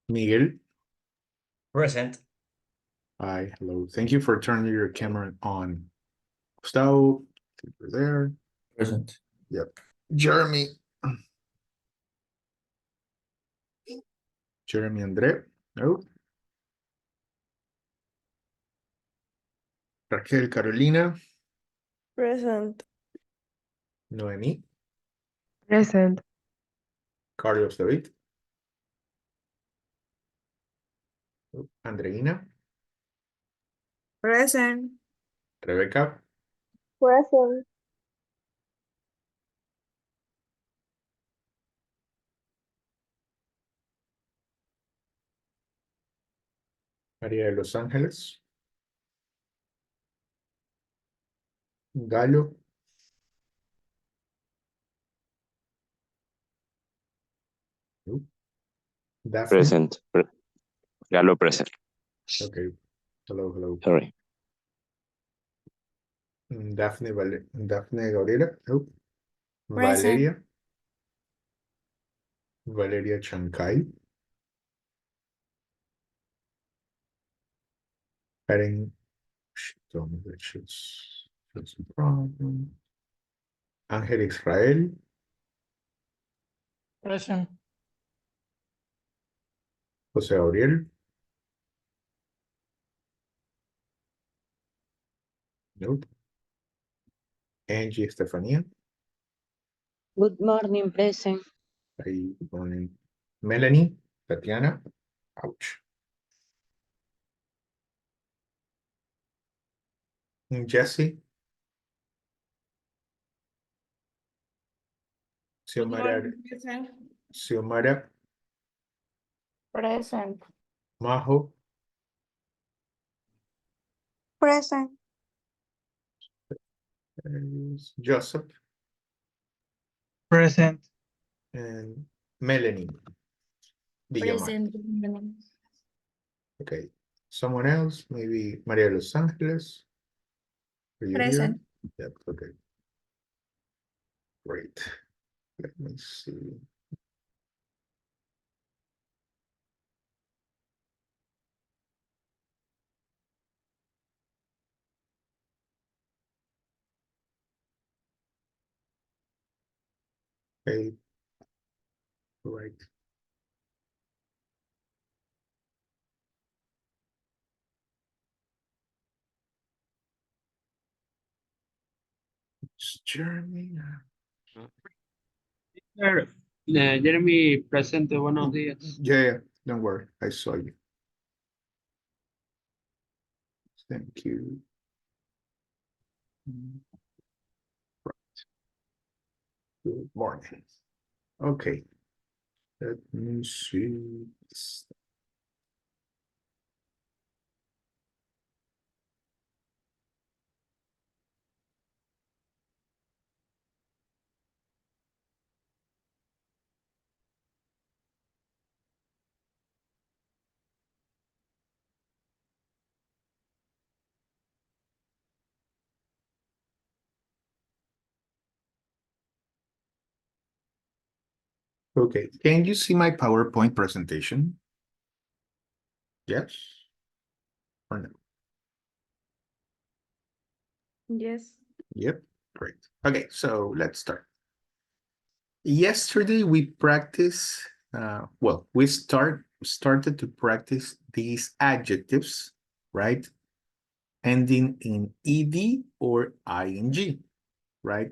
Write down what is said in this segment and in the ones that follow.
Miguel. Present. Hi, hello. Thank you for turning your camera on. Gustavo, over there. Present. Yep. Jeremy. Jeremy Andre. No. Raquel Carolina. Present. Noemi. Present. Carlos David. Andreina. Present. Rebecca. Present. María de Los Ángeles. Galo. Daphne. Present. Galo present. Okay. Hello, hello. Sorry. Daphne Gabriela. Oh. Present. Valeria. Valeria Chancay. Karen. Told me that she's a problem. Ángel Israel. Present. José Gabriel. Nope. Angie Estefanía. Good morning, present. Ahí, good morning. Melanie. Tatiana. Ouch. Jesse. Xiomara. Present. Xiomara. Present. Majo. Present. Joseph. Present. And Melanie. Villamar. Present. Okay. Someone else, maybe Maria de Los Angeles. Are you Present. here? Yep, okay. Great. Let me see. Okay. Right. It's Jeremy. Jeremy, presente, buenos días. Yeah, don't worry. I saw you. Thank you. Right. Good morning. Okay. Let me see. Okay, can you see my PowerPoint presentation? Yes or no? Yes. Yep, great. Okay, so let's start. Yesterday we practiced, we started to practice these adjectives, right? Ending in ed or ing, right?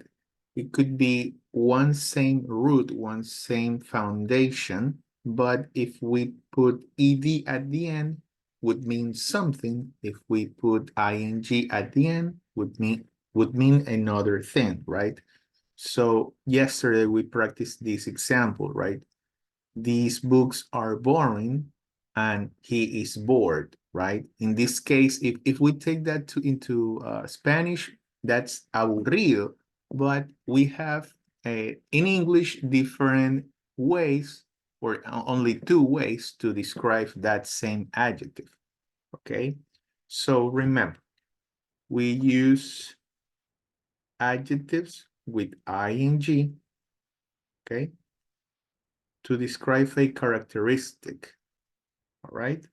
It could be one same root, one same foundation, but if we put ed at the end, would mean something. If we put ing at the end, would mean another thing, right? So yesterday we practiced this example, right? These books are boring and he is bored, right? In this case, if we take that into Spanish, that's aburrido, but we have in English different ways or only two ways to describe that same adjective, okay? So remember, we use adjectives with ing, okay, to describe a characteristic, all right?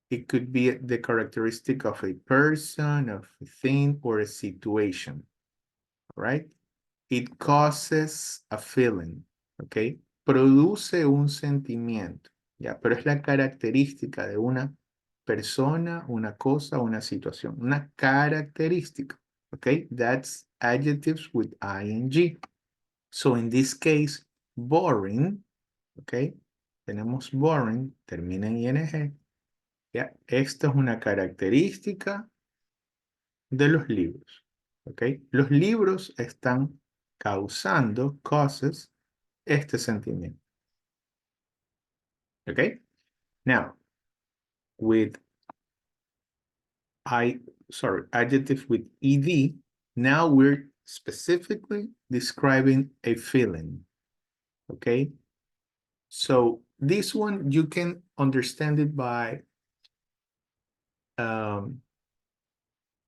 It could be the characteristic of a person, of a thing, or a situation, all right? It causes a feeling, ¿ok? Produce un sentimiento, ¿ya? Pero es la característica de una persona, una cosa, una situación. Una característica, ¿ok? That's adjectives with ing. So in this case, boring, ¿ok? Tenemos boring, termina en ing. ¿Ya? Esta es una característica de los libros, ¿ok? Los libros están causando, causes, este sentimiento, ¿ok? Now, with adjective with ed, now we're specifically describing a feeling, okay? So this one, you can understand it by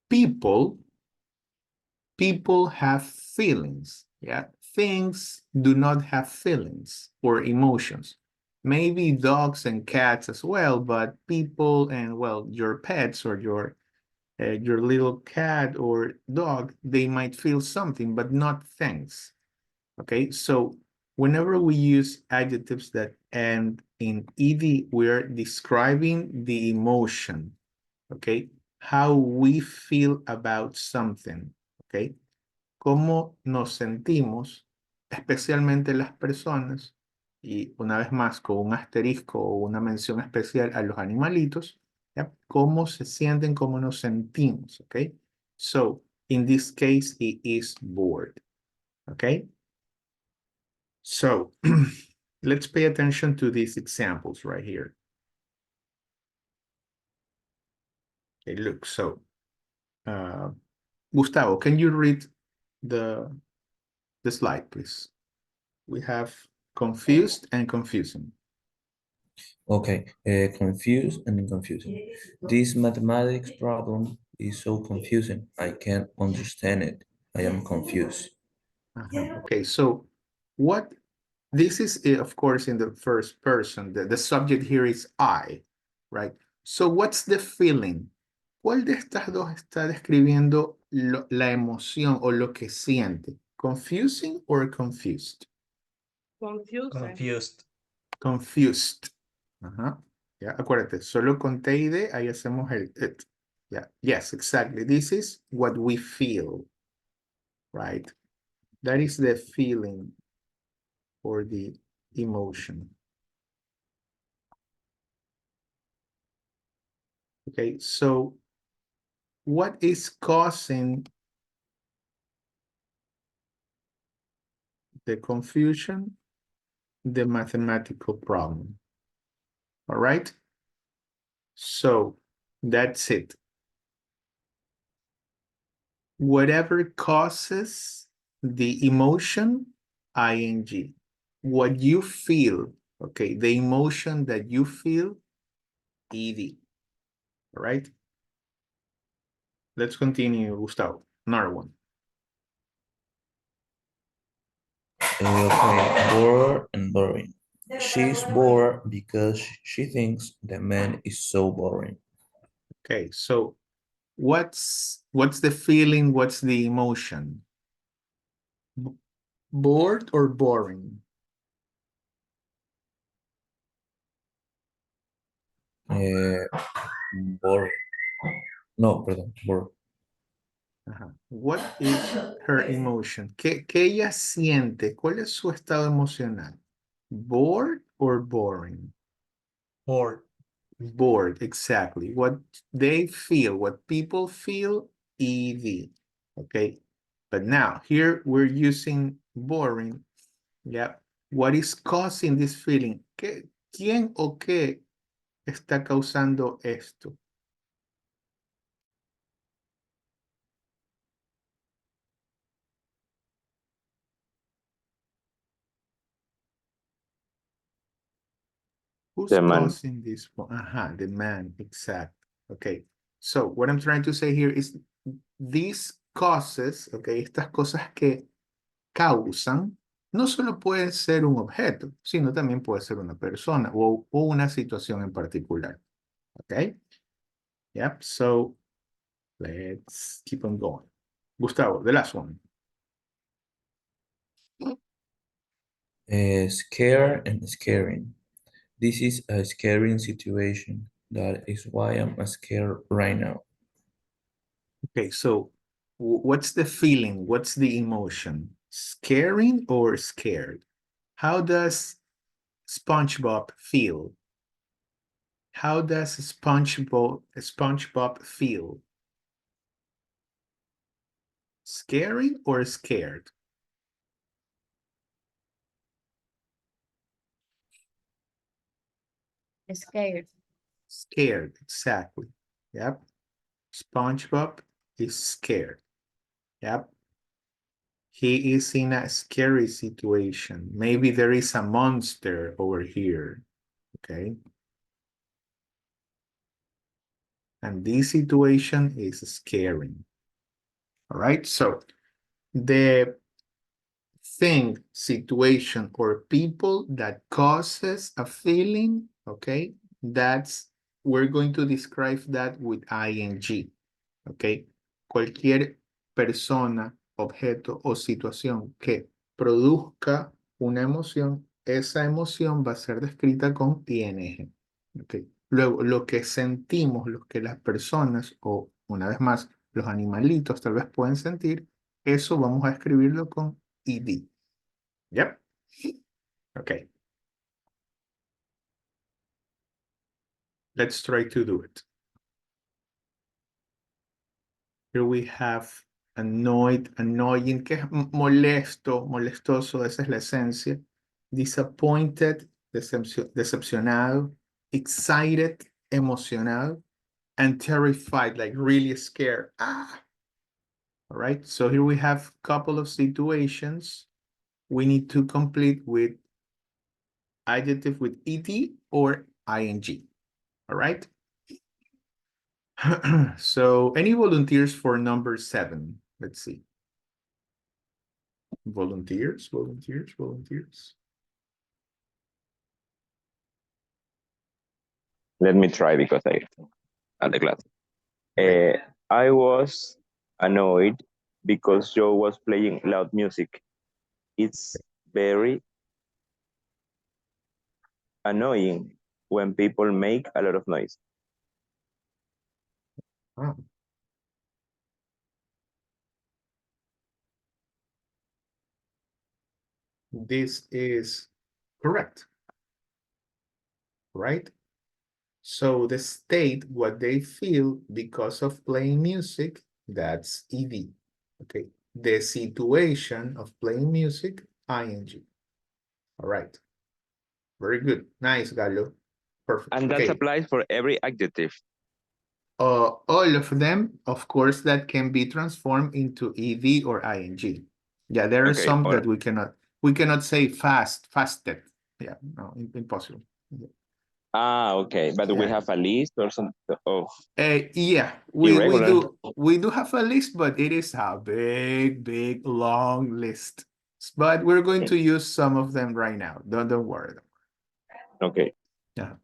people have feelings, yeah? Things do not have feelings or emotions. Maybe dogs and cats as well, but people and, well, your pets or your little cat or dog, they might feel something, but not things, okay? So whenever we use adjectives that end in ed, we're describing the emotion, okay? How we feel about something, okay? Cómo nos sentimos, especialmente las personas, y una vez más con un asterisco o una mención especial a los animalitos, ¿ya? Cómo se sienten, cómo nos sentimos, okay? So, in this case, he is bored, okay? So, let's pay attention to these examples right here. Okay, look, so, Gustavo, can you read the slide, please? We have confused and confusing. Okay, confused and confusing. This mathematics problem is so confusing. I can't understand it. I am confused. Okay, so what this is, of course, in the first person, the subject here is I, right? So what's the feeling? ¿Cuál de estas dos está describiendo la emoción o lo que siente? Confusing or confused? Confused. Confused. Ajá. Ya, acuérdate, solo con T y D, ahí hacemos el it. Yeah. Yes, exactly. This is what we feel, right? That is the feeling or the emotion. Okay, so what is causing the confusion? The mathematical problem. All right? So that's it. Whatever causes the emotion, ing. What you feel, okay, the emotion that you feel, ed. All right? Let's continue, Gustavo. Another one. Okay, bored and boring. She's bored because she thinks the man is so boring. Okay, so what's the feeling? What's the emotion? Bored or boring? Boring. No, perdón, bored. Ajá. What is her emotion? ¿Qué ella siente? ¿Cuál es su estado emocional? Bored or boring? Bored. Bored, exactly. What they feel, what people feel, ED. Okay. But now here we're using boring. Yeah. What is causing this feeling? ¿Quién o qué está causando esto? Who's The man. causing this? The man, exact. Okay. So what I'm trying to say here is these causes, okay, estas cosas que causan, no solo puede ser un objeto, sino también puede ser una persona o una situación en particular. Okay? Yep, so let's keep on going. Gustavo, the last one. Scare and scaring. This is a scaring situation. That is why I'm scared right now. Okay, so what's the feeling? What's the emotion? Scaring or scared? How does SpongeBob feel? How does SpongeBob feel? Scary or scared? Scared. Scared, exactly. Yep. SpongeBob is scared. Yep. He is in a scary situation. Maybe there is a monster over here. Okay. And this situation is scaring. All right. So the thing, situation, or people that causes a feeling, okay, that's, we're going to describe that with ing, okay. Cualquier persona, objeto o situación que produzca una emoción, esa emoción va a ser descrita con ing, okay. Luego, lo que sentimos, lo que las personas o, una vez más, los animalitos tal vez pueden sentir, eso vamos a escribirlo con ed. Yep. Okay. Let's try to do it. Here we have annoyed, annoying, que es molesto, molestoso, esa es la esencia. Disappointed, decepcionado. Excited, emocionado. And terrified, like really scared. Ah. All right, so here we have a couple of situations. We need to complete with adjective with ed or ing. All right. So any volunteers for number 7? Let's see. Volunteers. Let me try because I at the class. Right. I was annoyed because Joe was playing loud music. It's very annoying when people make a lot of noise. Ah. This is correct, right? So the state, what they feel because of playing music, that's ed. Okay. The situation of playing music, ing. All right. Very good. Nice, Gallo. Perfect. And that Okay. applies for every adjective. All of them, of course, that can be transformed into ed or ing. Yeah, there are Okay, some or that we cannot say fasted. Yeah, no, impossible. okay, but we Yeah. have a list or something of Yeah, we irregular. do have a list, but it is a big long list. But we're going to use some of them right now. Don't worry. Okay. Yeah.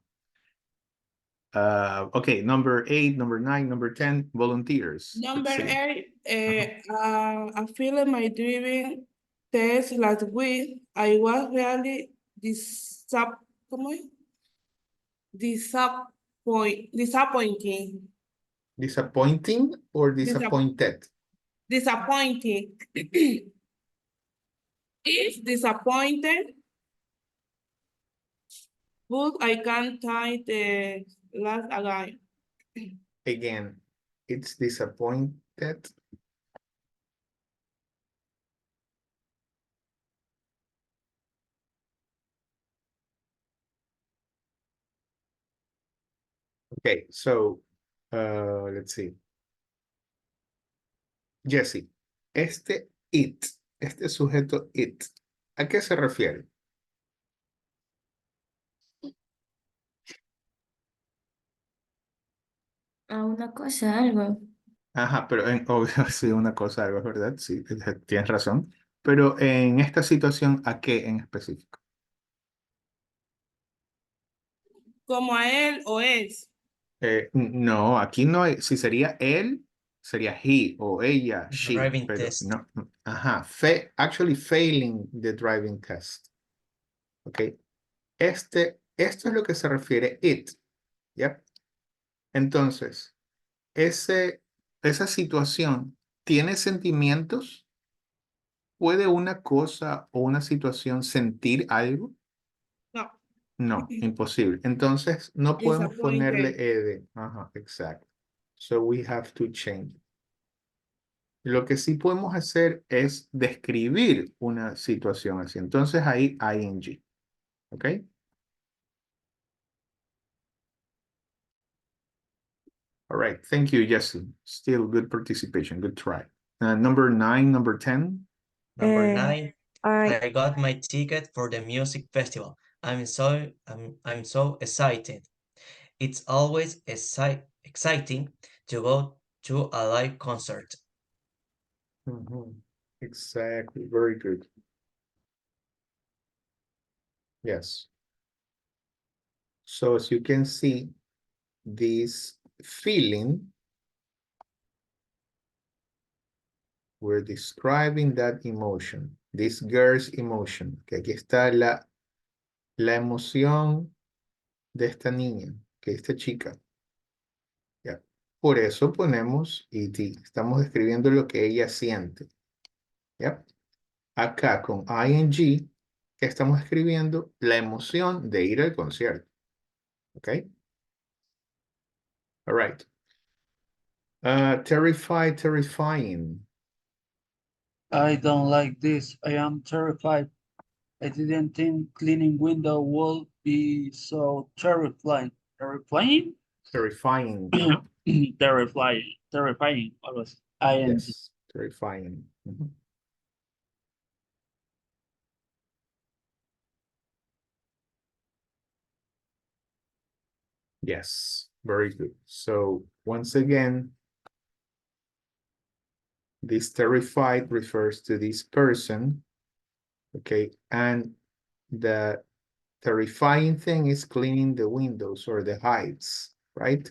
Okay, number 8, number 9, number 10, volunteers. Number Let's see. 8, I failed my driving test last week. I was really disappointing. Disappointing or disappointed? Disappointing. Is disappointed, but I can't tie the last again. Again, it's disappointed. Okay, so let's see. Jesse, este sujeto it, ¿a qué se refiere? A una cosa, algo. Ajá, pero obvio, sí, una cosa, algo, ¿verdad? Sí, tienes razón. Pero en esta situación, ¿a qué en específico? Como a él o es. No, aquí no hay, si sería él, sería he o ella, she, Driving pero test. no, ajá, actually failing the driving test, ¿ok? Esto es lo que se refiere it, ¿ya? Entonces, esa situación tiene sentimientos. ¿Puede una cosa o una situación sentir algo? No. No, imposible. Entonces, no podemos ponerle Disappointed. ed. Ajá, exacto. So we have to change. Lo que sí podemos hacer es describir una situación así. Entonces ahí ing. ¿Ok? All right. Thank you, Jesse. Still good participation. Good try. Number 9, number 10. Number Eh, 9, I I got my ticket for the music festival. I'm so excited. It's always exciting to go to a live concert. Mhm. Exactly. Very good. Yes. So as you can see, this feeling, we're describing that emotion, this girl's emotion, que aquí está la emoción de esta niña, que esta chica. ¿Ya? Por eso ponemos ET, estamos describiendo lo que ella siente. ¿Ya? Acá con ing, que estamos escribiendo la emoción de ir al concierto. ¿Ok? All right. Terrified, terrifying. I don't like this. I am terrified. I didn't think cleaning window would be so terrifying. Terrifying? Terrifying. Terrifying, always. ING. Yes, terrifying. Mhm. Yes, very good. So once again, this terrified refers to this person, okay? And the terrifying thing is cleaning the windows or the heights, right?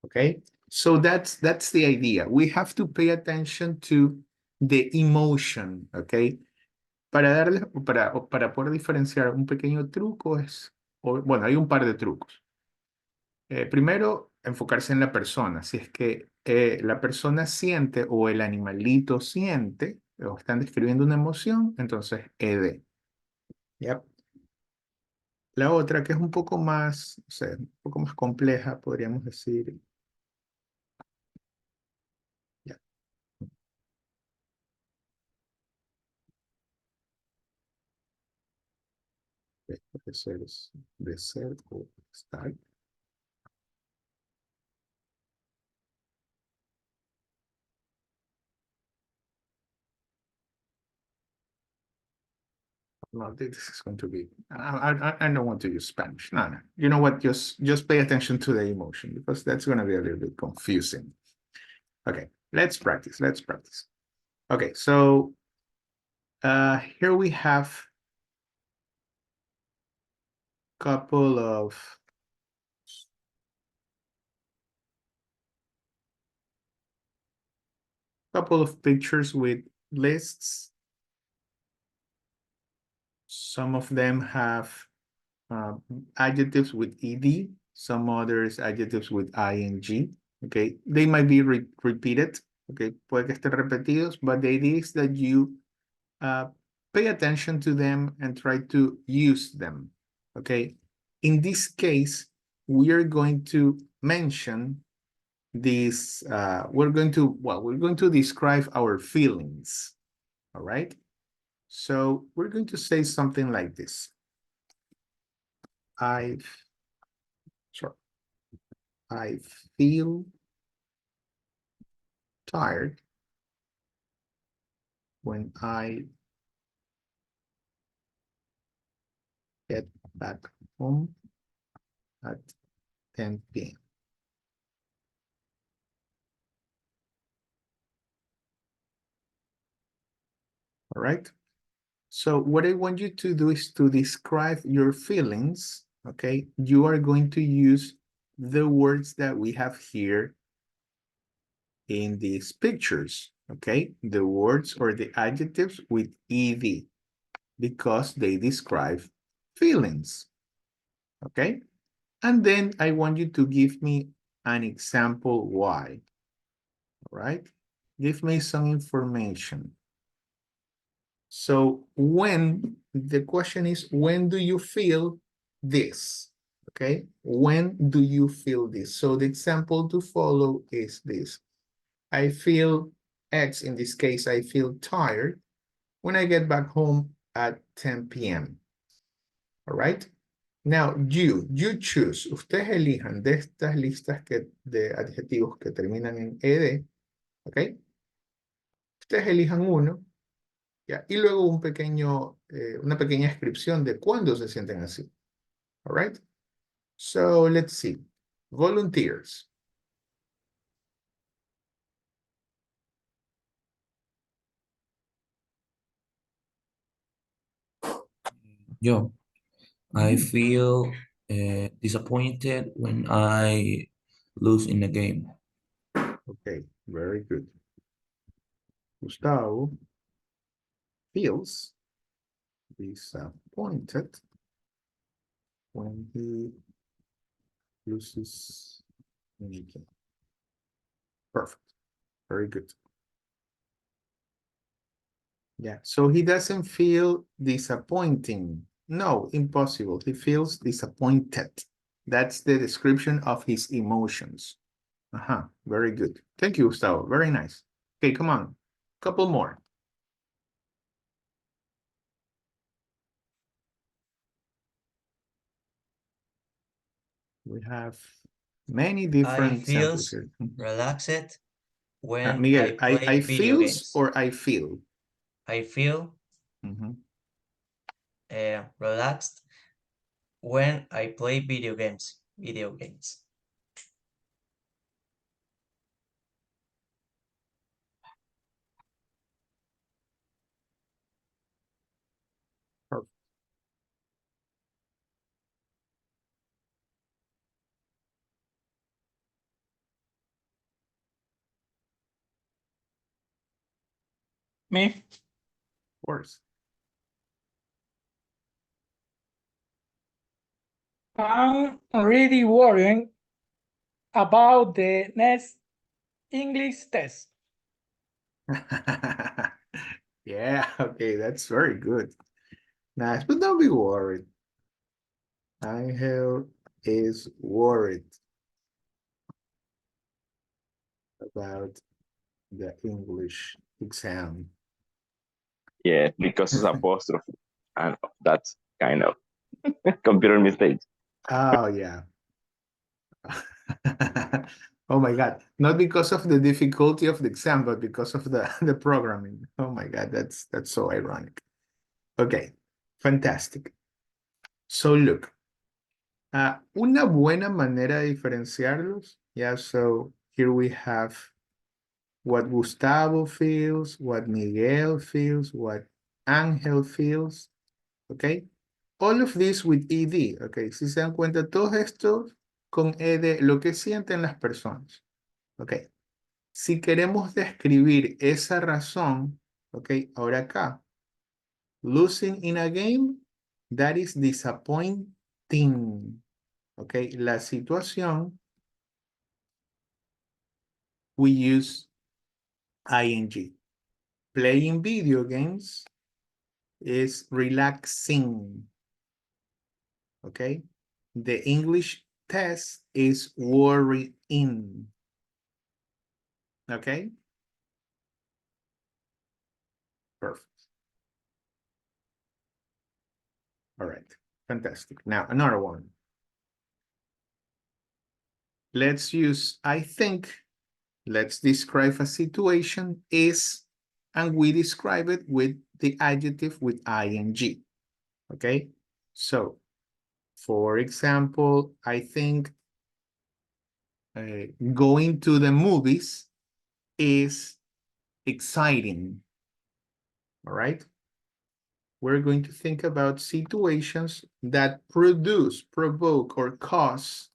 Okay, so that's the idea. We have to pay attention to the emotion, okay? Para poder diferenciar un pequeño truco es, bueno, hay un par de trucos. Primero, enfocarse en la persona. Si es que la persona siente o el animalito siente o están describiendo una emoción, entonces ed. ¿Ya? La otra, que es un poco más, o sea, un poco más compleja, podríamos decir. Ya. Puede ser de ser o estar. No, this is going to be. I don't want to use Spanish. No, no. You know what? Just pay attention to the emotion because that's going to be a little bit confusing. Okay, let's practice. Let's practice. Okay, so here we have couple of pictures with lists. Some of them have adjectives with ed, some others adjectives with ing. Okay, they might be repeated. Okay, puede que estén repetidos, but the idea is that you pay attention to them and try to use them. Okay, in this case, we are going to mention this. We're going to describe our feelings. All right. So we're going to say something like this. I feel tired when I get back home at 10 p.m. All right. So what I want you to do is to describe your feelings. Okay. You are going to use the words that we have here in these pictures. Okay. The words or the adjectives with ed because they describe feelings. Okay. And then I want you to give me an example why. All right. Give me some information. So the question is, when do you feel this? Okay, when do you feel this? So the example to follow is this. I feel X, in this case, I feel tired when I get back home at 10 p.m. All right. Now, you choose. Ustedes elijan de estas listas de adjetivos que terminan en ed. Ok. Ustedes elijan uno. ¿Ya? Y luego una pequeña descripción de cuándo se sienten así. All right? So, let's see. Volunteers. Yo, I feel disappointed when I lose in a game. Okay, very good. Gustavo feels disappointed when he loses in a game. Perfect. Very good. Yeah, so he doesn't feel disappointing. No, impossible. He feels disappointed. That's the description of his emotions. Very good. Thank you, Gustavo. Very nice. Okay, come on. Couple more. We have many I different examples feels here. relaxed when Miguel, I play I video feels games. or I feel? I feel Mhm. relaxed when I play video games. Video games. Perfect. Me, Of course. I'm really worrying about the next English test. Yeah, okay, that's very good. Nice, but don't be worried. Angel is worried about the English exam. Yeah, because it's apostrophe. And that's kind of computer mistakes. Oh, yeah. Oh my God. Not because of the difficulty of the exam, but because of the programming. Oh my God, that's so ironic. Okay, fantastic. So look, una buena manera de diferenciarlos. Yeah, so here we have what Gustavo feels, what Miguel feels, what Ángel feels. Okay, all of this with ed. Okay, si se dan cuenta, todo esto con ed, lo que sienten las personas. Ok, si queremos describir esa razón, ok, ahora acá, losing in a game, that is disappointing. Ok, la situación, we use ing. Playing video games is relaxing. Ok, the English test is worrying. Ok, perfect. All right, fantastic. Now, another one. Let's use, I think. Let's describe a situation is, and we describe it with the adjective with ing. Okay, so for example, I think going to the movies is exciting. all right? We're going to think about situations that produce, provoke, or cause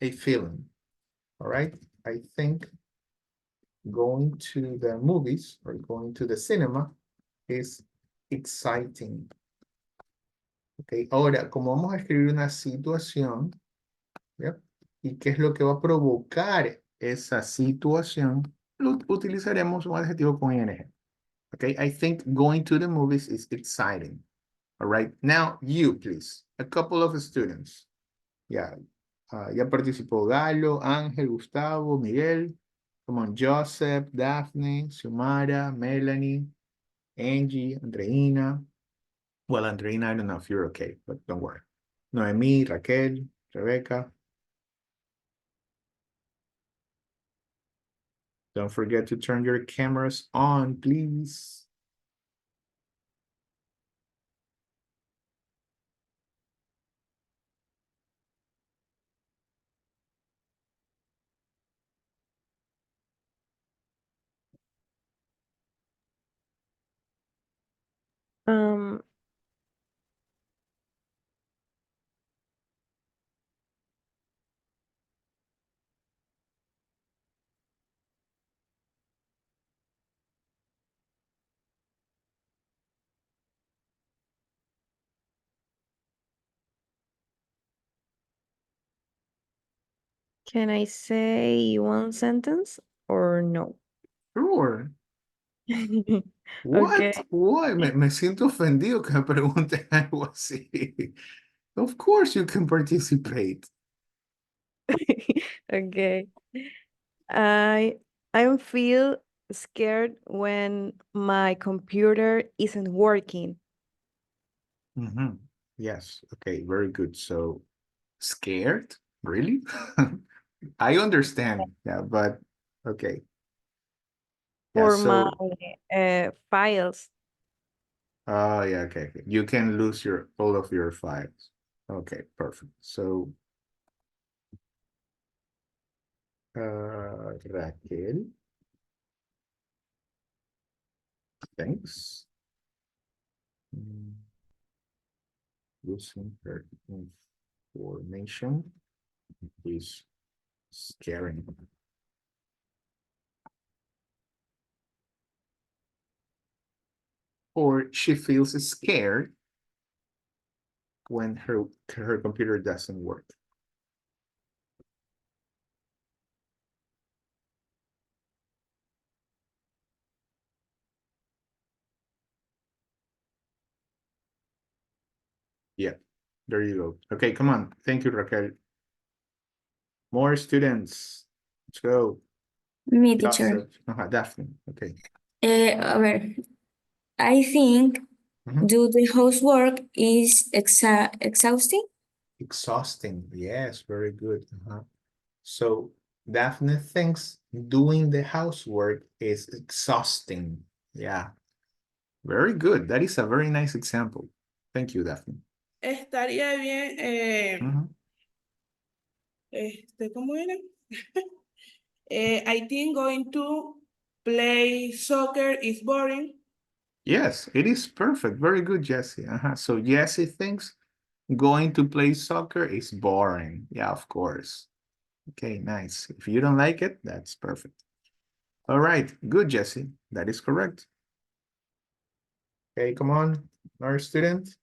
a feeling, all right? I think going to the movies or going to the cinema is exciting. Okay, ahora, como vamos a escribir una situación, ¿ya? ¿Y qué es lo que va a provocar esa situación? Utilizaremos un adjetivo con ing. Okay, I think going to the movies is exciting. All right, now you, please. A couple of students. Yeah, ya participó Galo, Ángel, Gustavo, Miguel. Come on, Joseph, Daphne, Xiomara, Melanie, Angie, Andreina. Well, Andreina, I don't know if you're okay, but don't worry. Noemi, Raquel, Rebecca. Don't forget to turn your cameras on, please. Um, can I say one sentence or no? Sure. What? Okay. What? Me siento ofendido que me pregunten algo así. Of course you can participate. Okay. I I feel scared when my computer isn't working. Mhm. Yes. Okay, very good. So, scared? Really? I understand. Yeah, but okay. Yeah, For my so, files. oh, yeah, okay. You can lose all of your files. Okay, perfect. So, Raquel, thanks. Losing her information is scary. Or she feels scared when her computer doesn't work. Yeah, there you go. Okay, come on. Thank you, Raquel. More students. Let's go. Mi teacher. Joseph. Daphne. Okay. A ver, I think Mhm. do the housework is exhausting. Exhausting. Yes, very good. So Daphne thinks doing the housework is exhausting. Yeah, very good. That is a very nice example. Thank you, Daphne. Estaría bien, Mhm. ¿cómo era? I think going to play soccer is boring. Yes, it is perfect. Very good, Jessie. So Jessie thinks going to play soccer is boring. Yeah, of course. Okay, nice. If you don't like it, that's perfect. All right, good, Jessie. That is correct. Okay, come on, our student.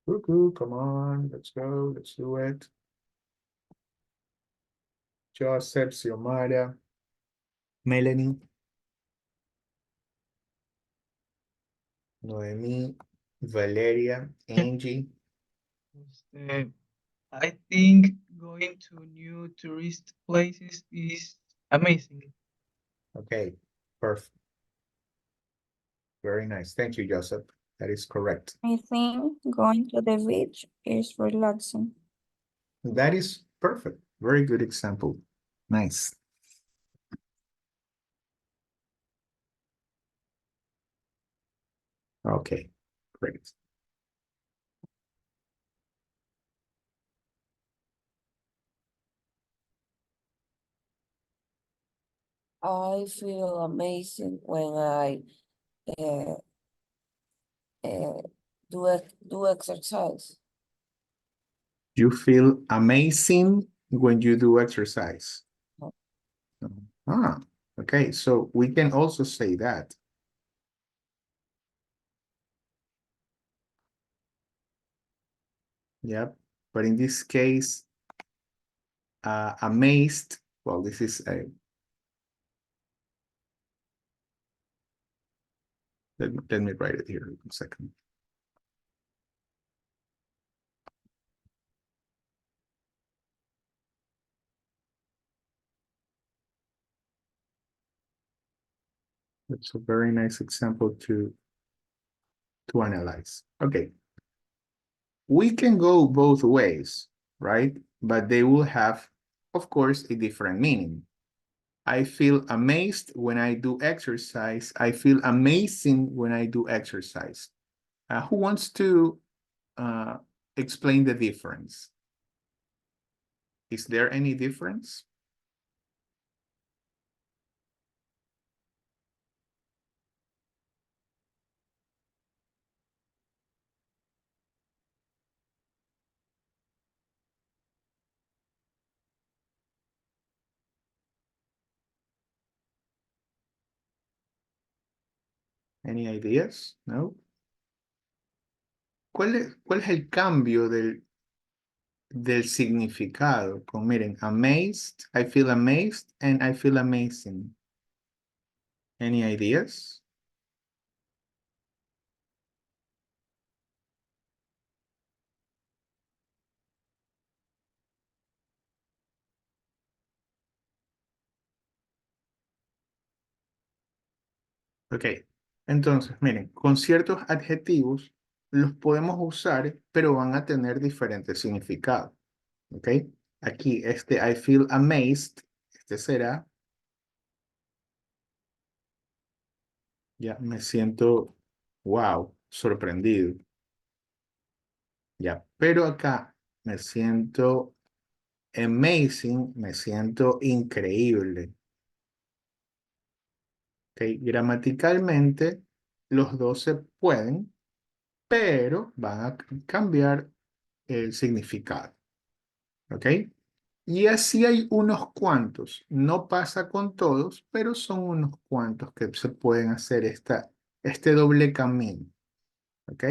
Cuckoo, come on, let's go, let's do it. Joseph, Xiomara, Melanie, Noemi, Valeria, Angie. I think going to new tourist places is amazing. Okay, perfect. Very nice. Thank you, Joseph. That is correct. I think going to the beach is relaxing. That is perfect. Very good example. Nice. Okay, great. I feel amazing when I uh, do exercise. You feel amazing when you do exercise. Oh. Ah, okay, so we can also say that. Yep, but in this case, amazed, well, this is a, let me write it here in a second. That's a very nice example to analyze. Okay. We can go both ways, right? But they will have, of course, a different meaning. I feel amazed when I do exercise. I feel amazing when I do exercise. Who wants to explain the difference? Is there any difference? Any ideas? No. ¿Cuál es el cambio del significado? Miren, amazed, I feel amazed, and I feel amazing. Any ideas? Ok, entonces, miren, con ciertos adjetivos los podemos usar, pero van a tener diferentes significados. Ok, aquí I feel amazed, este será, ya me siento, wow, sorprendido. Ya, pero acá me siento amazing, me siento increíble. Ok, gramaticalmente los dos se pueden, pero van a cambiar el significado. ¿Ok? Y así hay unos cuantos. No pasa con todos, pero son unos cuantos que se pueden hacer este doble camino. ¿Ok?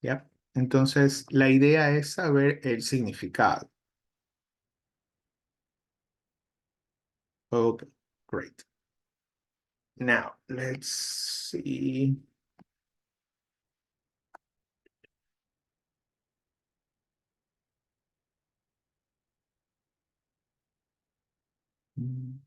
¿Ya? Entonces, la idea es saber el significado. Ok, great. Now, let's see. Mm.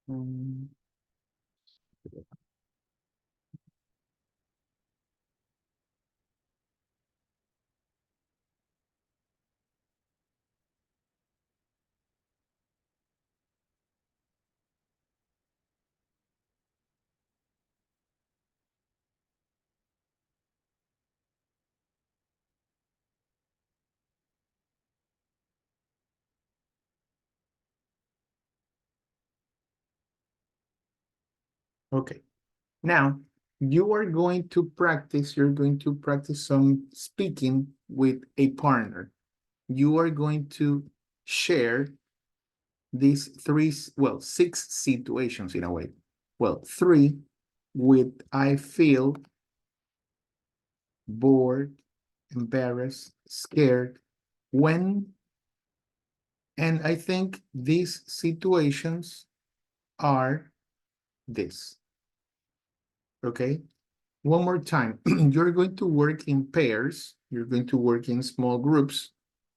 Mm. Okay. Now, you're going to practice some speaking with a partner. You are going to share these six situations in a way. Well, three with I feel bored, embarrassed, scared, when, and I think these situations are this. Okay? One more time. You're going to work in pairs, you're going to work in small groups,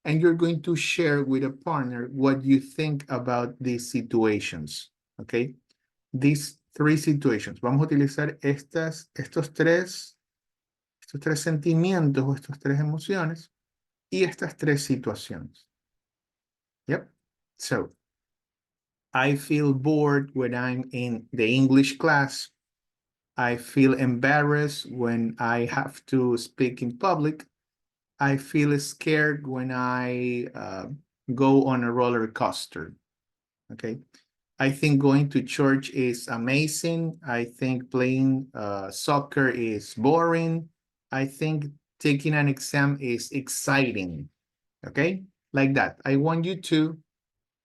and you're going to share with a partner what you think about these situations. Okay? These three situations. Vamos a utilizar estos tres sentimientos o estas tres emociones y estas tres situaciones. Yep. So I feel bored when I'm in the English class. I feel embarrassed when I have to speak in public. I feel scared when I go on a roller coaster. Okay. I think going to church is amazing. I think playing soccer is boring. I think taking an exam is exciting. Okay. Like that. I want you to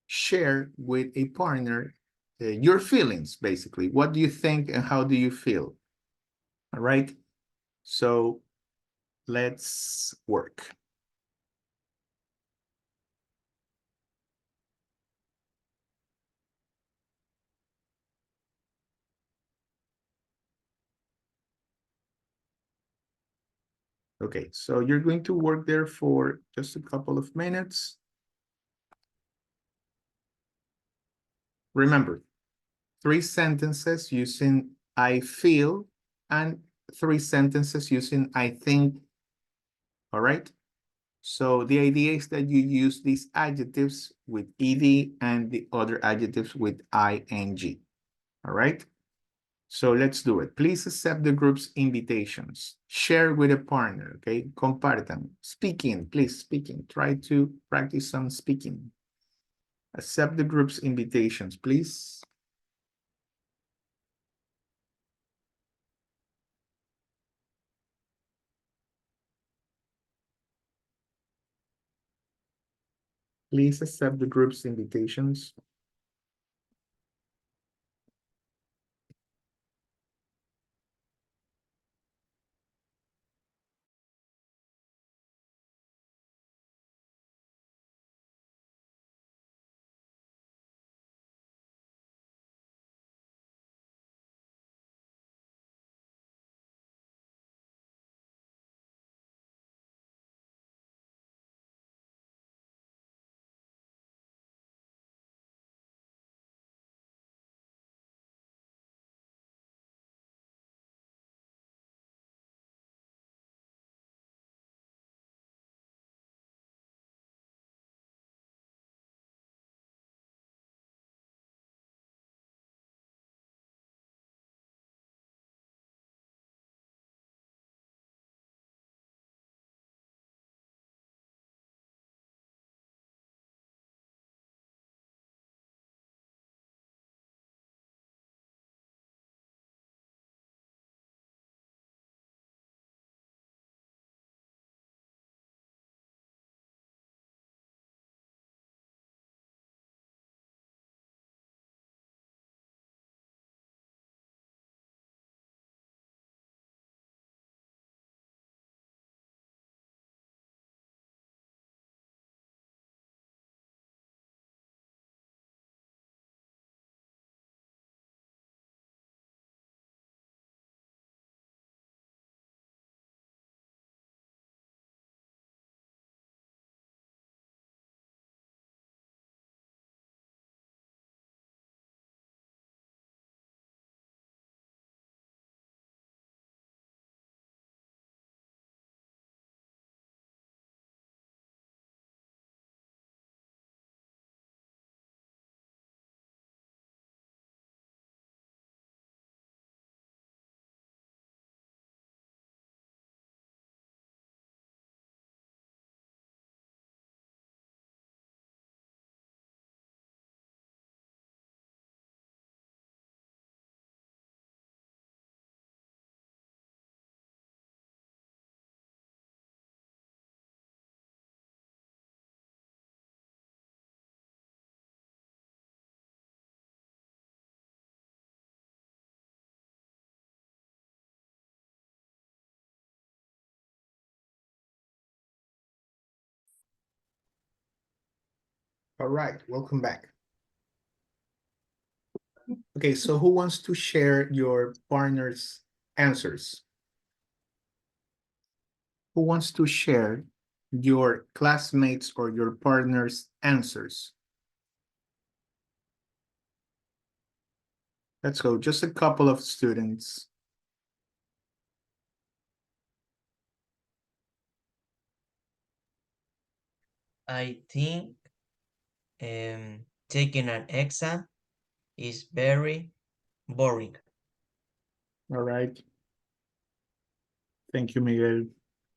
share with a partner your feelings, basically. What do you think and how do you feel? All right. So let's work. Okay, so you're going to work there for just a couple of minutes. Remember, 3 sentences using I feel and 3 sentences using I think. All right. So the idea is that you use these adjectives with ed and the other adjectives with ing. All right. So let's do it. Please accept the group's invitations. Share with a partner, okay? Compartan. Speaking, please, speaking. Try to practice some speaking. Accept the group's invitations, please. Please accept the group's invitations. All right, welcome back. Okay, so who wants to share your partner's answers? Who wants to share your classmates or your partner's answers? Let's go, just a couple of students. I think Taking an exam is very boring. All right. Thank you, Miguel.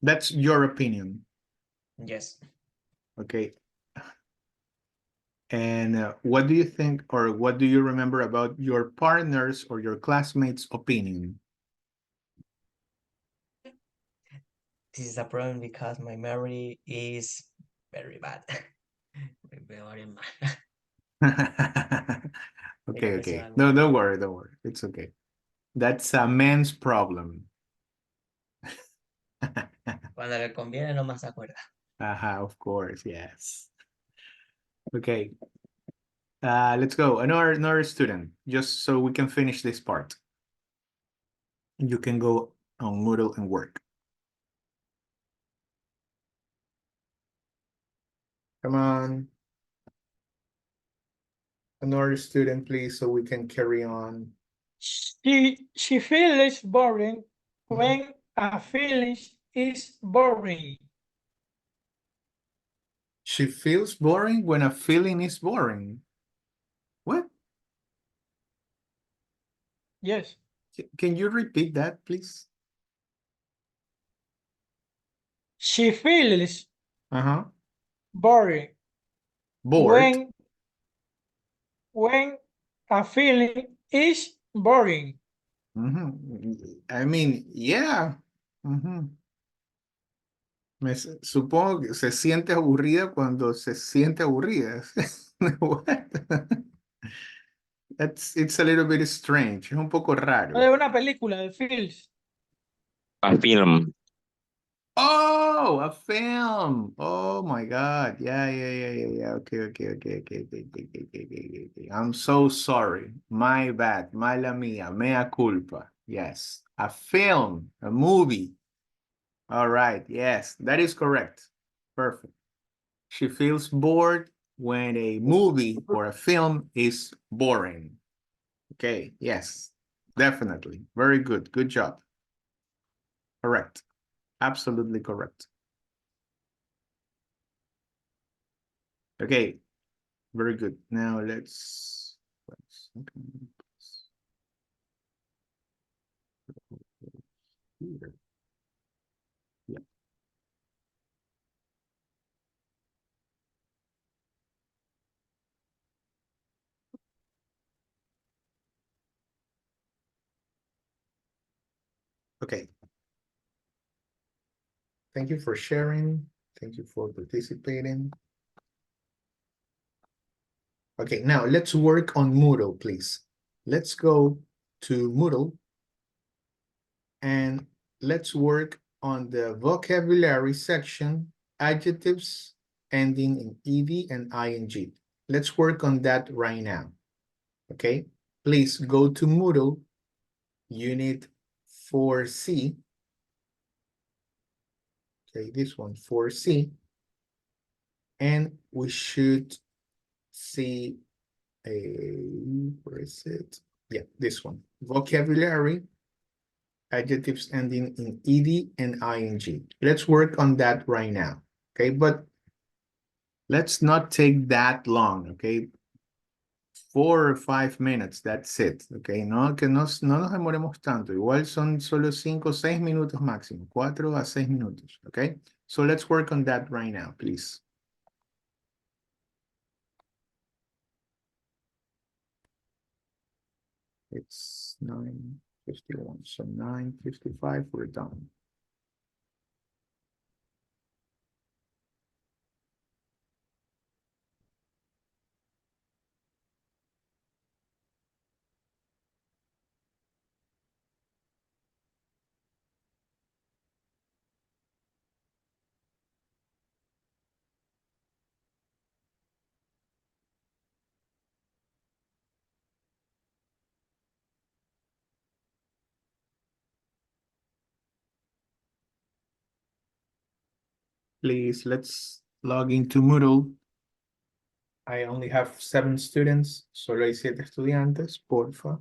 That's your opinion. Yes. Okay. And what do you think, or what do you remember about your partner's or your classmates' opinion? This is a problem because my memory is very bad. Very mal. Okay, okay. No, don't worry, don't worry. It's okay. That's a man's problem. Cuando le conviene no más se acuerda. Of course, yes. Okay. Let's go. Another student, just so we can finish this part. You can go on Moodle and work. Come on. Another student, please, so we can carry on. She feels boring when a feeling is boring. She feels boring when a feeling is boring. What? Yes. Can you repeat that, please? She feels Bored. boring when a feeling is boring. I mean, yeah. Supongo que se siente aburrida cuando se siente aburrida. What? It's a little bit strange. Es un poco raro. Es una película de feels. A film. Oh, a film. Oh my God. Yeah. Okay. I'm so sorry. My bad. Mala mía. Mea culpa. Yes. A film, a movie. All right. Yes, that is correct. Perfect. She feels bored when a movie or a film is boring. Okay. Yes, definitely. Very good. Good job. Correct. Absolutely correct. Okay, very good. Now let's here. Yeah. Okay. Thank you for sharing. Thank you for participating. Okay, now let's work on Moodle, please. Let's go to Moodle and let's work on the vocabulary section, adjectives ending in ed and ing. Let's work on that right now. Okay, please go to Moodle, unit 4C. Okay, this one, 4C. And we should see where is it? Yeah, this one. Vocabulary, adjectives ending in ed and ing. Let's work on that right now. Okay, but let's not take that long, okay? 4 or 5 minutes, that's it, okay? No, que no nos demoremos tanto. Igual son solo 5 o 6 minutos máximo, 4 a 6 minutos, okay? So let's work on that right now, please. It's 9:51, so 9:55, we're done. Please, let's log into Moodle. I only have 7 students, solo hay 7 estudiantes, porfa.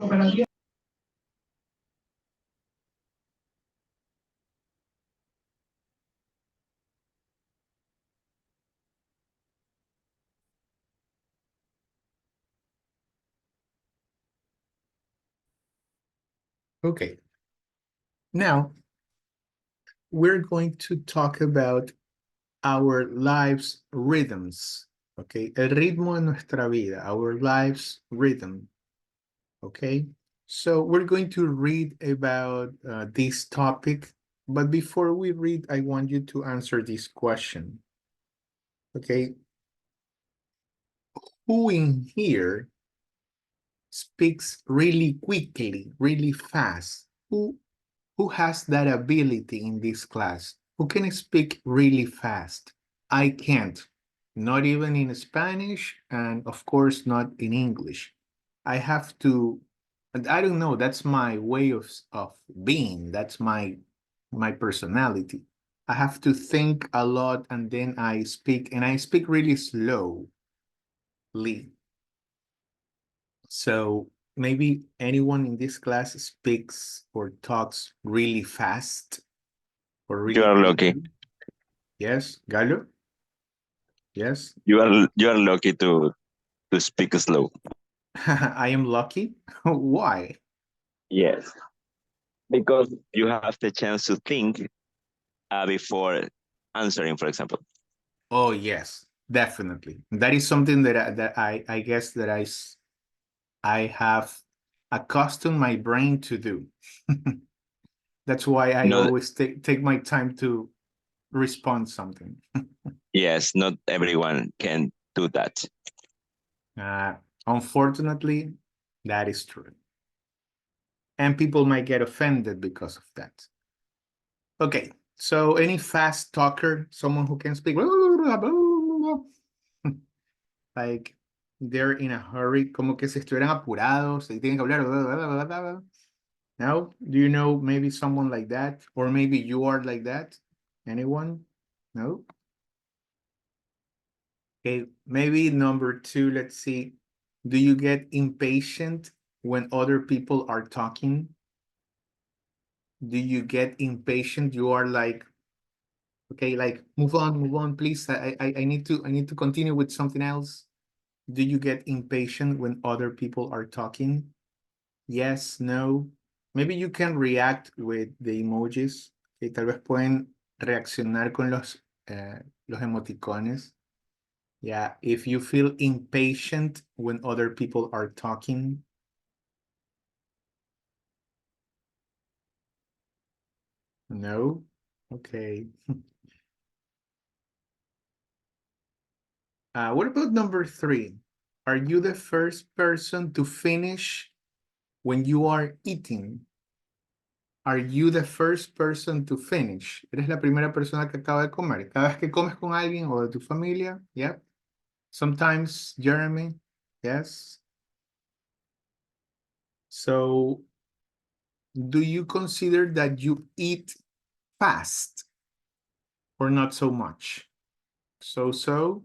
Okay. Now, we're going to talk about our lives' rhythms. Okay. El ritmo de nuestra vida, our lives' rhythm. Okay. So we're going to read about this topic. But before we read, I want you to answer this question. Okay. Who in here speaks really quickly, really fast? Who has that ability in this class? Who can speak really fast? I can't, not even in Spanish, and of course not in English. I have to, and I don't know, that's my way of being, that's my personality. I have to think a lot and then I speak, and I speak really slowly. So maybe anyone in this class speaks or talks really fast or You really are lucky. quickly. Yes, Gallo? Yes. You are lucky to speak slow. I am lucky. Why? Yes, because you have the chance to think before answering, for example. Oh, yes, definitely. That is something that I guess that I have accustomed my brain to do. That's why I Not always take my time to respond something. yes, not everyone can do that. Uh, Unfortunately, that is true. And people might get offended because of that. Okay, so any fast talker, someone who can speak like they're in a hurry, como que si estuvieran apurados y tienen que hablar. Now, do you know maybe someone like that? Or maybe you are like that? Anyone? No? Okay, maybe number two, let's see. Do you get impatient when other people are talking? Do you get impatient? You are like, okay, like move on, please. I need to continue with something else. Do you get impatient when other people are talking? Yes, no. Maybe you can react with the emojis. Okay, tal vez pueden reaccionar con los emoticones. Yeah, if you feel impatient when other people are talking. No? Okay. What about number three? Are you the first person to finish when you are eating? Are you the first person to finish? ¿Eres la primera persona que acaba de comer? Cada vez que comes con alguien o de tu familia? Yep. Sometimes, Jeremy? Yes. So, do you consider that you eat fast or not so much? So?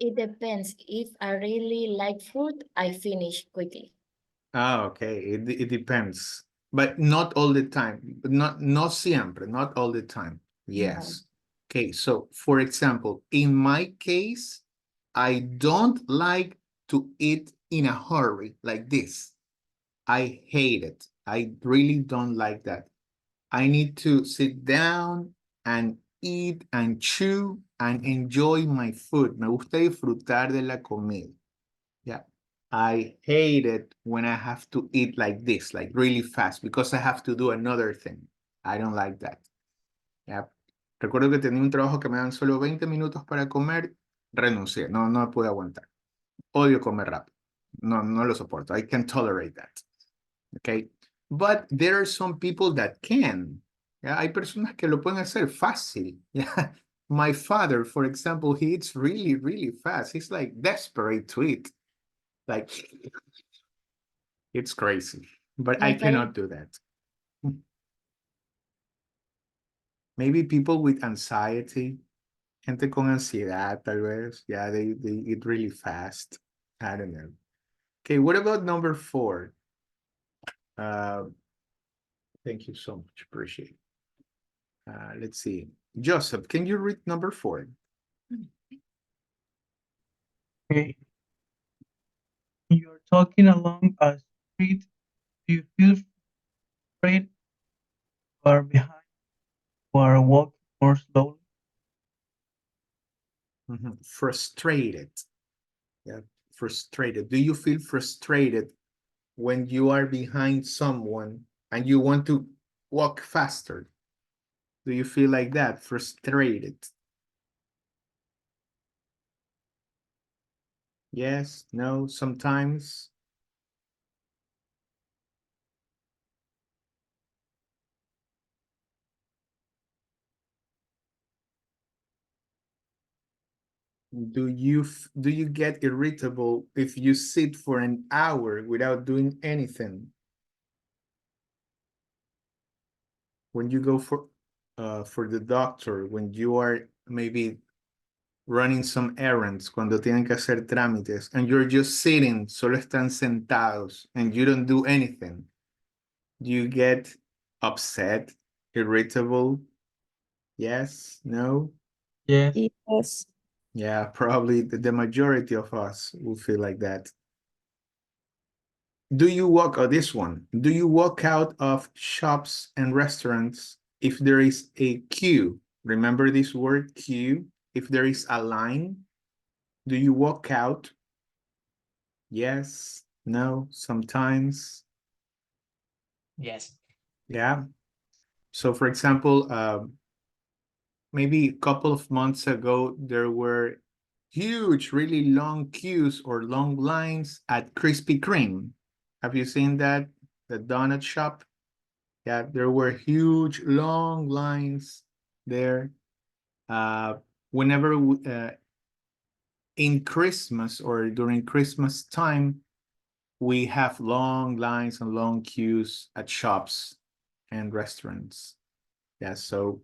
It depends. If I really like food, I finish quickly. Ah, okay. It depends, but not all the time. But no siempre, not all the time. Yes. Okay. So, for example, in my case, I don't like to eat in a hurry like this. I hate it. I really don't like that. I need to sit down and eat and chew and enjoy my food. Me gusta disfrutar de la comida. Yeah. I hate it when I have to eat like this, like really fast, because I have to do another thing. I don't like that. Yeah. Recuerdo que tenía un trabajo que me dan solo 20 minutos para comer, renuncié, no pude aguantar. Odio comer rápido. No lo soporto. I can't tolerate that. Okay. But there are some people that can. Yeah? Hay personas que lo pueden hacer fácil. Yeah. My father, for example, he eats really, really fast. He's like desperate to eat. Like, it's crazy, but I My cannot favorite, do that. Maybe people with anxiety, gente con ansiedad, tal vez. Yeah, they eat really fast. I don't know. Okay, what about number 4? Thank you so much. Appreciate it. Let's see. Joseph, can you read number 4? Okay. You're talking along a street. Do you feel afraid or behind or walking more slowly? Frustrated. Yeah, frustrated. Do you feel frustrated when you are behind someone and you want to walk faster? Do you feel like that? Frustrated? Yes, no, sometimes. Do you get irritable if you sit for an hour without doing anything? When you go for the doctor, when you are maybe running some errands, cuando tienen que hacer trámites, and you're just sitting, solo están sentados, and you don't do anything, do you get upset, irritable? Yes, no? Yes. Yes. Yeah, probably the majority of us will feel like that. Do you walk, this one, do you walk out of shops and restaurants if there is a queue? Remember this word, queue? If there is a line, do you walk out? Yes, no, sometimes. Yes. Yeah. So for example, maybe a couple of months ago, there were huge, really long queues or long lines at Krispy Kreme. Have you seen that? The donut shop? Yeah, there were huge, long lines there. Whenever in Christmas or during Christmas time, we have long lines and long queues at shops and restaurants. Yeah, so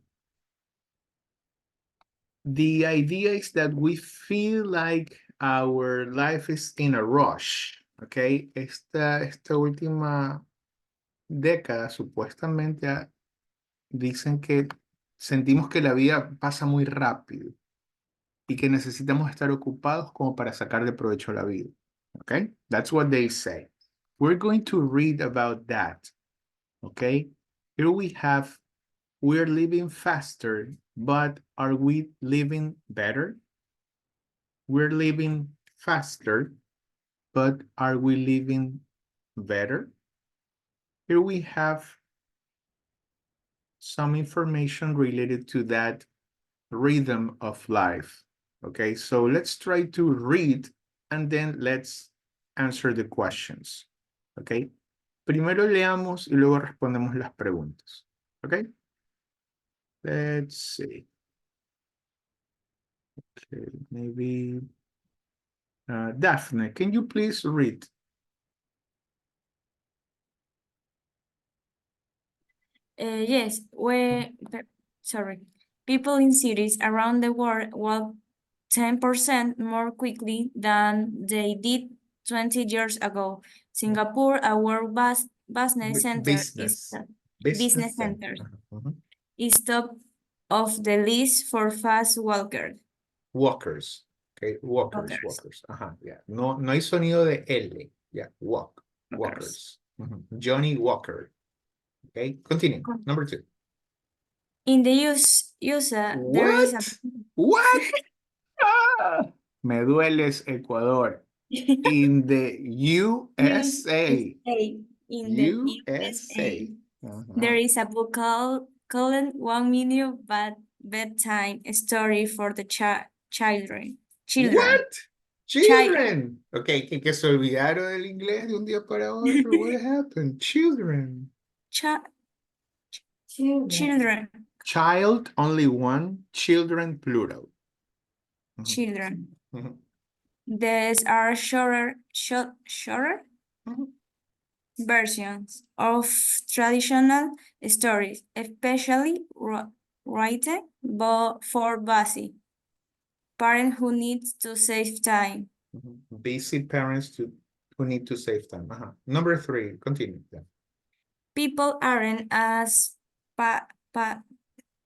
the idea is that we feel like our life is in a rush, okay? Esta última década, supuestamente, dicen que sentimos que la vida pasa muy rápido y que necesitamos estar ocupados como para sacar de provecho la vida, okay? That's what they say. We're going to read about that, okay? Here we have, we're living faster, but are we living better? We're living faster, but are we living better? Here we have some information related to that rhythm of life. Okay, so let's try to read and then let's answer the questions. Okay, primero leamos y luego respondemos las preguntas. Okay, let's see. Okay, maybe Daphne, can you please read? Yes, sorry. People in cities around the world walk 10% more quickly than they did 20 years ago. Singapore, a world business center, business center, is top of the list for fast walkers. Walkers. Okay, walkers. Ajá, yeah. No, no hay sonido de L. Yeah, walkers. Johnny Walker. Okay, continue. Number 2. In the USA, there is a What? Ah, me dueles, Ecuador. In the USA. In the USA, there is a book called 1 Minute Bedtime Story for the Children. What? Children. Okay, que se olvidaron del inglés de un día para otro. What happened? Children. Children. Child, only one. Children, plural. Children. These are shorter versions of traditional stories, especially written, but for busy parent who needs to save time. Busy parents who need to save time. Number 3, continue. People aren't as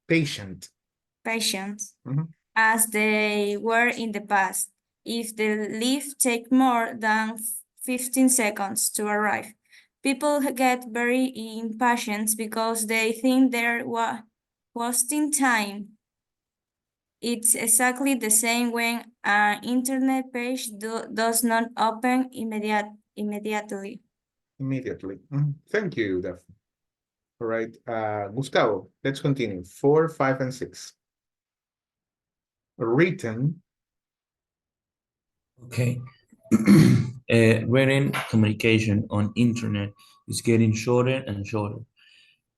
Patient. patient Mhm. as they were in the past. If the lift takes more than 15 seconds to arrive, people get very impatient because they think they're wasting time. It's exactly the same when an internet page does not open immediately. Immediately. Thank you, Daphne. All right, Gustavo, let's continue. 4, 5, and 6. Written. Okay. Written communication on internet is getting shorter and shorter,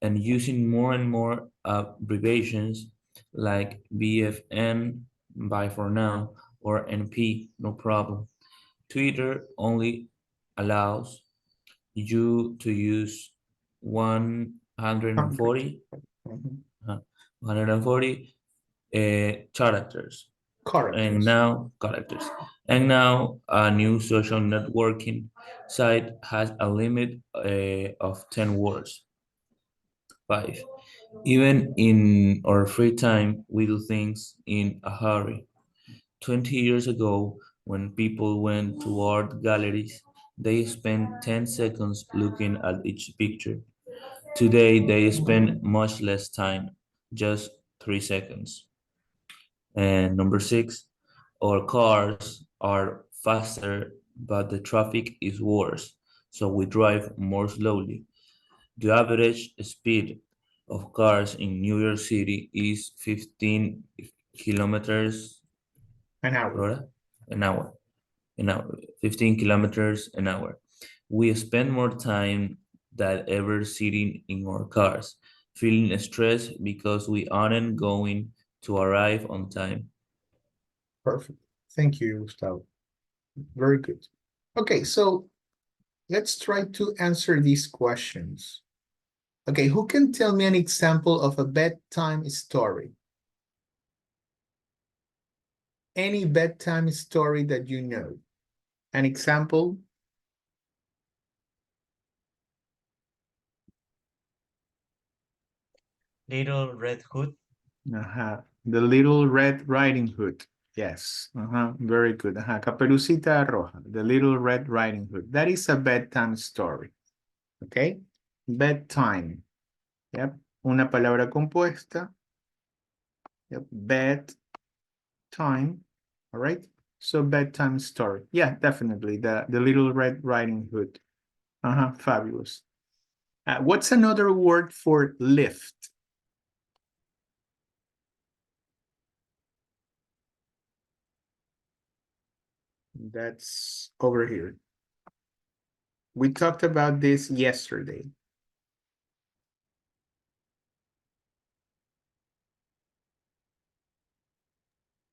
and using more and more abbreviations like BFN, bye for now, or NP, no problem. Twitter only allows you to use 140, Mhm. 140 characters. And Characters. now characters. And now a new social networking site has a limit of 10 words. 5. Even in our free time, we do things in a hurry. 20 years ago, when people went to art galleries, they spent 10 seconds looking at each picture. Today, they spend much less time, just 3 seconds. And number 6, our cars are faster, but the traffic is worse, so we drive more slowly. The average speed of cars in New York City is 15 kilometers An hour. per hora, an hour, 15 kilometers an hour. We spend more time than ever sitting in our cars, feeling stressed because we aren't going to arrive on time. Perfect. Thank you, Gustavo. Very good. Okay, so let's try to answer these questions. Okay, who can tell me an example of a bedtime story? Any bedtime story that you know. An example? Little Red Hood. The Little Red Riding Hood. Yes. Very good. Caperucita Roja. The Little Red Riding Hood. That is a bedtime story. Okay. Bedtime. Yep. Una palabra compuesta. Yep. Bedtime. All right. So bedtime story. Yeah, definitely. The Little Red Riding Hood. Fabulous. What's another word for lift? That's over here. We talked about this yesterday.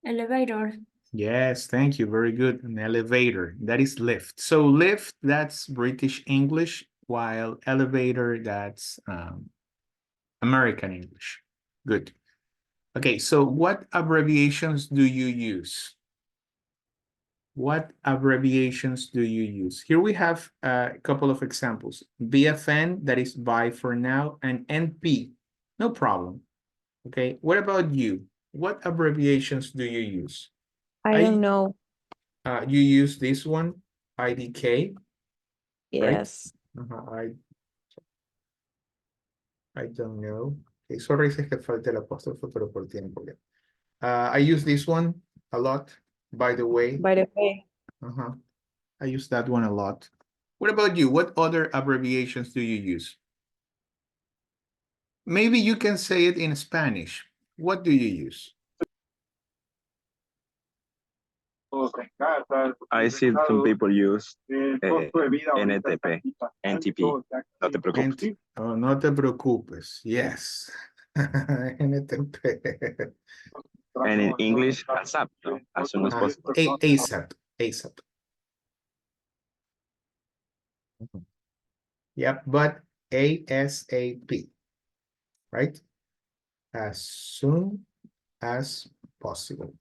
Elevator. Yes, thank you. Very good. An elevator. That is lift. So lift, that's British English, while elevator, that's American English. Good. Okay, so what abbreviations do you use? What abbreviations do you use? Here we have a couple of examples. BFN, that is bye for now, and NP, no problem. Okay, what about you? What abbreviations do you use? I don't know. You use this one, IDK, right? Yes. I don't know. Okay, sorry si es que falta el apóstrofo, pero por tiempo ya. I use this one a lot, by the way. By the way, I use that one a lot. What about you? What other abbreviations do you use? Maybe you can say it in Spanish. What do you use? I see some people use NTP, NTP. No te preocupes. Oh, no te preocupes. Yes. NTP. And in English, ASAP, no? As soon as possible. ASAP. ASAP. Yep, but ASAP, right? as soon as possible.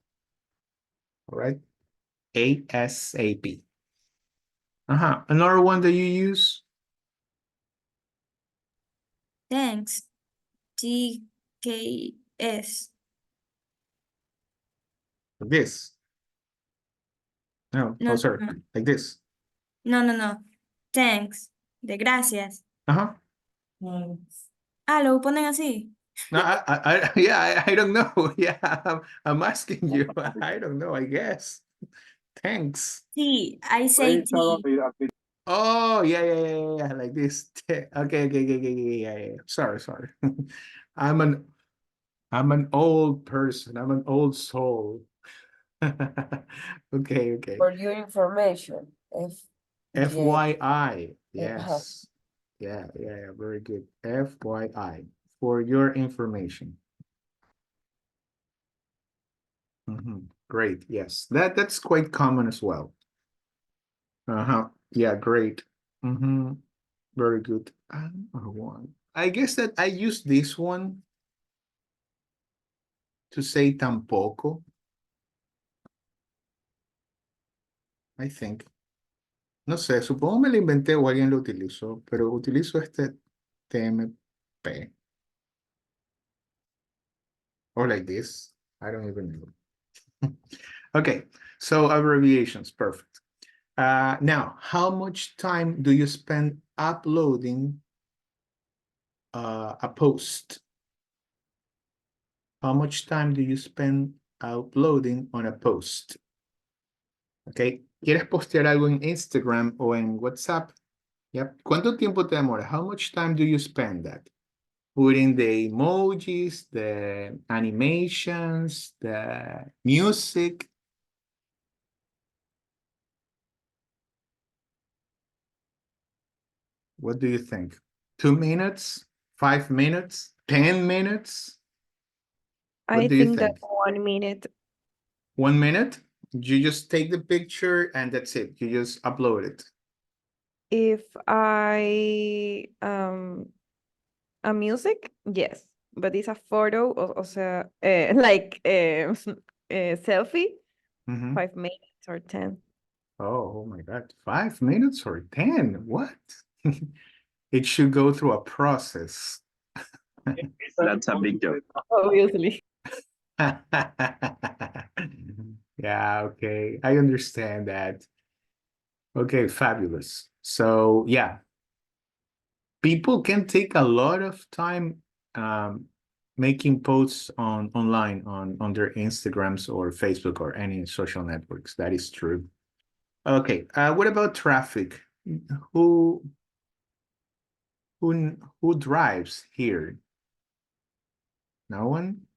All right. ASAP. Another one that you use? Thanks. TKS. Like this. No, No, sorry. no, Like this. no. Thanks. De gracias. Lo ponen así. No, yeah, I don't know. Yeah, I'm asking you. I don't know, I guess. Thanks. Sí, I say tea. Oh, yeah, like this. Okay, yeah. Sorry. I'm an I'm an old person. I'm an old soul. Okay. For your information, if FYI. Yes. Yeah, very good. FYI. For your information. Great. Yes. That's quite common as well. Yeah, great. Very good. Another one. I guess that I use this one to say tampoco. I think. No sé, supongo me lo inventé o alguien lo utilizó, pero utilizo este TMP. Or like this. I don't even know. Okay, so abbreviations, perfect. Now, how much time do you spend uploading a post? How much time do you spend uploading on a post? Okay, ¿quieres postear algo en Instagram o en WhatsApp? Yep. ¿Cuánto tiempo te demora? How much time do you spend that? Putting the emojis, the animations, the music. What do you think? 2 minutes? 5 minutes? 10 minutes? What I do you think that think? 1 minute. 1 minute? You just take the picture and that's it. You just upload it. If I a music, yes, but it's a photo, o sea, like selfie, Mhm. 5 minutes or 10. Oh my God, 5 minutes or 10? What? It should go through a process. That's a big job. Obviously. Yeah, okay. I understand that. Okay, fabulous. So yeah, people can take a lot of time making posts online on their Instagrams or Facebook or any social networks. That is true. Okay, what about traffic? Who who drives here? No one?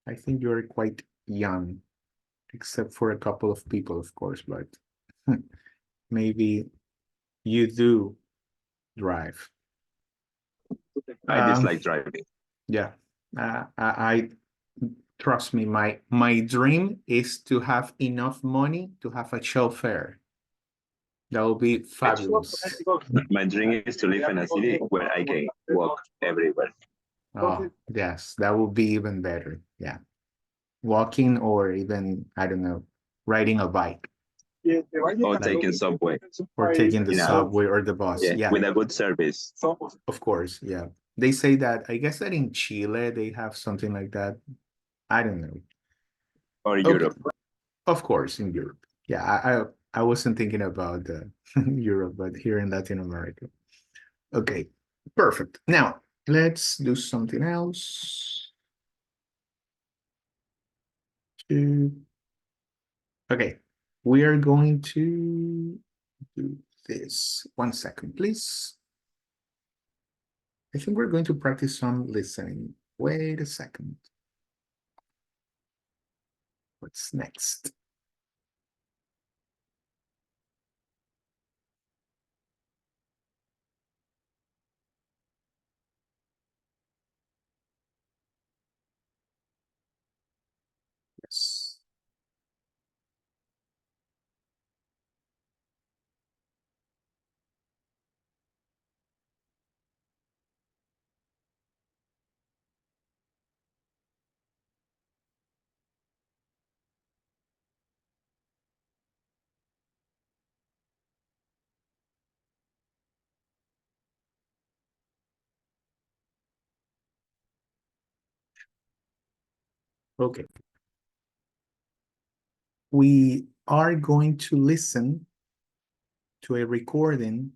I think you're quite young, except for a couple of people, of course, but maybe you do drive. I dislike driving. Yeah, I trust me. My dream is to have enough money to have a chauffeur. That will be fabulous. My dream is to live in a city where I can walk everywhere. Oh, yes, that would be even better. Yeah, walking or even, I don't know, riding a bike Or taking subway. or taking the You know, subway or the bus. Yeah, Yeah, with a good service. of course. Yeah, they say that. I guess that in Chile they have something like that. I don't know. Or Okay, Europe. of course, in Europe. Yeah, I wasn't thinking about Europe, but here in Latin America. Okay, perfect. Now let's do something else. Okay, we are going to do this. 1 second, please. I think we're going to practice some listening. Wait a second. What's next? Yes. Okay. We are going to listen to a recording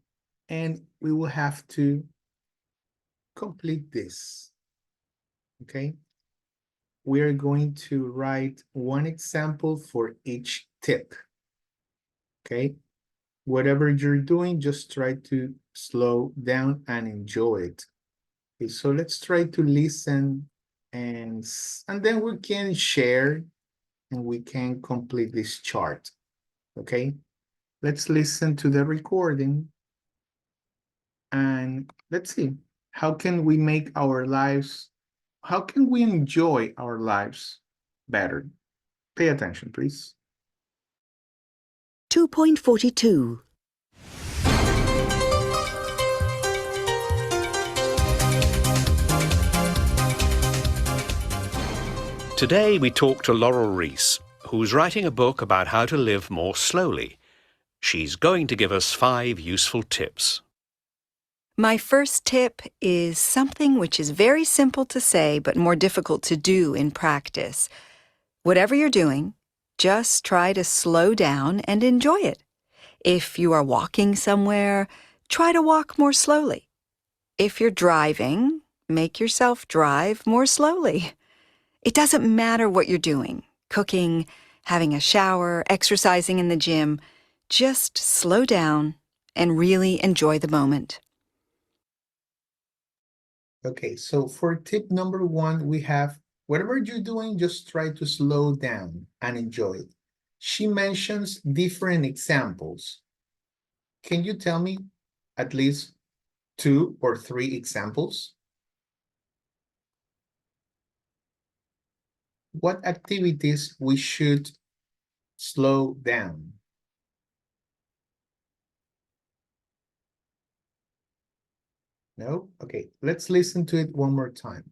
and we will have to complete this. Okay. We are going to write one example for each tip. Okay. Whatever you're doing, just try to slow down and enjoy it. Okay, so let's try to listen and then we can share and we can complete this chart. Okay, let's listen to the recording and let's see, how can we make our lives, how can we enjoy our lives better? Pay attention, please. 2.42. Today we talk to Laurel Rees, who's writing a book about how to live more slowly. She's going to give us 5 useful tips. My first tip is something which is very simple to say but more difficult to do in practice. Whatever you're doing, just try to slow down and enjoy it. If you are walking somewhere, try to walk more slowly. If you're driving, make yourself drive more slowly. It doesn't matter what you're doing, cooking, having a shower, exercising in the gym. Just slow down and really enjoy the moment. Okay, so for tip number 1, we have whatever you're doing, just try to slow down and enjoy it. She mentions different examples. Can you tell me at least 2 or 3 examples? What activities we should slow down? No? Okay, let's listen to it one more time.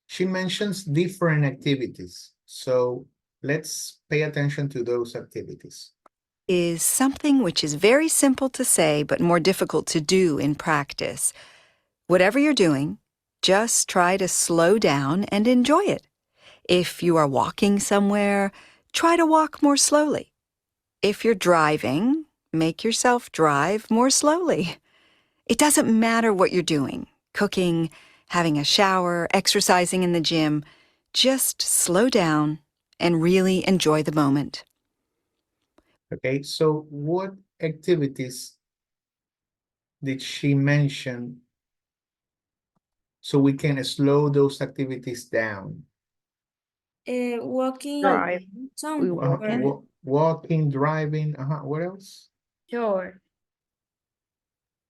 She mentions different activities, so let's pay attention to those activities. Is something which is very simple to say but more difficult to do in practice. Whatever you're doing, just try to slow down and enjoy it. If you are walking somewhere, try to walk more slowly. If you're driving, make yourself drive more slowly. It doesn't matter what you're doing, cooking, having a shower, exercising in the gym. Just slow down and really enjoy the moment. Okay, so what activities did she mention so we can slow those activities down? Walking. Drive. Some. We walking. Walking, driving, what else? Sure.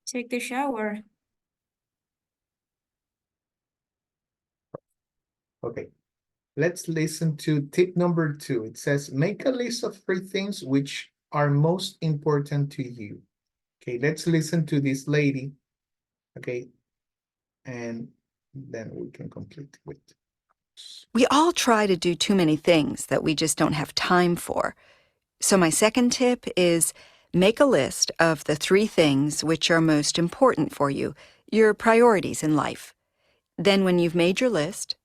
Take the shower. Okay, let's listen to tip number 2. It says, make a list of 3 things which are most important to you. Okay, let's listen to this lady. Okay, and then we can complete with. We all try to do too many things that we just don't have time for. So my second tip is make a list of the 3 things which are most important for you, your priorities in life. Then when you've made your list,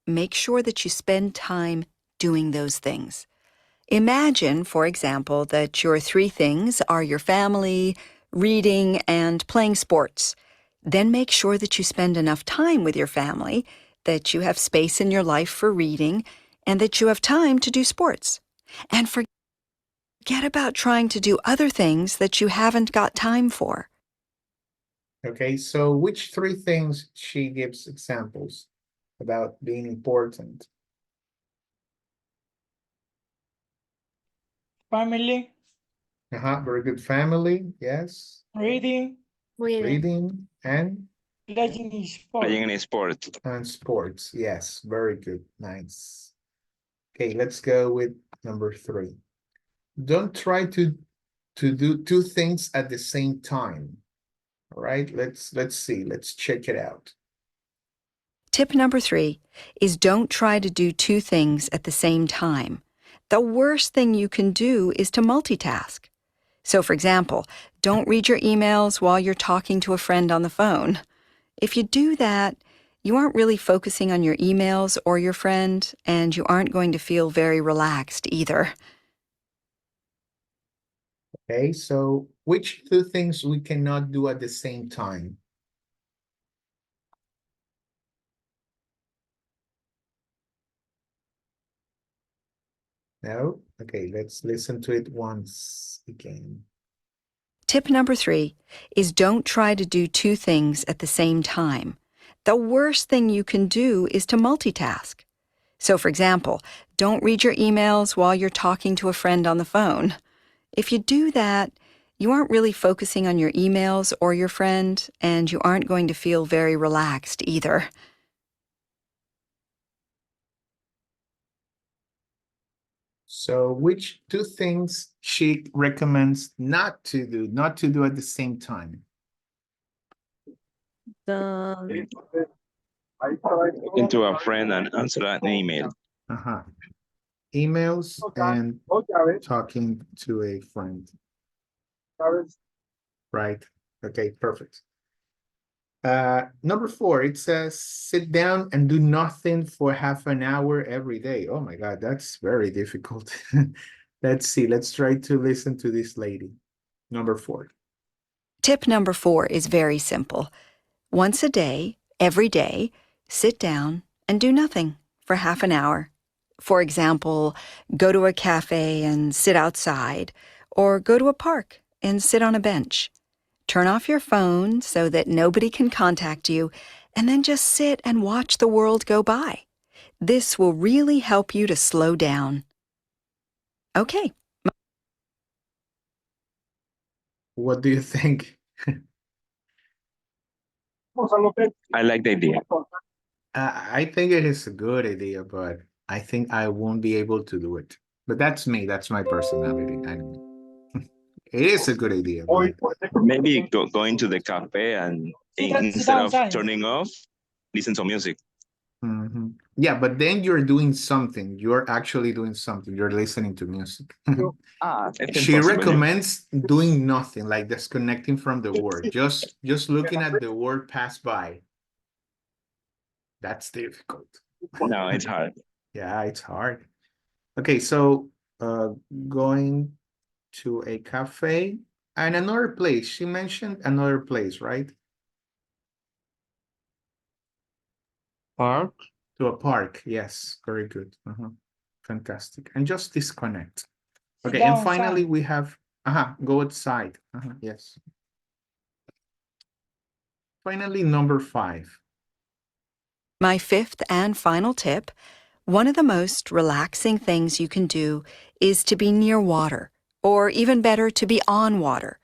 make sure that you spend time doing those things. Imagine, for example, that your 3 things are your family, reading, and playing sports. Then make sure that you spend enough time with your family, that you have space in your life for reading, and that you have time to do sports. And forget about trying to do other things that you haven't got time for. Okay, so which 3 things she gives examples about being important? Family, Very good. Family, yes. reading, Reading and playing sport. Playing in sport. and sports, yes. Very good. Nice. Okay, let's go with number 3. Don't try to do 2 things at the same time. All right, let's see. Let's check it out. Tip number 3 is don't try to do 2 things at the same time. The worst thing you can do is to multitask. So, for example, don't read your emails while you're talking to a friend on the phone. If you do that, you aren't really focusing on your emails or your friend, and you aren't going to feel very relaxed either. Okay, so which two things we cannot do at the same time? No? Okay, let's listen to it once again. Tip number 3 is don't try to do two things at the same time. The worst thing you can do is to multitask. So, for example, don't read your emails while you're talking to a friend on the phone. If you do that, you aren't really focusing on your emails or your friend, and you aren't going to feel very relaxed either. So which two things she recommends not to do at the same time? Talking to a friend and answer an email. Uh-huh. Emails and talking to a friend. Right. Okay, perfect. Number 4, it says sit down and do nothing for half an hour every day. Oh my God, that's very difficult. Let's see. Let's try to listen to this lady. Number 4. Tip number 4 is very simple. Once a day, every day, sit down and do nothing for half an hour. For example, go to a cafe and sit outside, or go to a park and sit on a bench. Turn off your phone so that nobody can contact you, and then just sit and watch the world go by. This will really help you to slow down. Okay. What do you think? I like the idea. I think it is a good idea, but I think I won't be able to do it. But that's me. That's my personality. It is a good idea, but Maybe going to the cafe and instead of turning off, listen to music. mhm. Yeah, but then you're doing something. You're actually doing something. You're listening to music. It's She impossible. recommends doing nothing, like disconnecting from the world. Just looking at the world pass by. That's difficult. No, it's hard. Yeah, it's hard. Okay, so going to a cafe and another place. She mentioned another place, right? Park. To a park. Yes, very good. Fantastic. And just disconnect. Sit Okay, and down, finally son. we have go outside. Yes. Finally, number 5. My fifth and final tip, one of the most relaxing things you can do is to be near water, or even better, to be on water.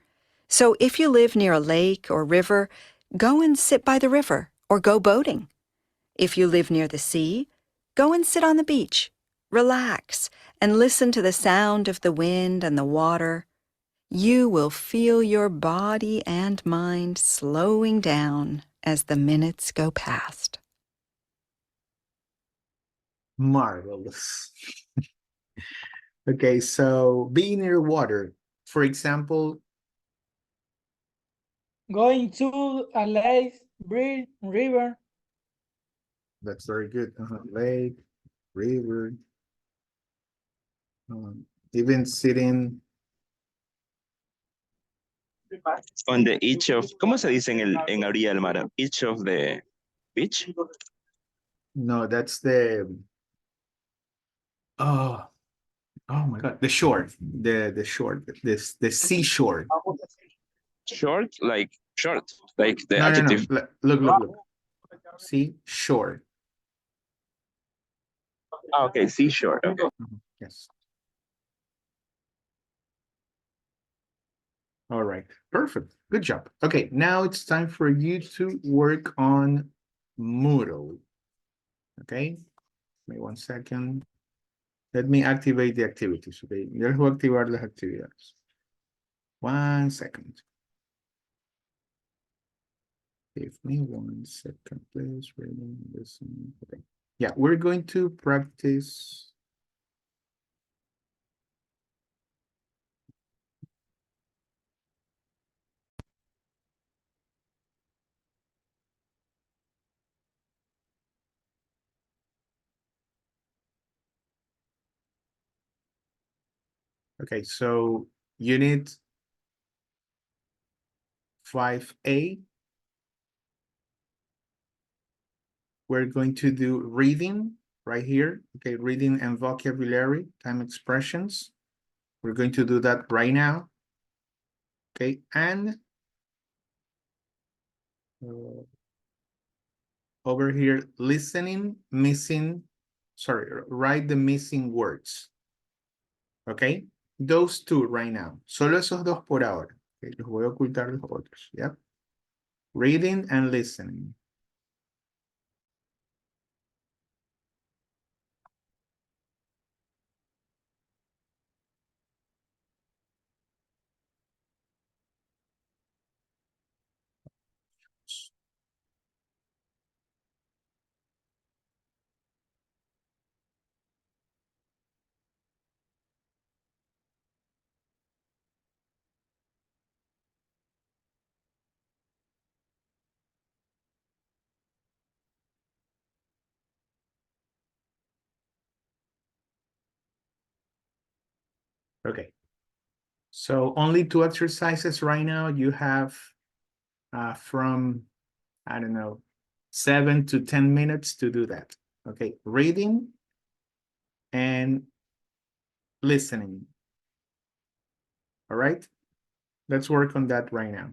So if you live near a lake or river, go and sit by the river or go boating. If you live near the sea, go and sit on the beach, relax, and listen to the sound of the wind and the water. You will feel your body and mind slowing down as the minutes go past. Marvelous. Okay, so being near water, for example, Going to a lake, bridge, river. that's very good. Lake, river, even sitting On the each of, ¿cómo se dice en la orilla del mar? Each of the beach? no, that's the oh my God, the shore, the shore, the seashore. Short, like the No. adjective. Look. See, shore. Okay, seashore. Okay. Yes. All right, perfect. Good job. Okay, now it's time for you to work on Moodle. Okay, give me 1 second. Let me activate the activities. Okay, dejo activar las actividades. 1 second. Give me 1 second, please. Reading, listen. Okay. Yeah, we're going to practice. Okay, so unit 5A, we're going to do reading right here. Okay, reading and vocabulary, time expressions. We're going to do that right now. Okay, and over here, listening, write the missing words. Okay, those two right now. Solo esos dos por ahora. Okay, los voy a ocultar los otros. Yep. Reading and listening. Okay. So only two exercises right now. You have from, I don't know, 7 to 10 minutes to do that. Okay, reading and listening. All right, let's work on that right now.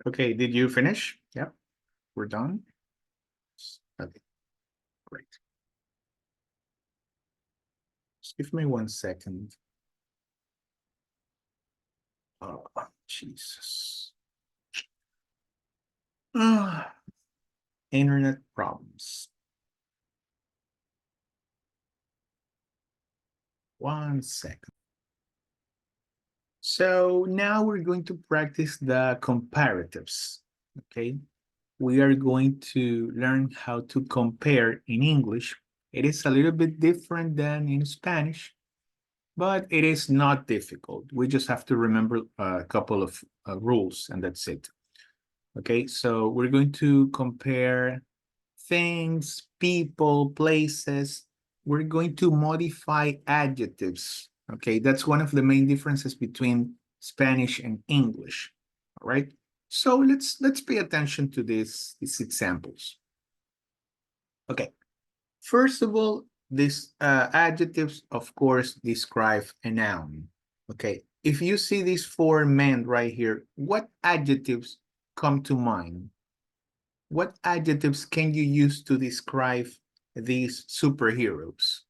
Okay, did you finish? Yep, we're done. Okay, great. Just give me 1 second. Oh, Jesus. Internet problems. 1 second. So now we're going to practice the comparatives, okay? We are going to learn how to compare in English. It is a little bit different than in Spanish, but it is not difficult. We just have to remember a couple of rules and that's it. Okay, so we're going to compare things, people, places. We're going to modify adjectives. Okay, that's one of the main differences between Spanish and English. All right, so let's pay attention to these examples. Okay, first of all, these adjectives, of course, describe a noun. Okay, if you see these four men right here, what adjectives come to mind? What adjectives can you use to describe these superheroes?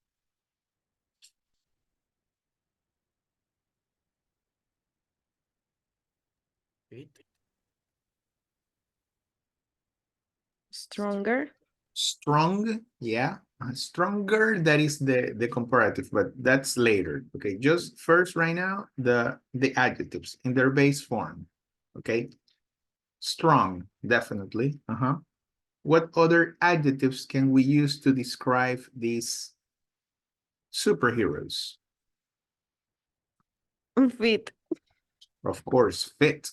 Stronger. Strong, yeah. Stronger, that is the comparative, but that's later. Okay, just first right now, the adjectives in their base form. Okay, strong, definitely. What other adjectives can we use to describe these superheroes? Fit. Of course, fit.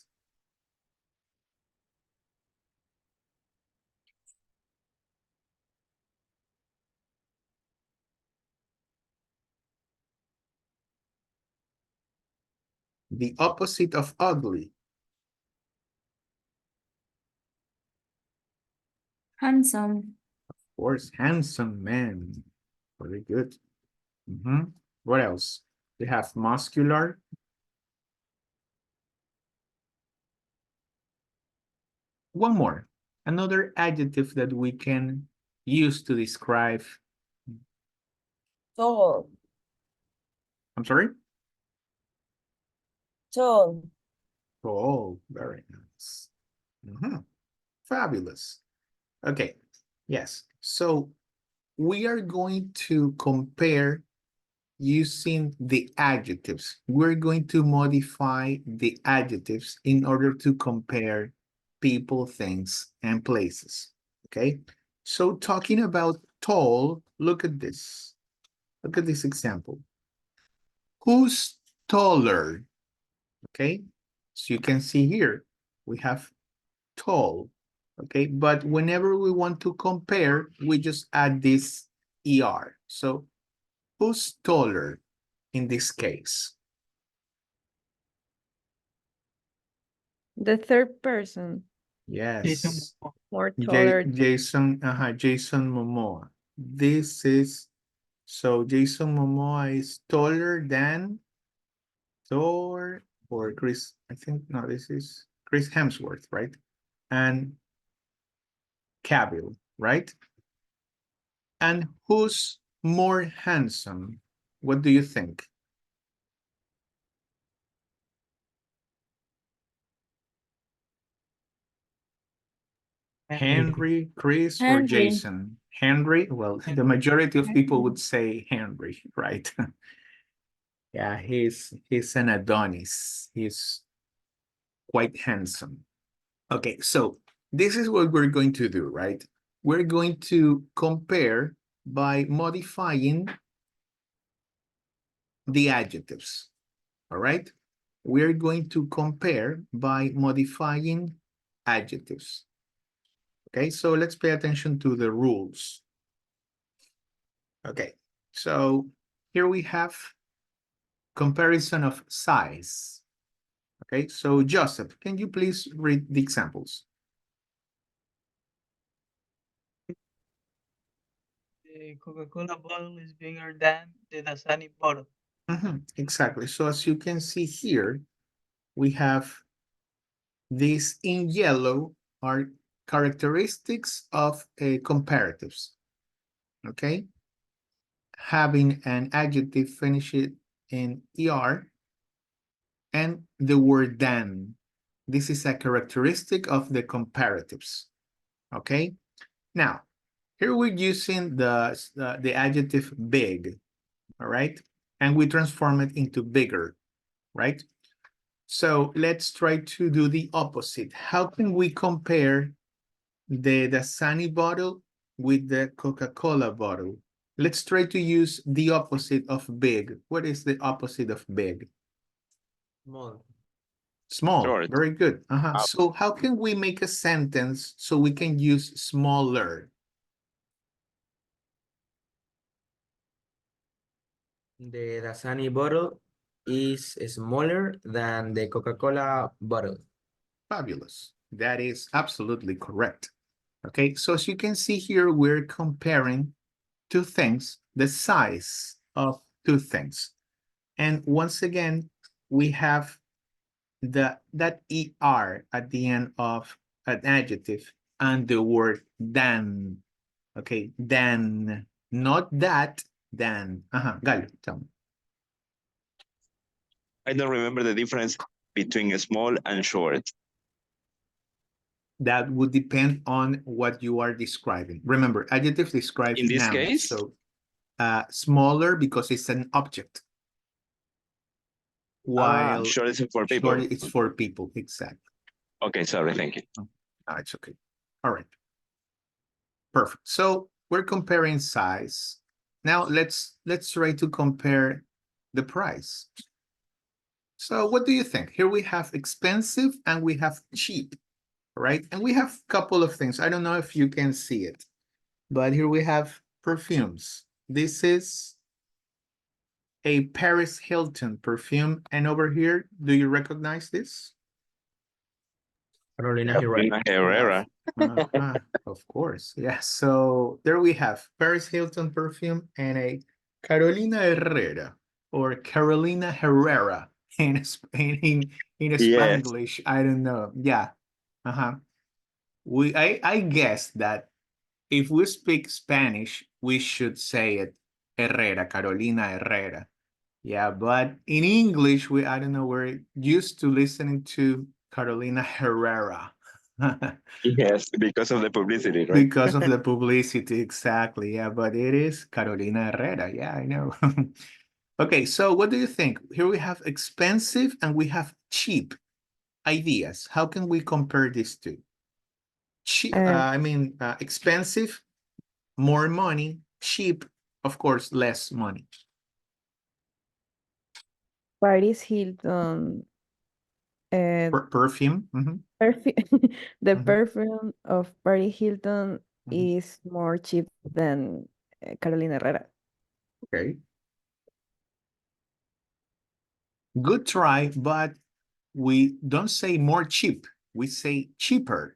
The opposite of ugly. Handsome. Of course, handsome man. Very good. What else? We have muscular. One more. Another adjective that we can use to describe. Tall. I'm sorry? Tall. Oh, very nice. Fabulous. Okay. Yes. So we are going to compare using the adjectives. We're going to modify the adjectives in order to compare people, things, and places. Okay, so talking about tall, look at this. Look at this example. Who's taller? Okay, so you can see here, we have tall, okay? But whenever we want to compare, we just add this ER. So who's taller in this case? The third person, Yes. more taller. Jason Momoa. This is, so Jason Momoa is taller than Thor or Chris, I think, no, this is Chris Hemsworth, right? And Cavill, right? And who's more handsome? What do you think? Henry, Chris, or Henry. Jason? Henry? Well, the majority of people would say Henry, right? Yeah, he's an Adonis. He's quite handsome. Okay, so this is what we're going to do, right? We're going to compare by modifying the adjectives, all right? We're going to compare by modifying adjectives. Okay, so let's pay attention to the rules. Okay, so here we have comparison of size. Okay, so Joseph, can you please read the examples? The Coca-Cola bottle is bigger than the Dasani bottle. Exactly. So as you can see here, we have these in yellow are characteristics of comparatives. Okay, having an adjective finish it in er and the word than. This is a characteristic of the comparatives. Okay, now here we're using the adjective big, all right, and we transform it into bigger, right? So let's try to do the opposite. How can we compare the Dasani bottle with the Coca-Cola bottle? Let's try to use the opposite of big. What is the opposite of big? Small. Small. Short. Very good. So how can we make a sentence so we can use smaller? The Dasani bottle is smaller than the Coca-Cola bottle. Fabulous. That is absolutely correct. Okay, so as you can see here, we're comparing two things, the size of two things. And once again, we have that ER at the end of an adjective and the word than. Okay, than, not that, than. Galo, tell me. I don't remember the difference between small and short. That would depend on what you are describing. Remember, adjectives describe In this nouns. case? So smaller because it's an object. While short is for people. short, it's for people. Exactly. Okay, sorry, thank you. No, it's okay. All right. Perfect. So we're comparing size. Now let's try to compare the price. So what do you think? Here we have expensive and we have cheap, right? And we have a couple of things. I don't know if you can see it, but here we have perfumes. This is a Paris Hilton perfume. And over here, do you recognize this? Carolina Herrera. Of course. Yeah. So there we have Paris Hilton perfume and a Carolina Herrera or Carolina Herrera in Yes. Spanglish. I don't know. Yeah. I guess that if we speak Spanish, we should say it Herrera, Carolina Herrera. Yeah, but in English, I don't know, we're used to listening to Carolina Herrera. Yes, because of the publicity, right? Because of the publicity, exactly. Yeah, but it is Carolina Herrera. Yeah, I know. Okay, so what do you think? Here we have expensive and we have cheap ideas. How can we compare these two? Cheap, expensive, more money, cheap, of course, less money. Paris Hilton. Perfume. Mhm. The Mhm. perfume of Paris Hilton Mhm. is more cheap than Carolina Herrera. Okay. Good try, but we don't say more cheap. We say cheaper,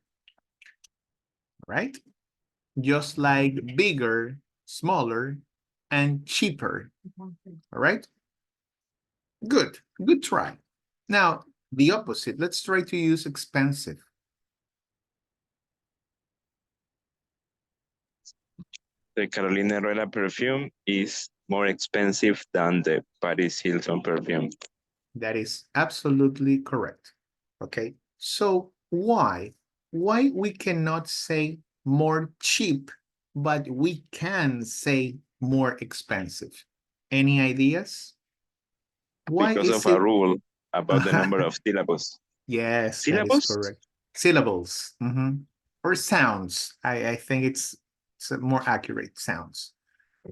right? Just like bigger, smaller, and cheaper. All right? Good. Good try. Now, the opposite. Let's try to use expensive. The Carolina Herrera perfume is more expensive than the Paris Hilton perfume. That is absolutely correct. Okay. So why? Why we cannot say more cheap, but we can say more expensive? Any ideas? Why Because is of a it? rule about the number of syllables. Yes, that is Syllables? correct. Syllables. Or sounds. I think it's a more accurate sounds.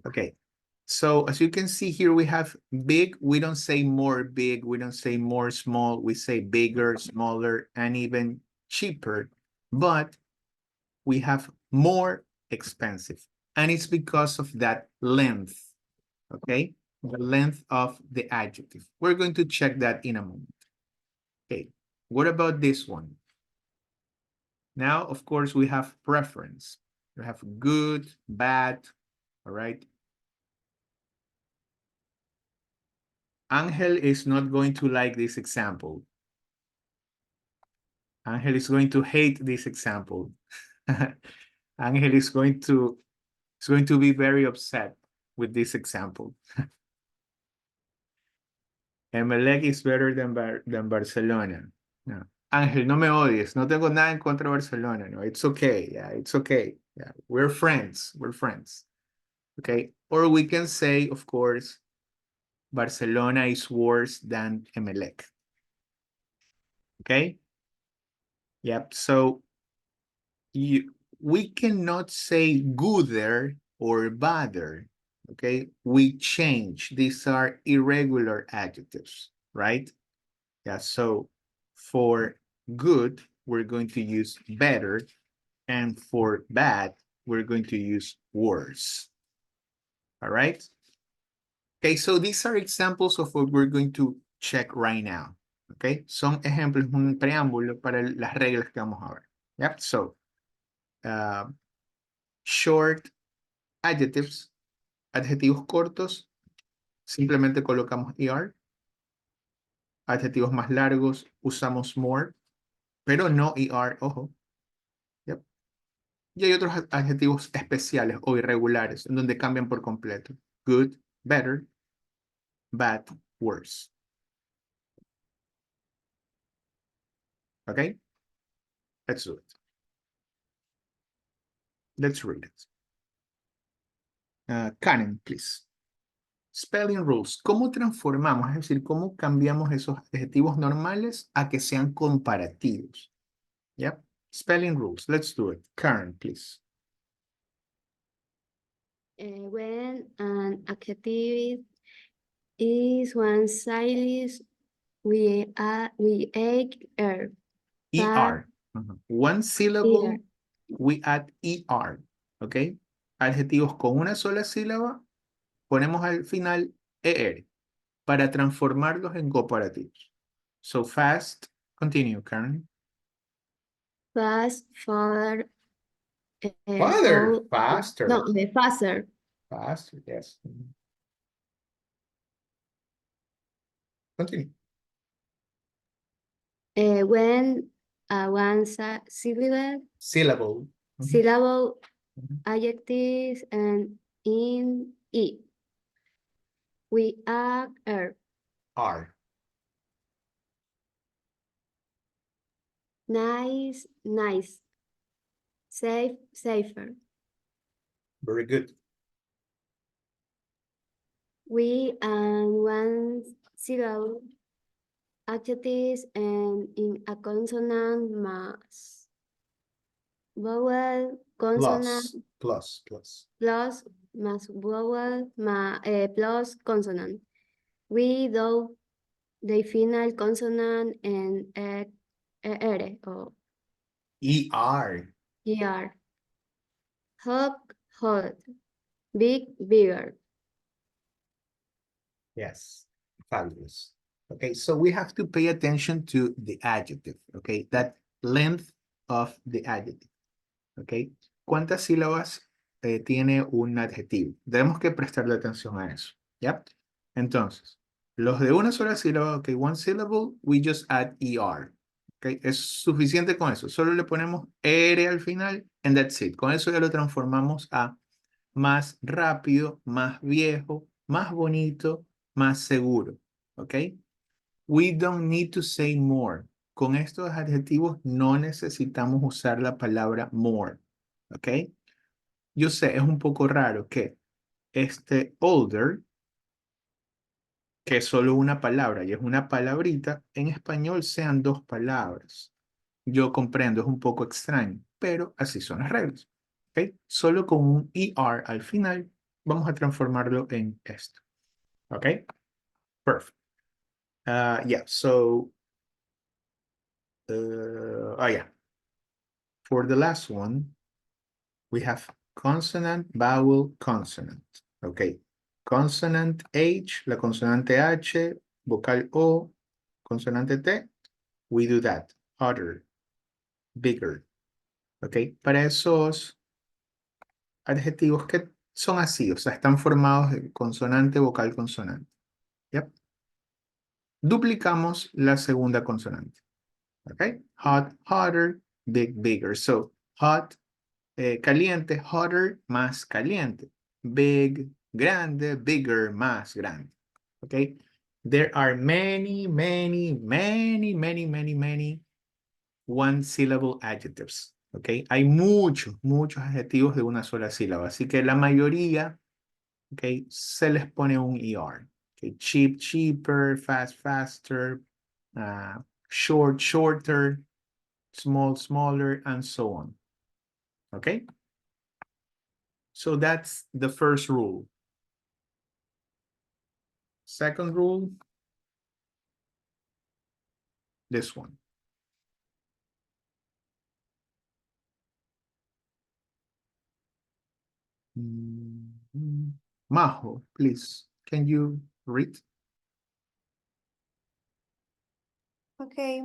Okay. So as you can see here, we have big. We don't say more big. We don't say more small. We say bigger, smaller, and even cheaper. But we have more expensive. And it's because of that length. Okay. The length of the adjective. We're going to check that in a moment. Okay. What about this one? Now, of course, we have preference. We have good, bad, all right? Angel is not going to like this example. Angel is going to hate this example. Angel is going to be very upset with this example. Emelec is better than Barcelona. No. Angel, no me odies. No tengo nada en contra de Barcelona. No, it's okay. Yeah, it's okay. Yeah, we're friends. We're friends. Okay. Or we can say, of course, Barcelona is worse than Emelec. Okay. Yep. So we cannot say gooder or badder. Okay. We change. These are irregular adjectives, right? Yeah. So for good, we're going to use better. And for bad, we're going to use worse. All right. Okay, so these are examples of what we're going to check right now. Okay, son ejemplos, un preámbulo para las reglas que vamos a ver. Yep, so short adjectives, adjetivos cortos, simplemente colocamos er. Adjetivos más largos, usamos more, pero no er, ojo. Yep. Y hay otros adjetivos especiales o irregulares, en donde cambian por completo. Good, better, bad, worse. Okay, let's do it. Let's read it. Karen, please. Spelling rules. ¿Cómo transformamos? Es decir, ¿cómo cambiamos esos adjetivos normales a que sean comparativos? Yep. Spelling rules. Let's do it. Karen, please. When an adjective is one-sided, we add er. ER. One syllable, ER. we add ER. ¿Ok? Adjetivos con una sola sílaba, ponemos al final ER para transformarlos en comparativos. So fast. Continue, Karen. Fast, further, Father. faster. Faster. No, faster. Faster, yes. Continue. When one syllable adjectives and in it, we add er. R. Nice, nice. Safe, safer. Very good. We and one syllable adjectives and in a consonant mass. Vowel, consonant, Plus. plus más vowel plus consonant. We do the final consonant and R or ER. ER. Hug, hot. Big, bigger. Yes, fabulous. Okay, so we have to pay attention to the adjective, okay? That length of the adjective, okay? ¿Cuántas sílabas tiene un adjetivo? Tenemos que prestarle atención a eso, ¿ya? Entonces, los de una sola sílaba, okay, one syllable, we just add ER, okay? Es suficiente con eso. Solo le ponemos R al final and that's it. Con eso ya lo transformamos a más rápido, más viejo, más bonito, más seguro, ¿ok? We don't need to say more. Con estos adjetivos no necesitamos usar la palabra more, ¿ok? Yo sé, es un poco raro que older, que es solo una palabra y es una palabrita, en español sean dos palabras. Yo comprendo, es un poco extraño, pero así son las reglas, ¿ok? Solo con un ER al final vamos a transformarlo en esto. Okay, perfect. Yeah, so, oh yeah. For the last one, we have consonant, vowel, consonant. Okay, consonant H, la consonante H, vocal O, consonante T, we do that. Hotter, bigger. Okay, para esos adjetivos que son así, o sea, están formados de consonante, vocal, consonante. Yep. Duplicamos la segunda consonante. Okay, hot, hotter, big, bigger. So, hot, caliente, hotter, más caliente. Big, grande, bigger, más grande. Okay, there are many, many, many, many, many, many one-syllable adjectives. Okay, hay muchos, muchos adjetivos de una sola sílaba. Así que la mayoría, okay, se les pone un ER. Okay, cheap, cheaper, fast, faster, short, shorter, small, smaller, and so on. Okay? So that's the first rule. Second rule, this one. Majo, please, can you read? Okay.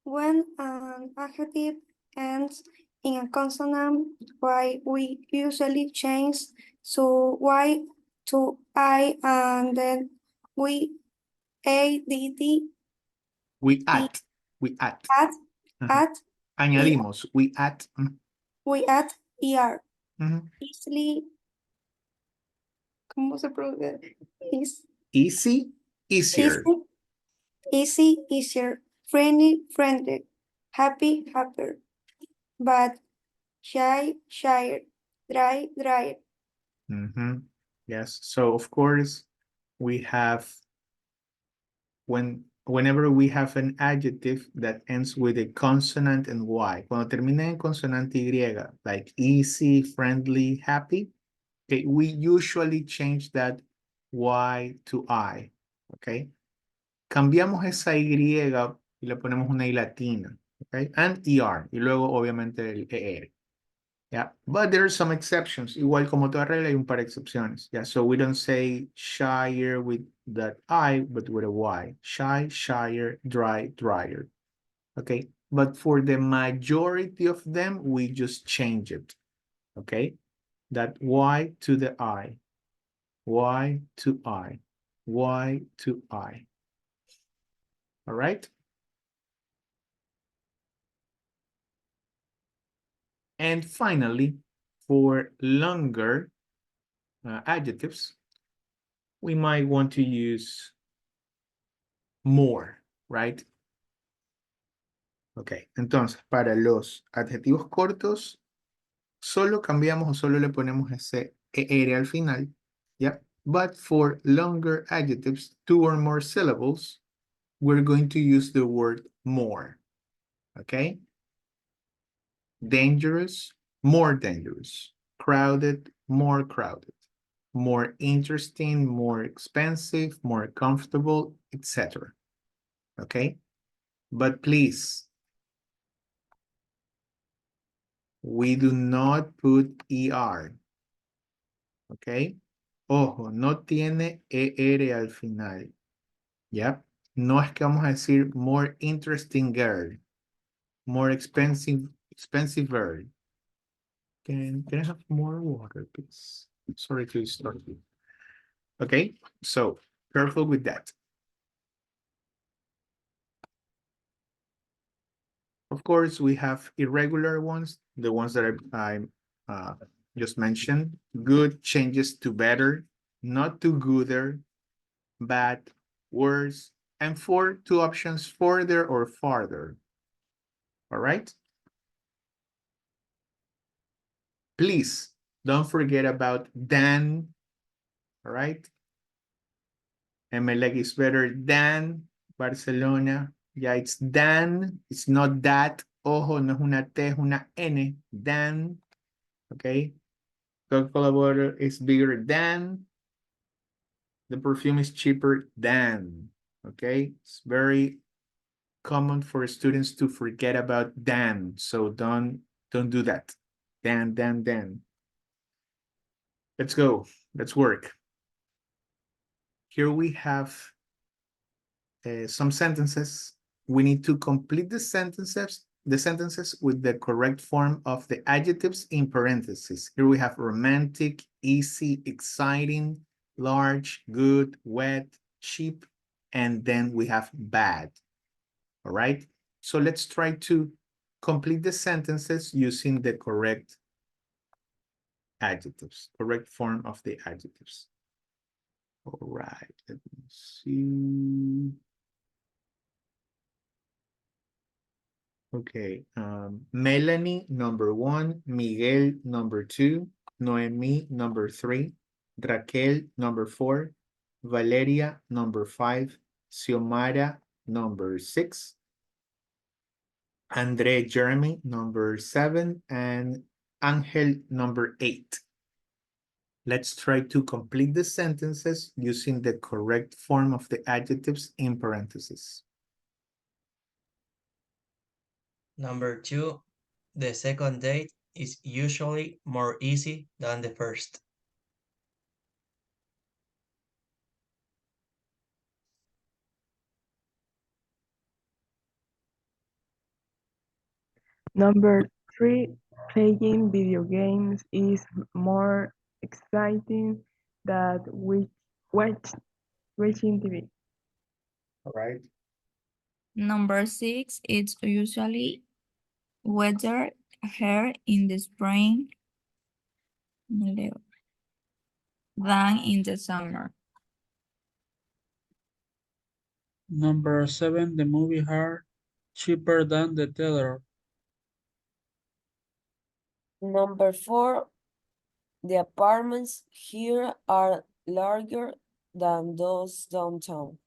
When an adjective ends in a consonant, Y, we usually change to Y to I, and then we add, We add. add, add, Añadimos, we add. we add ER. Mhm. Easily, ¿cómo se pronuncia? Easy, easier. Easy, easier. Friendly, friendly. Happy, happier. But shy, shyer. Dry, drier. Yes, so of course we have, whenever we have an adjective that ends with a consonant and Y, cuando termina en consonante Y, like easy, friendly, happy, okay, we usually change that Y to I, okay? Cambiamos esa Y y le ponemos una I latina, okay? And ER, y luego obviamente el ER. Yeah, but there are some exceptions. Igual como toda regla hay un par de excepciones. Yeah, so we don't say shyer with that I, but with a Y. Shy, shyer, dry, drier. Okay, but for the majority of them, we just change it. Okay, that Y to the I. Y to I. Y to I. All right. And finally, for longer adjectives, we might want to use more, right? Ok, entonces para los adjetivos cortos, solo cambiamos o solo le ponemos ese ER al final, ¿ya? But for longer adjectives, 2 or more syllables, we're going to use the word more, okay? Dangerous, more dangerous. crowded, more crowded, more interesting, more expensive, more comfortable, etc. Okay? But please, we do not put ER. Okay? Ojo, no tiene ER al final. Yep. No es que vamos a decir more interesting girl, more expensive girl. Can I have more water, please? Sorry to disturb you. Okay, so careful with that. Of course, we have irregular ones, the ones that I just mentioned. Good changes to better, not to gooder, bad, worse, and two options, further or farther. All right? Please don't forget about than, all right? Emelec is better than Barcelona. Yeah, it's than, it's not that. Ojo, no es una T, es una N. Than, okay? Coca-Cola water is bigger than. The perfume is cheaper than, okay? It's very common for students to forget about than, so don't do that. Than. Let's go, let's work. Here we have some sentences. We need to complete the sentences with the correct form of the adjectives in parentheses. Here we have romantic, easy, exciting, large, good, wet, cheap, and then we have bad. All right, so let's try to complete the sentences using the correct adjectives, correct form of the adjectives. All right, let me see. Okay, Melanie, number 1, Miguel, number 2, Noemi, number 3, Raquel, number 4, Valeria, number 5, Xiomara, number 6, Andre Jeremy, number 7, and Angel, number 8. Let's try to complete the sentences using the correct form of the adjectives in parentheses. Number 2, the second date is usually more easy than the first. Number 3, playing video games is more exciting than watching TV. All right. Number 6, it's usually wetter here in the spring than in the summer. Number 7, the movie are cheaper than the theater. Number 4, the apartments here are larger than those downtown.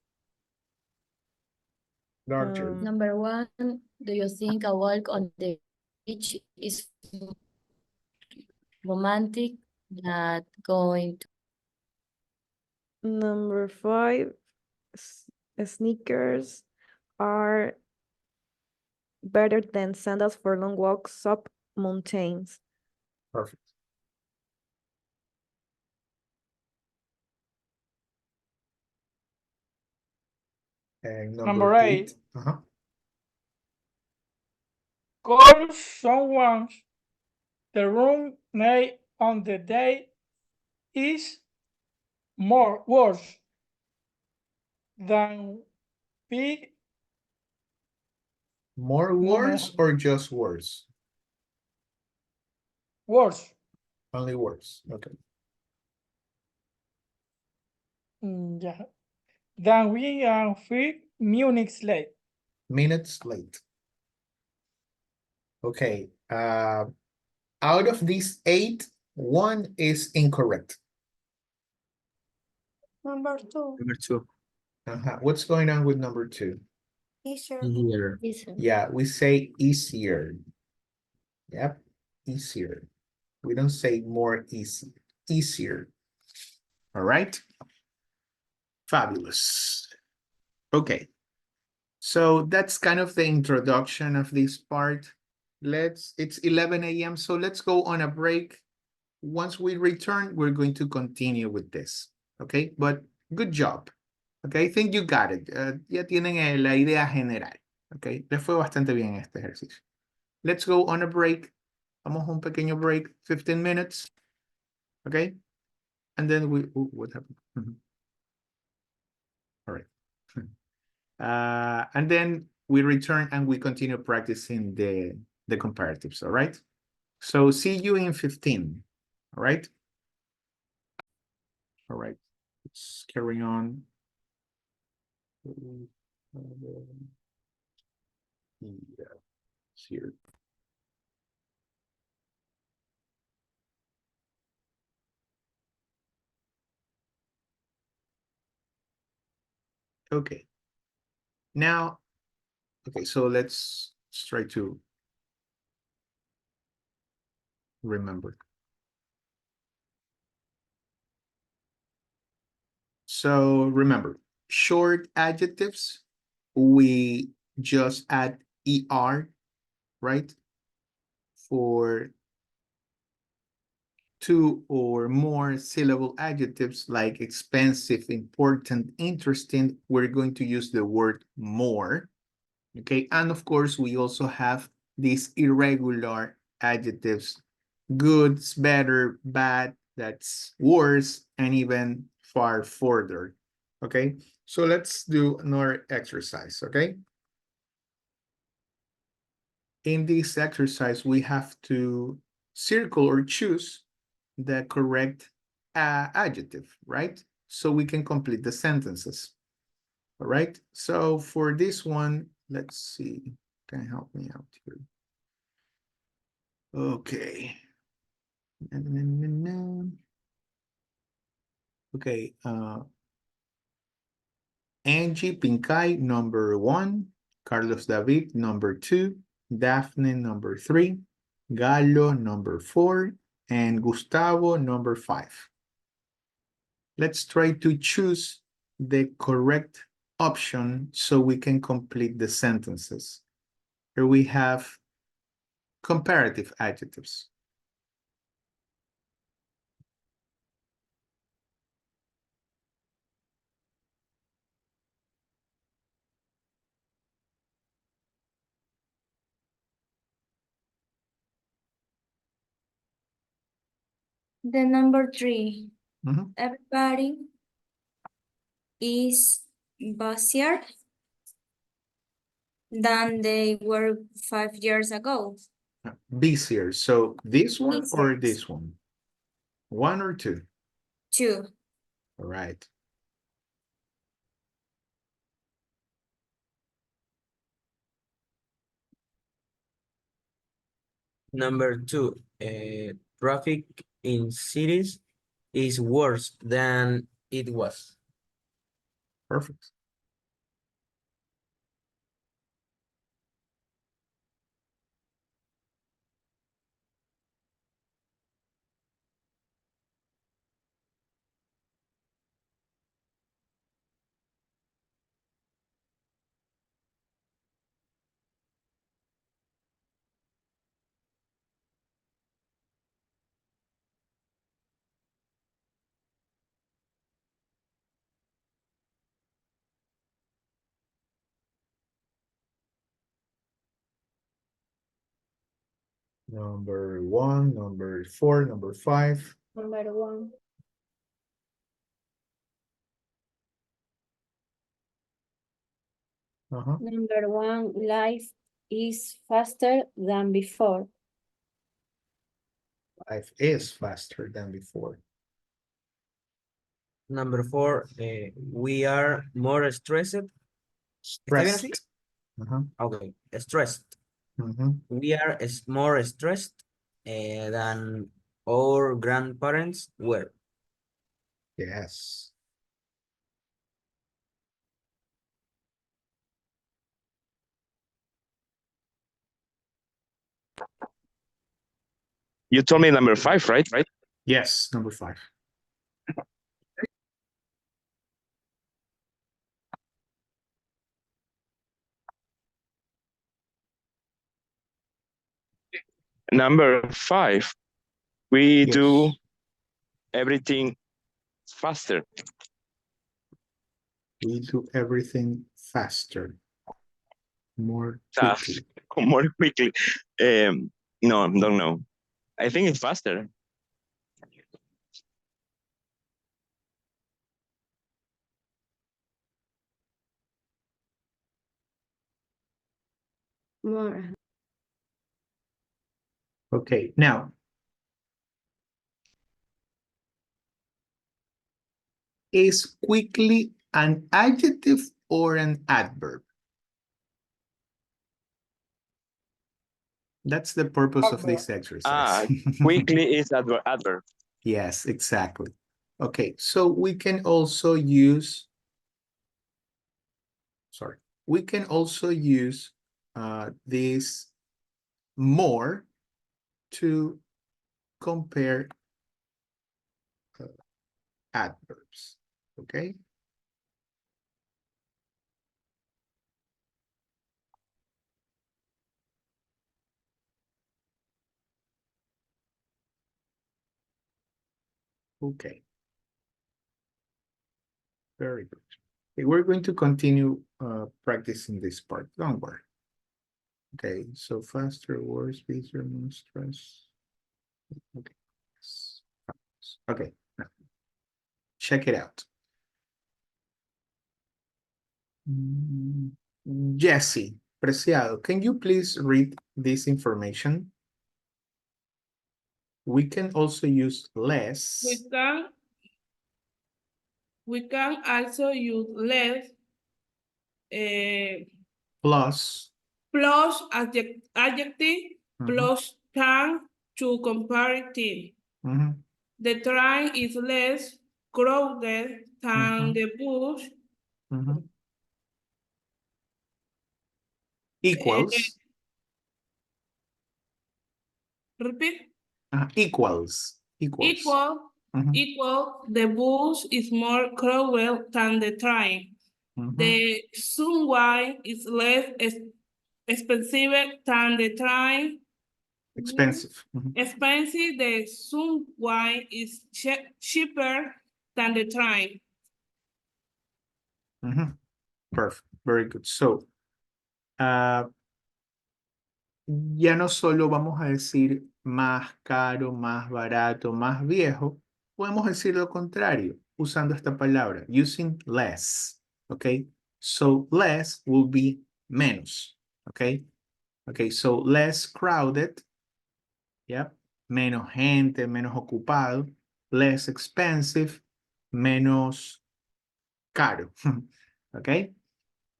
Larger. Number 1, do you think a walk on the beach is romantic than going to? Number 5, sneakers are better than sandals for long walks up mountains. Perfect. And number 8. Call someone. The room night on the day is more worse than big. More worse or just worse? Worse. Only worse. Okay. Yeah. Than we are 3 minutes late. Minutes late. Okay. Out of these 8, 1 is incorrect. Number 2. Number 2. What's going on with number 2? Easier. Yeah, we say easier. Yep, easier. We don't say more easy, easier. All right? Fabulous. Okay. So that's kind of the introduction of this part. It's 11 a.m., so let's go on a break. Once we return, we're going to continue with this. Okay? But good job. Okay, I think you got it. Ya tienen la idea general. Okay, les fue bastante bien este ejercicio. Let's go on a break. Vamos a un pequeño break, 15 minutes. Okay, and then what happened? All right. And then we return and we continue practicing the comparatives. All right. So see you in 15. All right. All right. Let's carry on. Yeah, here. Okay. Now, okay, so let's try to remember. So remember, short adjectives, we just add ER, right? For two or more syllable adjectives like expensive, important, interesting, we're going to use the word more, okay? And of course, we also have these irregular adjectives, good, better, bad, that's worse, and even far further, okay? So let's do another exercise, okay? In this exercise, we have to circle or choose the correct adjective, right? So we can complete the sentences, all right? So for this one, let's see, can you help me out here? Okay. Okay, Angie Pincay, number 1, Carlos David, number 2, Daphne, number 3, Gallo, number 4, and Gustavo, number 5. Let's try to choose the correct option so we can complete the sentences. Here we have comparative adjectives. The number 3. Mhm. Everybody is busier than they were 5 years ago. Busier. So this one or Busier. this one? 1 or 2? 2. All right. Number 2, traffic in cities is worse than it was. Perfect. Number 1, number 4, number 5. Number 1. Number 1, life is faster than before. Life is faster than before. Number 4, we are more stressed. ¿Está bien así? Stressed. Okay, stressed. We are more stressed than our grandparents were. Yes. You told me number 5, right? Yes, number 5. Number 5, we Yes. do everything faster. We do everything faster, more Fast, quickly. more quickly. No, don't know. I think it's faster. More. Okay, now, is quickly an adjective or an adverb? That's the purpose of this exercise. Quickly is adverb. Yes, exactly. Okay, so we can also use, this more to compare adverbs, okay? Okay. Very good. Okay, we're going to continue practicing this part. Don't worry. Okay, so faster, worse, busier, more stress. Okay. Okay, now check it out. Jesse, Preciado, can you please read this information? We can also use less. We can also use less Plus. plus adjective plus than to comparative. The train is less crowded than the bus. Equals. Repeat. Equals. Equal, the bus is more crowded than the train. The subway is less expensive than the train. Expensive. Expensive, the subway is cheaper than the train. Perfect. Very good. So, ya no solo vamos a decir más caro, más barato, más viejo, podemos decir lo contrario usando esta palabra, using less, okay? So less will be menos, okay? Okay, so less crowded, yeah, menos gente, menos ocupado, less expensive, menos caro, okay?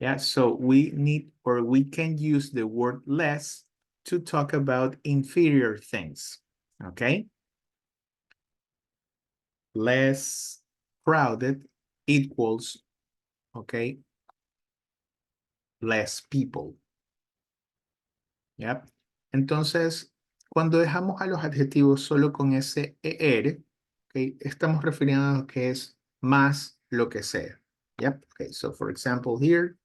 Yeah, so we need, or we can use the word less to talk about inferior things, okay? Less crowded equals, okay, less people. Yep. Entonces, cuando dejamos a los adjetivos solo con ese ER, okay, estamos refiriendo a lo que es más lo que sea. Yep. Okay, so for example here,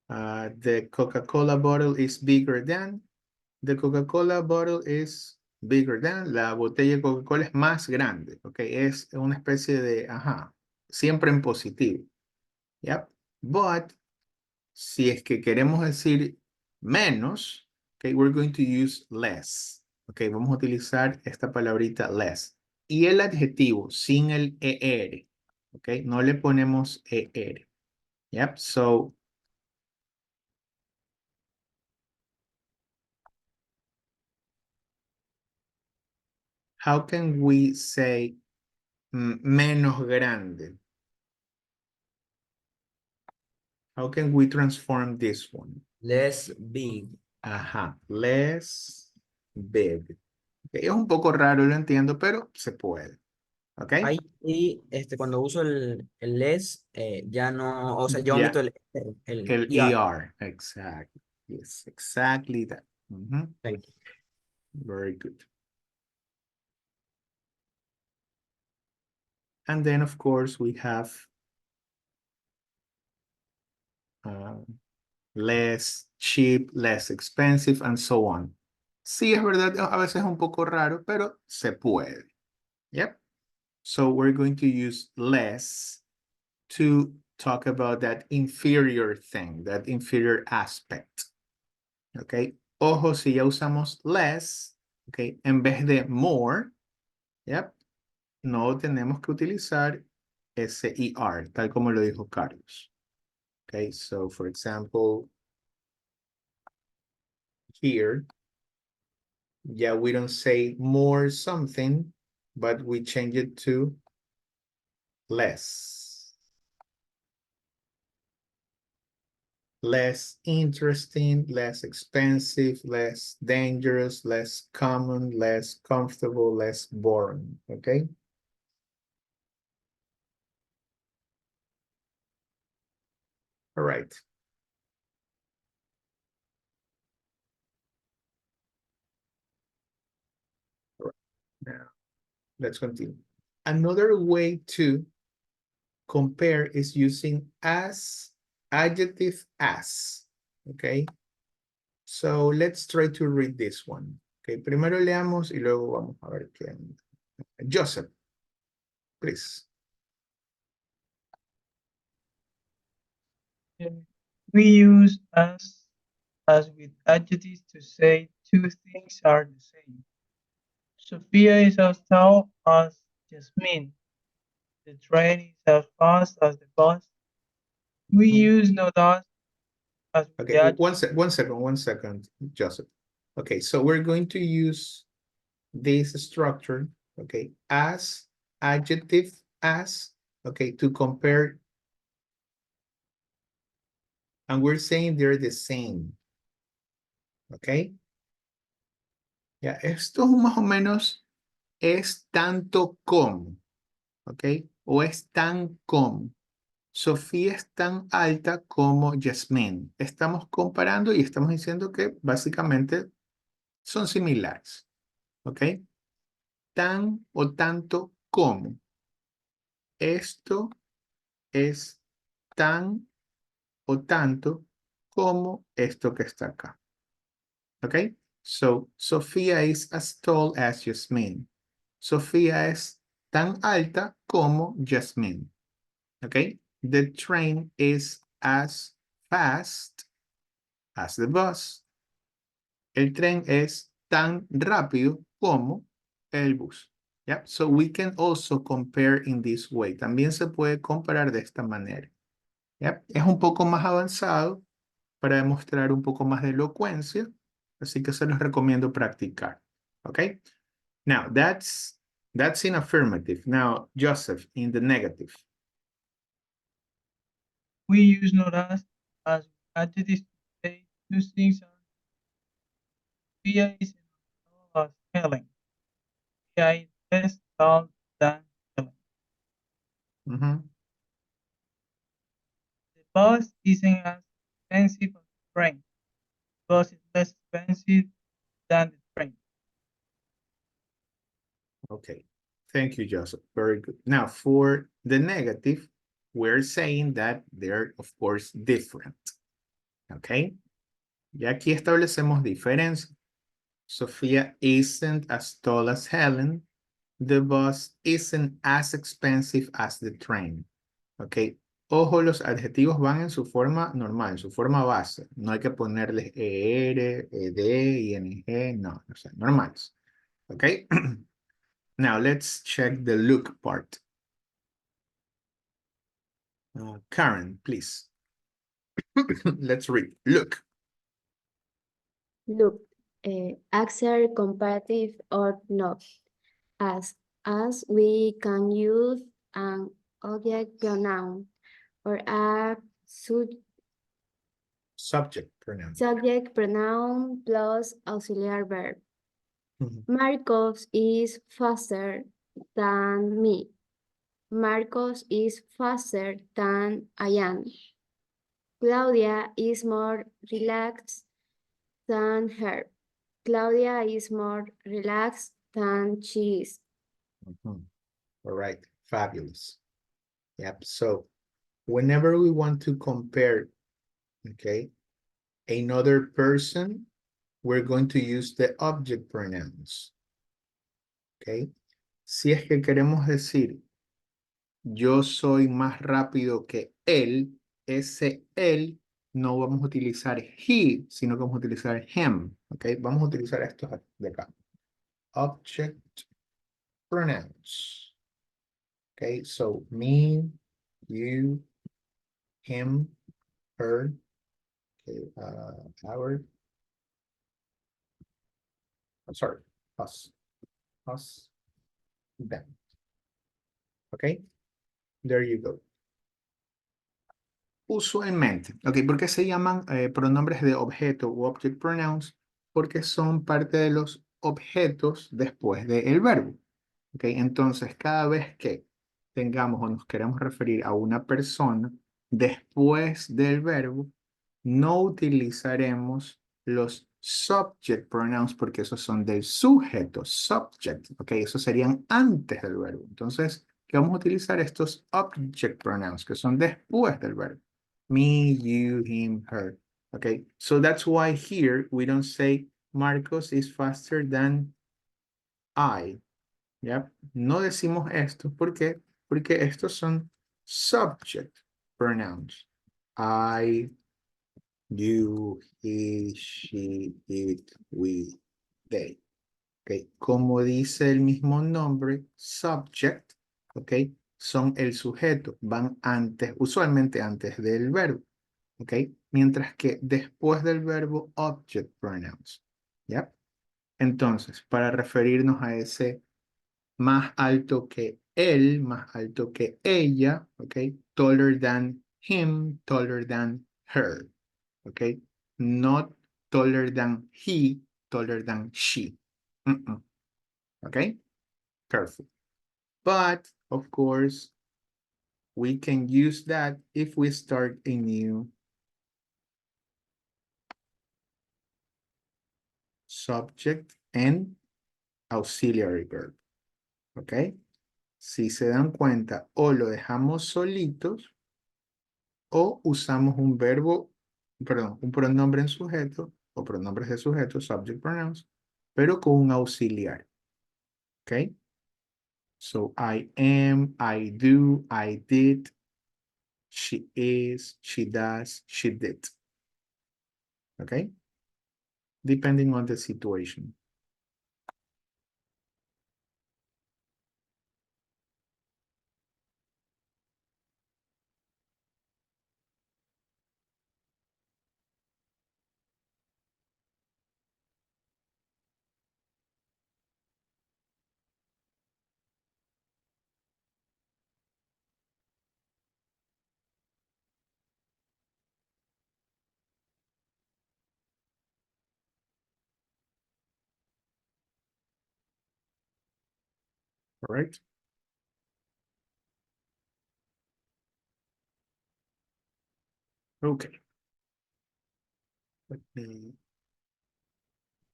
the Coca-Cola bottle is bigger than. The Coca-Cola bottle is bigger than. La botella de Coca-Cola es más grande. Ok, es una especie de, siempre en positivo. Yep. But, si es que queremos decir menos, ok, we're going to use less. Ok, vamos a utilizar esta palabrita less. Y el adjetivo sin el ER. Ok, no le ponemos ER. Yep, so how can we say menos grande? How can we transform this one? Less big. Less big. Okay, es un poco raro, lo entiendo, pero se puede. ¿Ok? Ahí y cuando uso el less, ya no, o sea, yo Ya. omito el El ER. ER, exactly. Yes, exactly that. Thank you. Very good. And then, of course, we have less cheap, less expensive, and so on. Sí, es verdad, a veces es un poco raro, pero se puede. Yep. So we're going to use less to talk about that inferior thing, that inferior aspect. Okay. Ojo, si ya usamos less, okay, en vez de more, yep, no tenemos que utilizar ese ER, tal como lo dijo Carlos. Okay, so for example, here, yeah, we don't say more something, but we change it to less. Less interesting, less expensive, less dangerous, less common, less comfortable, less boring, okay? All right. All right. Now, let's continue. Another way to compare is using as, adjective as, okay? So let's try to read this one. Okay, primero leamos y luego vamos a ver qué. Joseph, please. We use as with adjectives to say two things are the same. Sophia is as tall as Jasmine. The train is as fast as the bus. We use not as with Okay, the adjective. one second, Joseph. Okay, so we're going to use this structure, okay, as, adjective, as, okay, to compare. And we're saying they're the same. Okay. Ya, esto más o menos es tanto como, ok, o es tan como. Sofía es tan alta como Jasmine. Estamos comparando y estamos diciendo que básicamente son similares, ok. Tan o tanto como. Esto es tan o tanto como esto que está acá. Ok. So, Sofía is as tall as Jasmine. Sofía es tan alta como Jasmine. Okay? The train is as fast as the bus. El tren es tan rápido como el bus. Yeah? So we can also compare in this way. También se puede comparar de esta manera. Yeah? Es un poco más avanzado para demostrar un poco más de elocuencia. Así que se los recomiendo practicar. Okay? Now, that's in affirmative. Now, Joseph, in the negative. We use not as with adjectives to say two things are. Sophia is as tall as Helen. Sophia is less tall than Helen. The bus isn't as expensive as the train. The bus is less expensive than the train. Okay, thank you, Joseph. Very good. Now, for the negative, we're saying that they're, of course, different. Okay, y aquí establecemos diferencia. Sophia isn't as tall as Helen. The bus isn't as expensive as the train. Okay, ojo, los adjetivos van en su forma normal, en su forma base. No hay que ponerles ER, ED, ING, no, o sea, normales. Okay. Now let's check the look part. Karen, please. Let's read. Look. Look, answer comparative or not. As we can use an object pronoun or a Subject pronoun. subject pronoun plus auxiliary verb. Marcos is faster than me. Marcos is faster than I am. Claudia is more relaxed than her. Claudia is more relaxed than she is. Mhm. All right, fabulous. Yep, so whenever we want to compare, okay, another person, we're going to use the object pronouns. Okay, si es que queremos decir yo soy más rápido que él, ese él no vamos a utilizar he, sino que vamos a utilizar him. Ok, vamos a utilizar estos de acá. Object pronouns. Ok, so me, you, him, her, okay, our, I'm sorry, us, them. Ok, there you go. Usualmente, ok, ¿por qué se llaman pronombres de objeto o object pronouns? Porque son parte de los objetos después del verbo. Ok, entonces cada vez que tengamos o nos queremos referir a una persona después del verbo, no utilizaremos los subject pronouns porque esos son del sujeto, subject, ok, esos serían antes del verbo. Entonces, ¿qué vamos a utilizar? Estos object pronouns que son después del verbo. Me, you, him, her. Okay, so that's why here we don't say Marcos is faster than I. Yep. No decimos esto. ¿Por qué? Porque estos son subject pronouns. I, you, he, she, it, we, they. Okay. Como dice el mismo nombre, subject, okay, son el sujeto, van antes, usualmente antes del verbo. ¿Ok? Mientras que después del verbo object pronouns, ¿ya? Entonces, para referirnos a ese más alto que él, más alto que ella, ¿ok? Taller than him, taller than her, ¿ok? Not taller than he, taller than she. ¿Ok? Perfect. But, of course, we can use that if we start a new subject and auxiliary verb. ¿Ok? Si se dan cuenta, o lo dejamos solitos o usamos un verbo, perdón, un pronombre en sujeto o pronombres de sujeto, subject pronouns, pero con un auxiliar. ¿Ok? So, I am, I do, I did, she is, she does, she did. ¿Ok? Depending on the situation. All right? Okay. Let me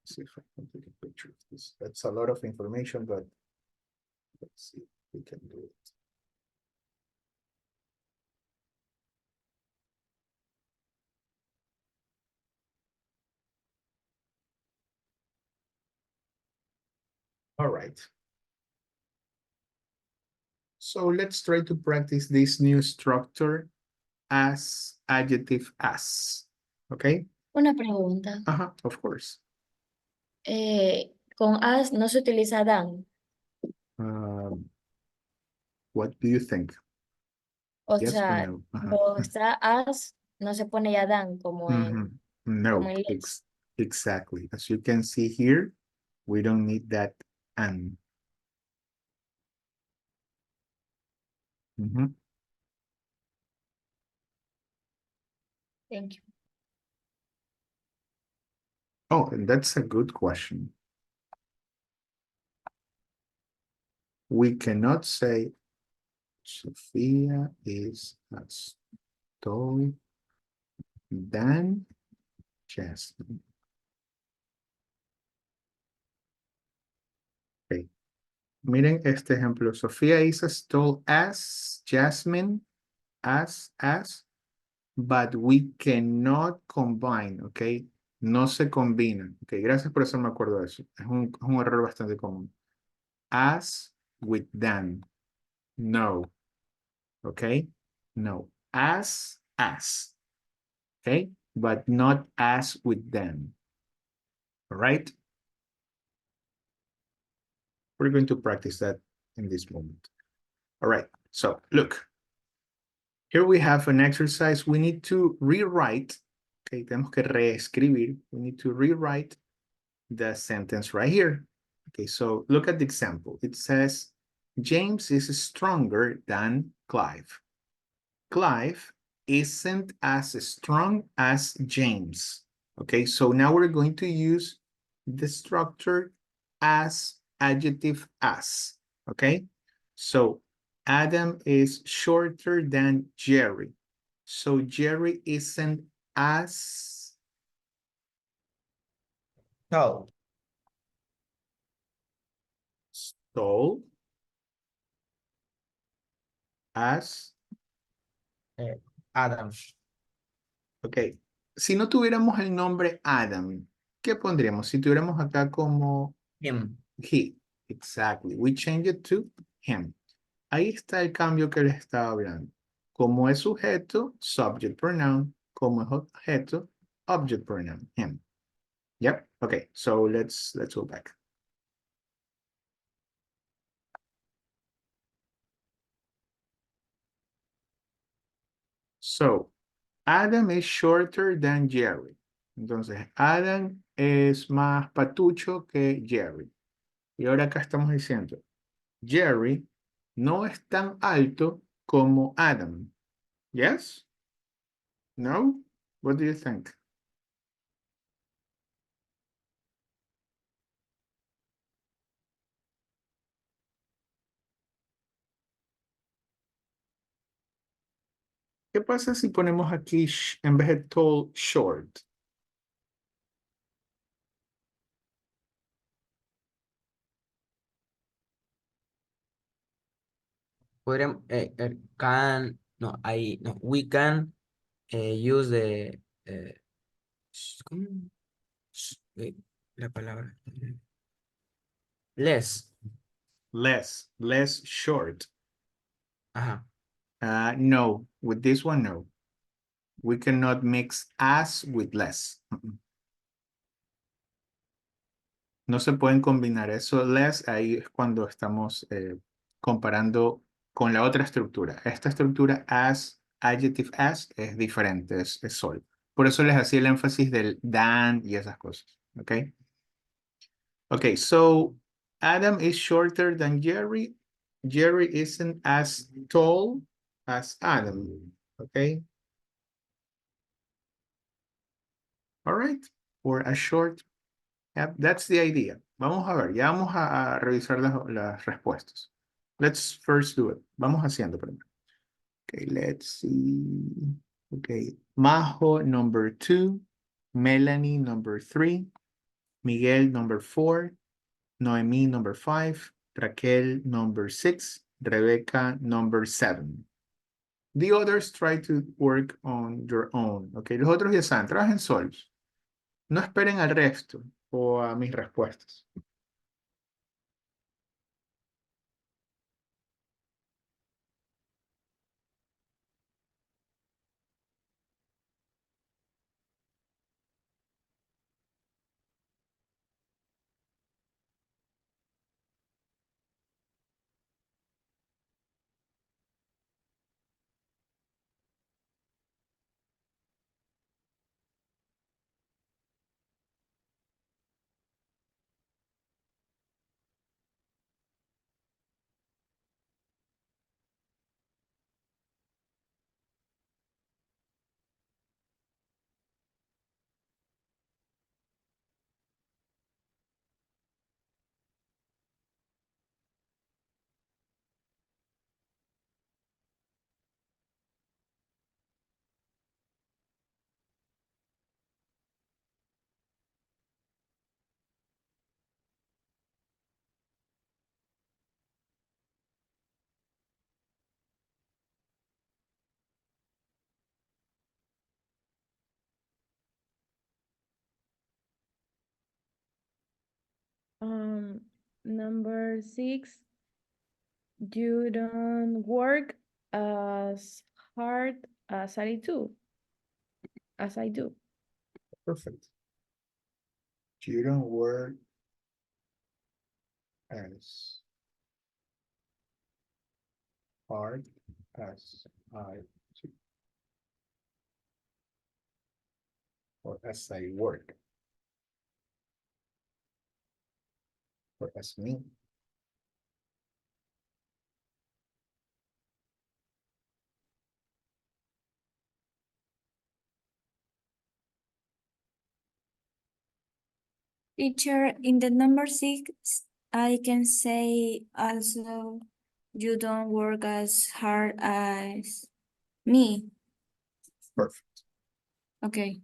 see if I can take a picture of this. That's a lot of information, but let's see if we can do it. All right. So let's try to practice this new structure as adjective as. Okay? Una pregunta. Of course. Con as no se utiliza dan. What do you think? O Yes or sea, no? cuando está as no se pone ya dan como en, No, como en let's. exactly. As you can see here, we don't need that and. Thank you. Oh, and that's a good question. We cannot say Sophia is as tall than Jasmine. Miren este ejemplo. Sofía is as tall as Jasmine, as, but we cannot combine, ¿ok? No se combinan, ¿ok? Gracias por eso me acuerdo de eso. Es un error bastante común. As with than. No, ¿ok? No. As, ¿ok? But not as with them. All right? We're going to practice that in this moment. All right, so look. Here we have an exercise. We need to rewrite, okay, tenemos que reescribir. We need to rewrite the sentence right here. Okay, so look at the example. It says, James is stronger than Clive. Clive isn't as strong as James. Okay, so now we're going to use the structure as, adjective as. Okay, so Adam is shorter than Jerry. So Jerry isn't as Tall. tall as Adam. Ok, si no tuviéramos el nombre Adam, ¿qué pondríamos? Si tuviéramos acá como Him. he, exactly, we change it to him. Ahí está el cambio que les estaba hablando. Como es sujeto, subject pronoun. Como es objeto, object pronoun, him. Yep, okay, so let's go back. So, Adam is shorter than Jerry. Entonces, Adam es más patucho que Jerry. Y ahora acá estamos diciendo, Jerry no es tan alto como Adam. Yes? No? What do you think? ¿Qué pasa si ponemos aquí en vez de tall, short? Podríamos, can, no, no, we can use the, ¿cómo? La palabra. Less. Less short. Ajá. No, with this one, no. We cannot mix as with less. No se pueden combinar eso. Less, ahí es cuando estamos comparando con la otra estructura. Esta estructura as, adjective as, es diferente, es sol. Por eso les hacía el énfasis del than y esas cosas. ¿Ok? Okay, so Adam is shorter than Jerry. Jerry isn't as tall as Adam. Okay? All right. Or as short. Yep, that's the idea. Vamos a ver, ya vamos a revisar las respuestas. Let's first do it. Vamos haciendo primero. Okay, let's see. Okay, Majo, number 2. Melanie, number 3. Miguel, number 4. Noemi, number 5. Raquel, number 6. Rebecca, number 7. The others try to work on your own. Okay, los otros ya saben, trabajen solos. No esperen al resto o a mis respuestas. Number 6, you don't work as hard as I do. Perfect. You don't work as hard as I do. Or as I work. Or as me. Teacher, in the number 6, I can say also you don't work as hard as me. Perfect. Okay.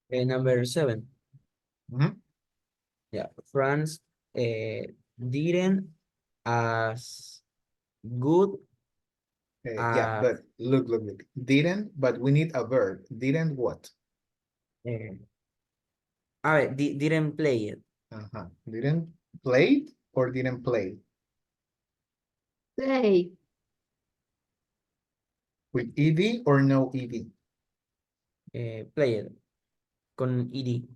Number 7. Mhm. Yeah, France didn't as good Yeah, as but look. Didn't, but we need a verb. Didn't what? didn't play it. Didn't play or didn't play? Play. With ed or no ed? Play it con ed.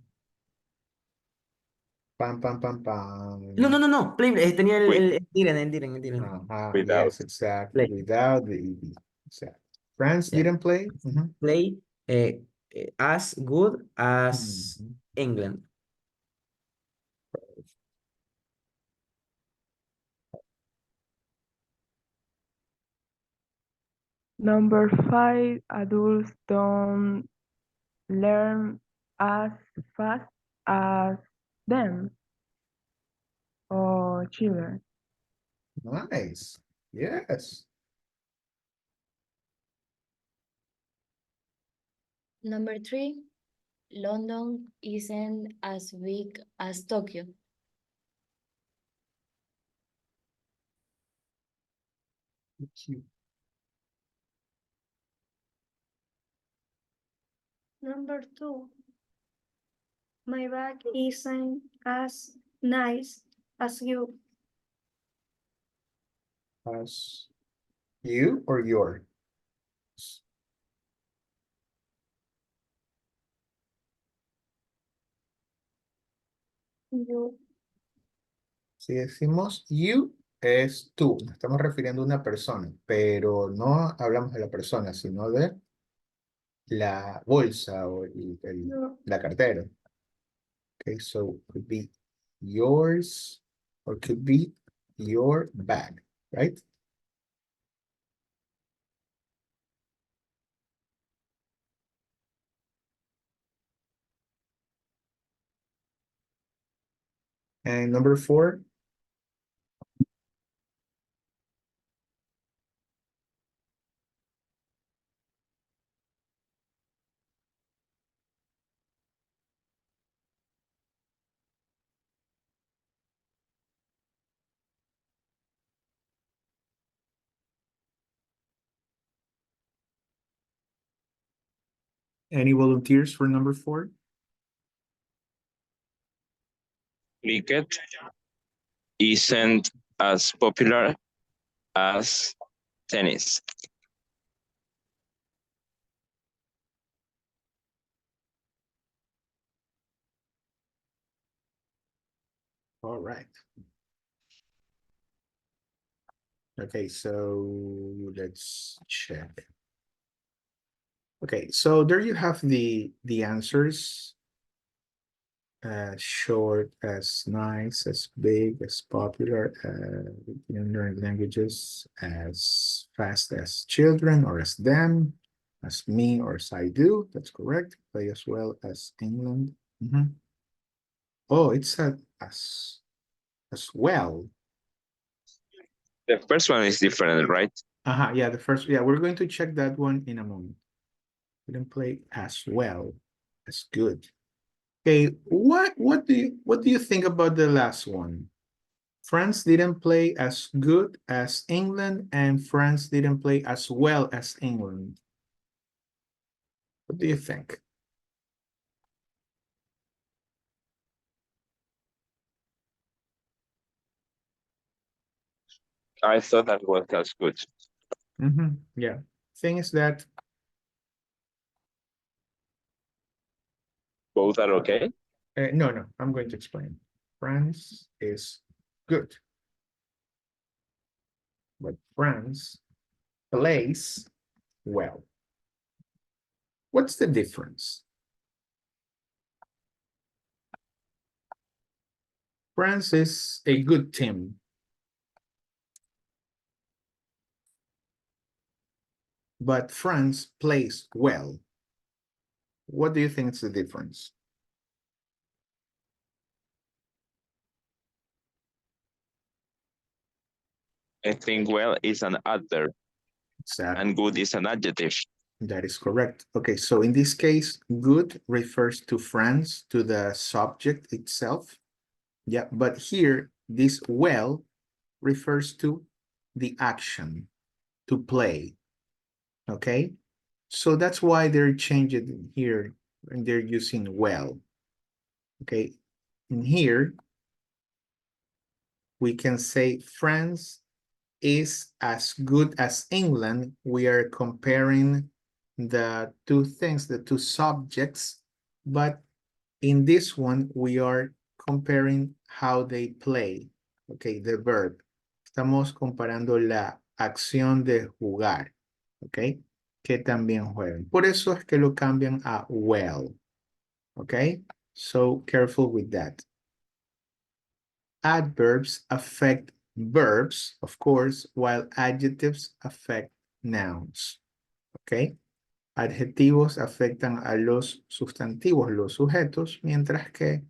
Pam, pam, pam, pam. No. Play, tenía With- el didn't. Without. Yes, exactly. Play. Without the ed. Exactly. France Yeah. didn't play? Play as good as Mhm. England. Number 5, adults don't learn as fast as them or children. Nice. Yes. Number 3, London isn't as big as Tokyo. Cute. Number 2, my bag isn't as nice as you. As you or your? You. Si decimos you, es tú. Nos estamos refiriendo a una persona, pero no hablamos de la persona, sino de la bolsa o No. la cartera. Okay, so could be yours or could be your bag, right? And number 4. Any volunteers for number 4? Cricket isn't as popular as tennis. All right. Okay, so let's check. Okay, so there you have the answers. As short, as nice, as big, as popular, in learning languages, as fast as children or as them, as me or as I do. That's correct. Play as well as England. Oh, it said as well. The first one is different, right? Yeah, the first, yeah, we're going to check that one in a moment. We didn't play as well as good. Okay, what do you think about the last one? France didn't play as good as England, and France didn't play as well as England. What do you think? I thought that was as good. Yeah. Thing is that both are okay. No, I'm going to explain. France is good, but France plays well. What's the difference? France is a good team. But France plays well. What do you think is the difference? I think well is an adverb. Exactly. And good is an adjective. That is correct. Okay, so in this case, good refers to France, to the subject itself. Yeah, but here, this well refers to the action, to play. Okay, so that's why they're changing here and they're using well. Okay, in here, we can say France is as good as England. We are comparing the two things, the two subjects, but in this one, we are comparing how they play. Okay, the verb. Estamos comparando la acción de jugar. Ok, que también juegan. Por eso es que lo cambian a well. Okay, so careful with that. Adverbs affect verbs, of course, while adjectives affect nouns. Okay, adjetivos afectan a los sustantivos, los sujetos, mientras que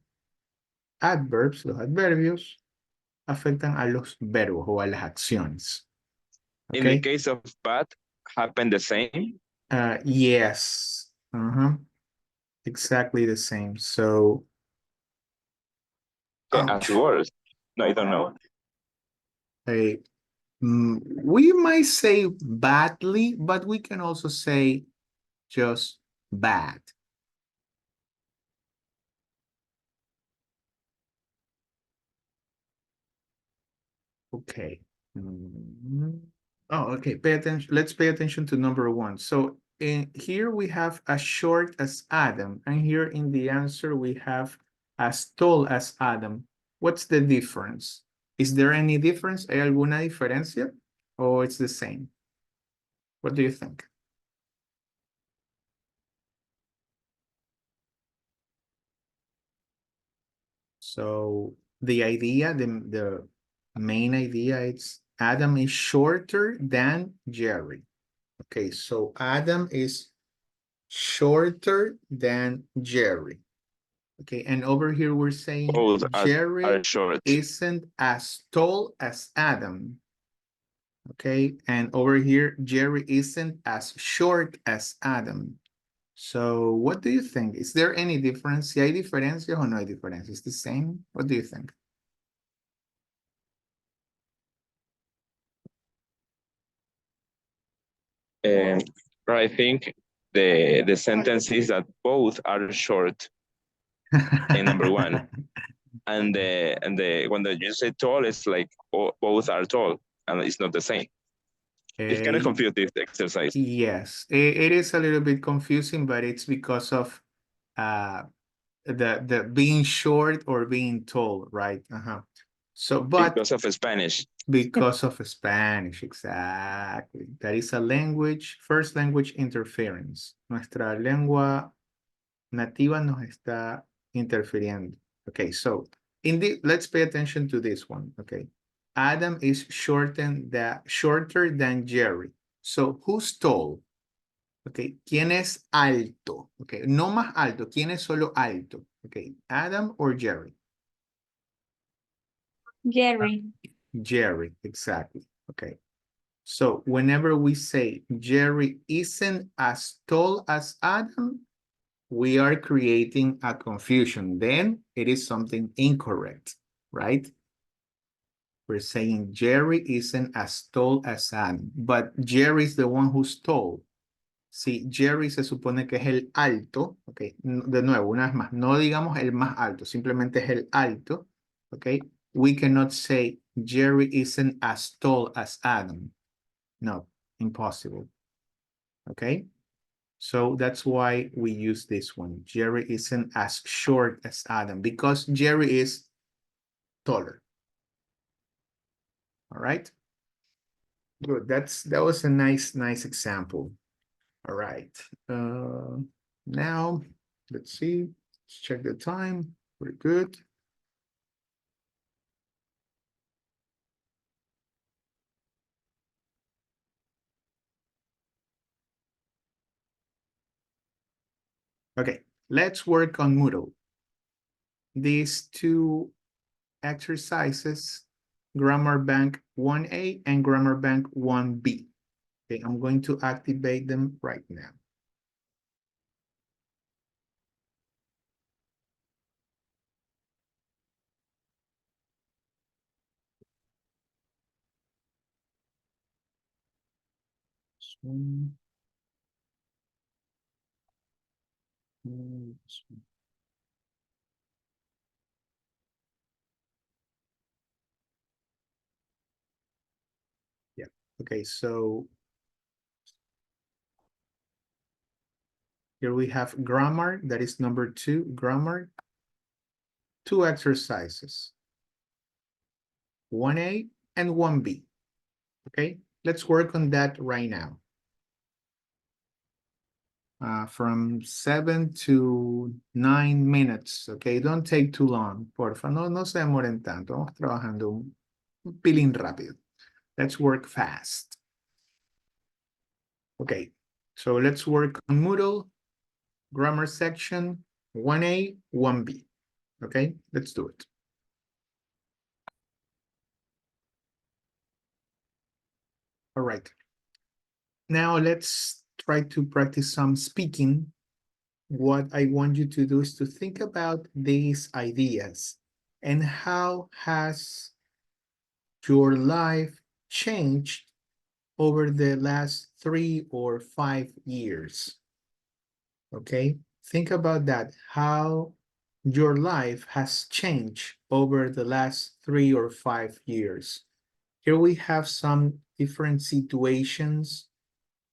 adverbs, los adverbios, afectan a los verbos o a las acciones. Okay? In the case of bad, happen the same? Yes. Exactly the same. So, as worse. No, I don't know. We might say badly, but we can also say just bad. Okay. Oh, okay. Pay attention. Let's pay attention to number one. So in here we have as short as Adam, and here in the answer we have as tall as Adam. What's the difference? Is there any difference? ¿Hay alguna diferencia? Or it's the same? What do you think? So the idea, the main idea, it's Adam is shorter than Jerry. Okay, so Adam is shorter than Jerry. Okay, and over here we're saying both Jerry are short. isn't as tall as Adam. Okay, and over here Jerry isn't as short as Adam. So what do you think? Is there any difference? Si hay diferencia o no hay diferencia? It's the same? What do you think? I think the sentence is that both are short in number one. and the when you say tall, it's like both are tall, and it's not the same. It's kind of confused, this exercise. Yes, it is a little bit confusing, but it's because of the being short or being tall, right? So, but because of Spanish. Because of Spanish, exactly. That is a language, first language interference. Nuestra lengua nativa nos está interfiriendo. Okay, so let's pay attention to this one. Okay, Adam is shorter than Jerry. So who's tall? Okay, ¿quién es alto? Okay, no más alto. ¿Quién es solo alto? Okay, Adam or Jerry? Jerry. Jerry, exactly. Okay. So whenever we say Jerry isn't as tall as Adam, we are creating a confusion. Then it is something incorrect, right? We're saying Jerry isn't as tall as Adam, but Jerry is the one who's tall. Si Jerry se supone que es el alto, ok, de nuevo, una vez más, no digamos el más alto, simplemente es el alto, ok, we cannot say Jerry isn't as tall as Adam. No, impossible, okay? So that's why we use this one. Jerry isn't as short as Adam because Jerry is taller. All right? Good, that was a nice example. All right, now let's see, let's check the time. We're good. Okay, let's work on Moodle. These two exercises, Grammar Bank 1A and Grammar Bank 1B. Okay, I'm going to activate them right now. Yeah, okay, so here we have grammar, that is number 2, grammar. 2 exercises, 1A and 1B. Okay, let's work on that right now. From 7 to 9 minutes, okay? Don't take too long, porfa, no se demoren tanto, vamos trabajando un pilín rápido. Let's work fast. Okay, so let's work on Moodle, grammar section, 1A, 1B. Okay, let's do it. All right. Now let's try to practice some speaking. What I want you to do is to think about these ideas and how has your life changed over the last 3 or 5 years. Okay, think about that, how your life has changed over the last 3 or 5 years. Here we have some different situations,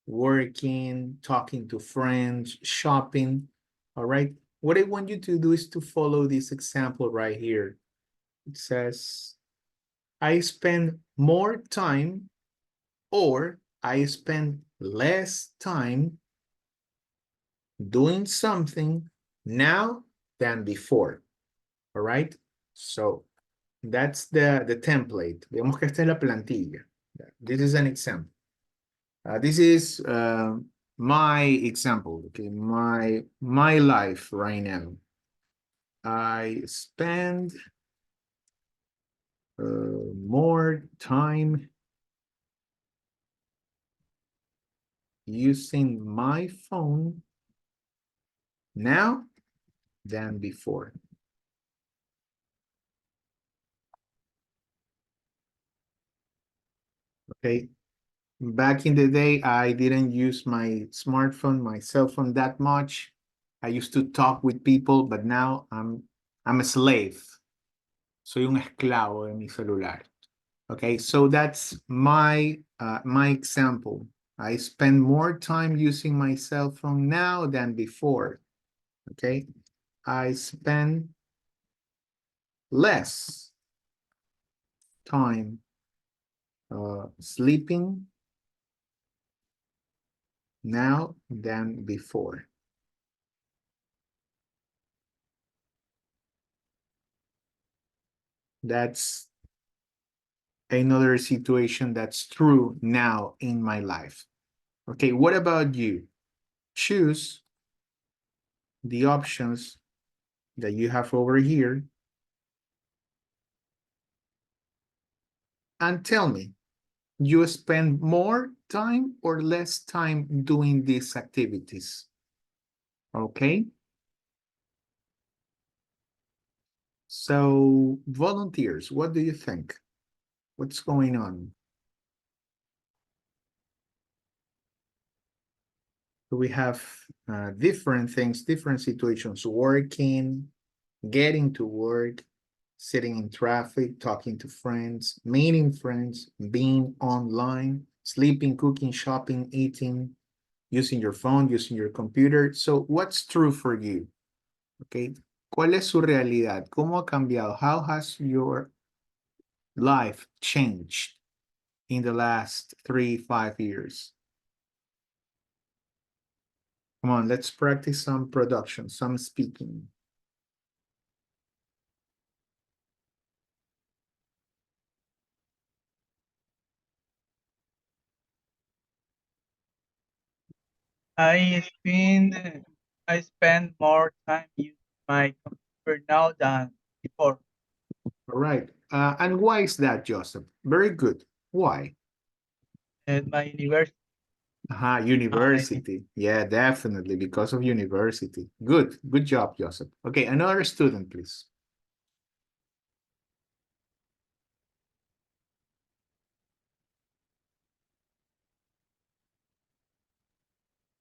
working, talking to friends, shopping. All right, what I want you to do is to follow this example right here. It says, I spend more time or I spend less time doing something now than before. All right, so that's the template. Vemos que esta es la plantilla. This is an example. This is my example, okay, my life right now. I spend more time using my phone now than before. Okay, back in the day, I didn't use my smartphone, my cell phone that much. I used to talk with people, but now I'm a slave Soy un esclavo de mi celular. Okay, so that's my example. I spend more time using my cell phone now than before. Okay, I spend less time sleeping now than before. That's another situation that's true now in my life. Okay, what about you? Choose the options that you have over here and tell me, you spend more time or less time doing these activities? Okay. So volunteers, what do you think? What's going on? We have different things, different situations, working, getting to work, sitting in traffic, talking to friends, meeting friends, being online, sleeping, cooking, shopping, eating, using your phone, using your computer. So what's true for you? Okay. ¿Cuál es su realidad? ¿Cómo ha cambiado? How has your life changed in the last 3-5 years? Come on, let's practice some production, some speaking. I spend more time using my computer now than before. All right. And why is that, Joseph? Very good. Why? At my university, University. Yeah, definitely because of university. Good. Good job, Joseph. Okay, another student, please.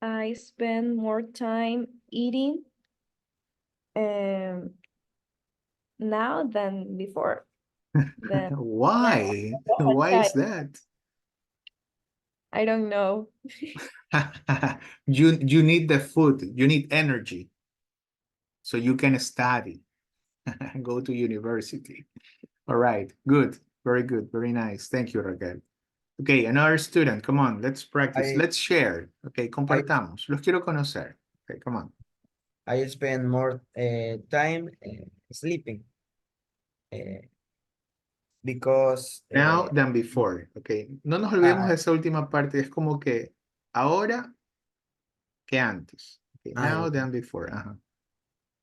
I spend more time eating now than before. Why? Why is that? I don't know. You need the food. You need energy so you can study, go to university. All right, good, very good, very nice. Thank you, Raquel. Okay, another student, come on, let's practice. Let's share. Okay, compartamos. Los quiero conocer. Okay, come on. I spend more time sleeping because Now than before. Okay, no nos olvidemos de esa última parte. Es como que ahora que antes. Okay, now than before. Ajá.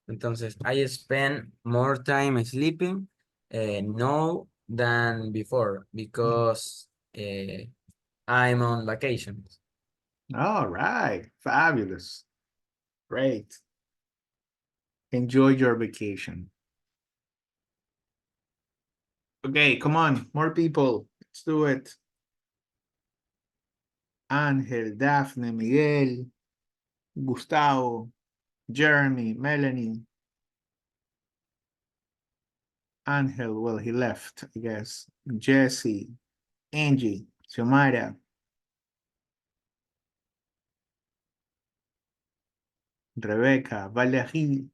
entonces I spend more time sleeping now than before because I'm on vacations. All right, fabulous. Great. Enjoy your vacation. Okay, come on, more people. Let's do it. Ángel, Daphne, Miguel, Gustavo, Jeremy, Melanie. Ángel, well, he left, I guess. Jesse, Angie, Xiomara, Rebecca, Valerie.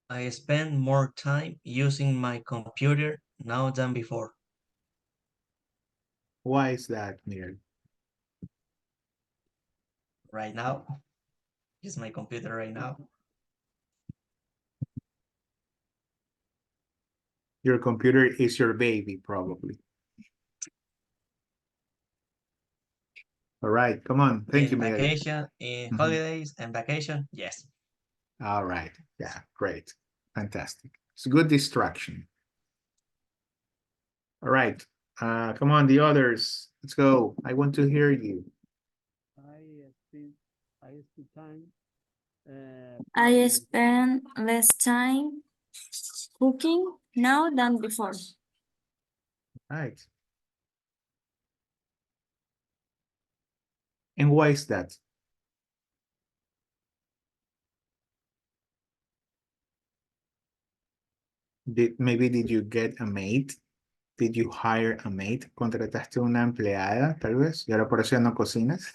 I spend more time using my computer now than before. Why is that, Miguel? Right now, use my computer right now. Your computer is your baby, probably. All right, come on. Thank you, Miguel. Vacation, in holidays and vacation, yes. All right, yeah, great. Fantastic. It's a good distraction. All right, come on, the others. Let's go. I want to hear you. I spend time I spend less time cooking now than before. Right. And why is that? Did you get a maid? Did you hire a maid? ¿Contrataste una empleada, tal vez? Y ahora por eso ya no cocinas.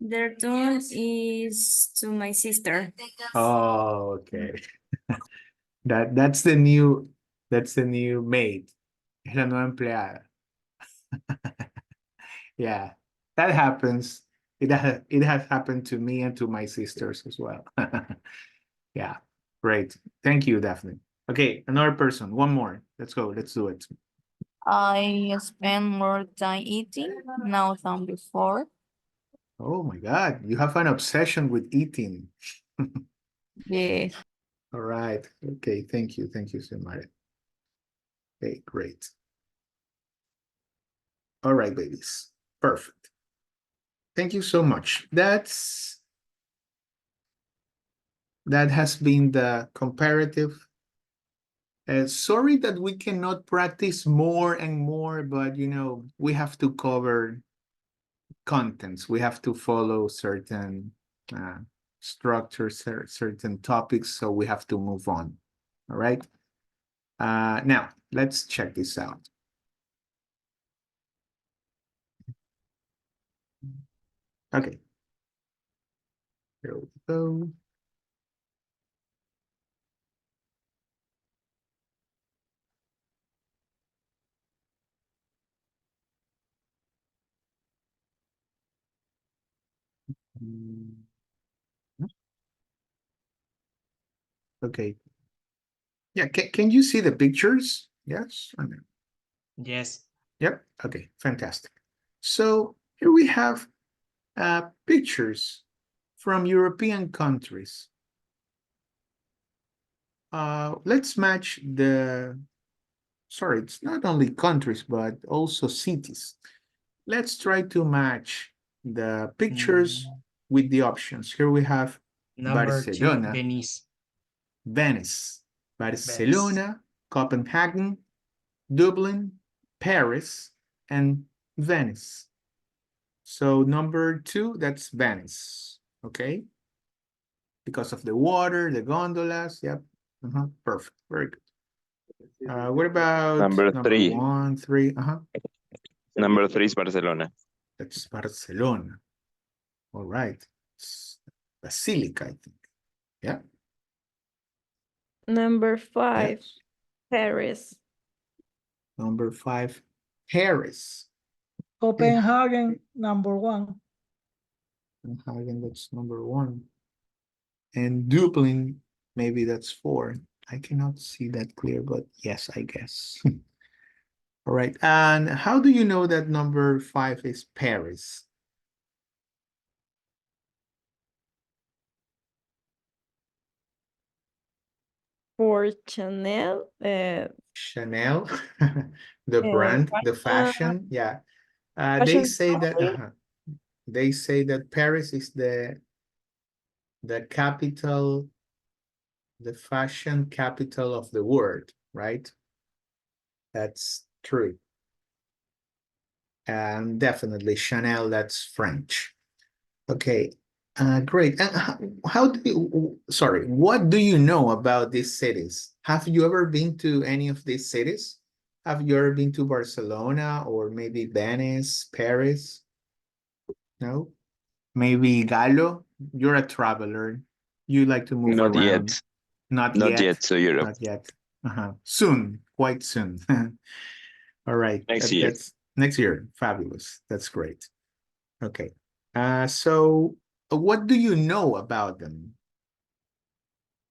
The return is to my sister. Oh, okay. That's the new maid. Es la nueva empleada. Yeah, that happens. It has happened to me and to my sisters as well. Yeah, great. Thank you, Daphne. Okay, another person. One more. Let's go. Let's do it. I spend more time eating now than before. Oh my God, you have an obsession with eating. Yeah. All right. Okay, thank you. Thank you, Samara. Okay, great. All right, babies. Perfect. Thank you so much. That has been the comparative. Sorry that we cannot practice more and more, but we have to cover contents. We have to follow certain structures, certain topics, so we have to move on. All right. Now, let's check this out. Okay. Here we go. Okay. Yeah, can you see the pictures? Yes or no? Yes. Yep. Okay, fantastic. So here we have pictures from European countries. Let's match sorry, it's not only countries, but also cities. Let's try to match the pictures with the options. Here we have Number 2, Barcelona, Venice. Venice, Barcelona, Copenhagen, Dublin, Paris, and Venice. So number 2, that's Venice, okay? Because of the water, the gondolas, yep. Perfect, very good. What about Number 3. 1, 3? Number 3 is Barcelona. That's Barcelona. All right. It's Basilica, I think. Yeah. Number 5, Yes. Paris. Number 5, Paris. Copenhagen, number 1. Copenhagen, that's number 1. And Dublin, maybe that's 4. I cannot see that clear, but yes, I guess. All right. And how do you know that number 5 is Paris? For Chanel, Chanel, the brand, the fashion. Yeah. They fashion say that company. they say that Paris is the capital, the fashion capital of the world, right? That's true. And definitely Chanel, that's French. Okay, great. And how do you, sorry, what do you know about these cities? Have you ever been to any of these cities? Have you ever been to Barcelona or maybe Venice, Paris? No? Maybe Gallo? You're a traveler. You like to move Not around. yet. Not Not yet. yet to Europe. Not yet. Soon, quite soon. All right. Next year. That's next year. Fabulous. That's great. Okay. So what do you know about them?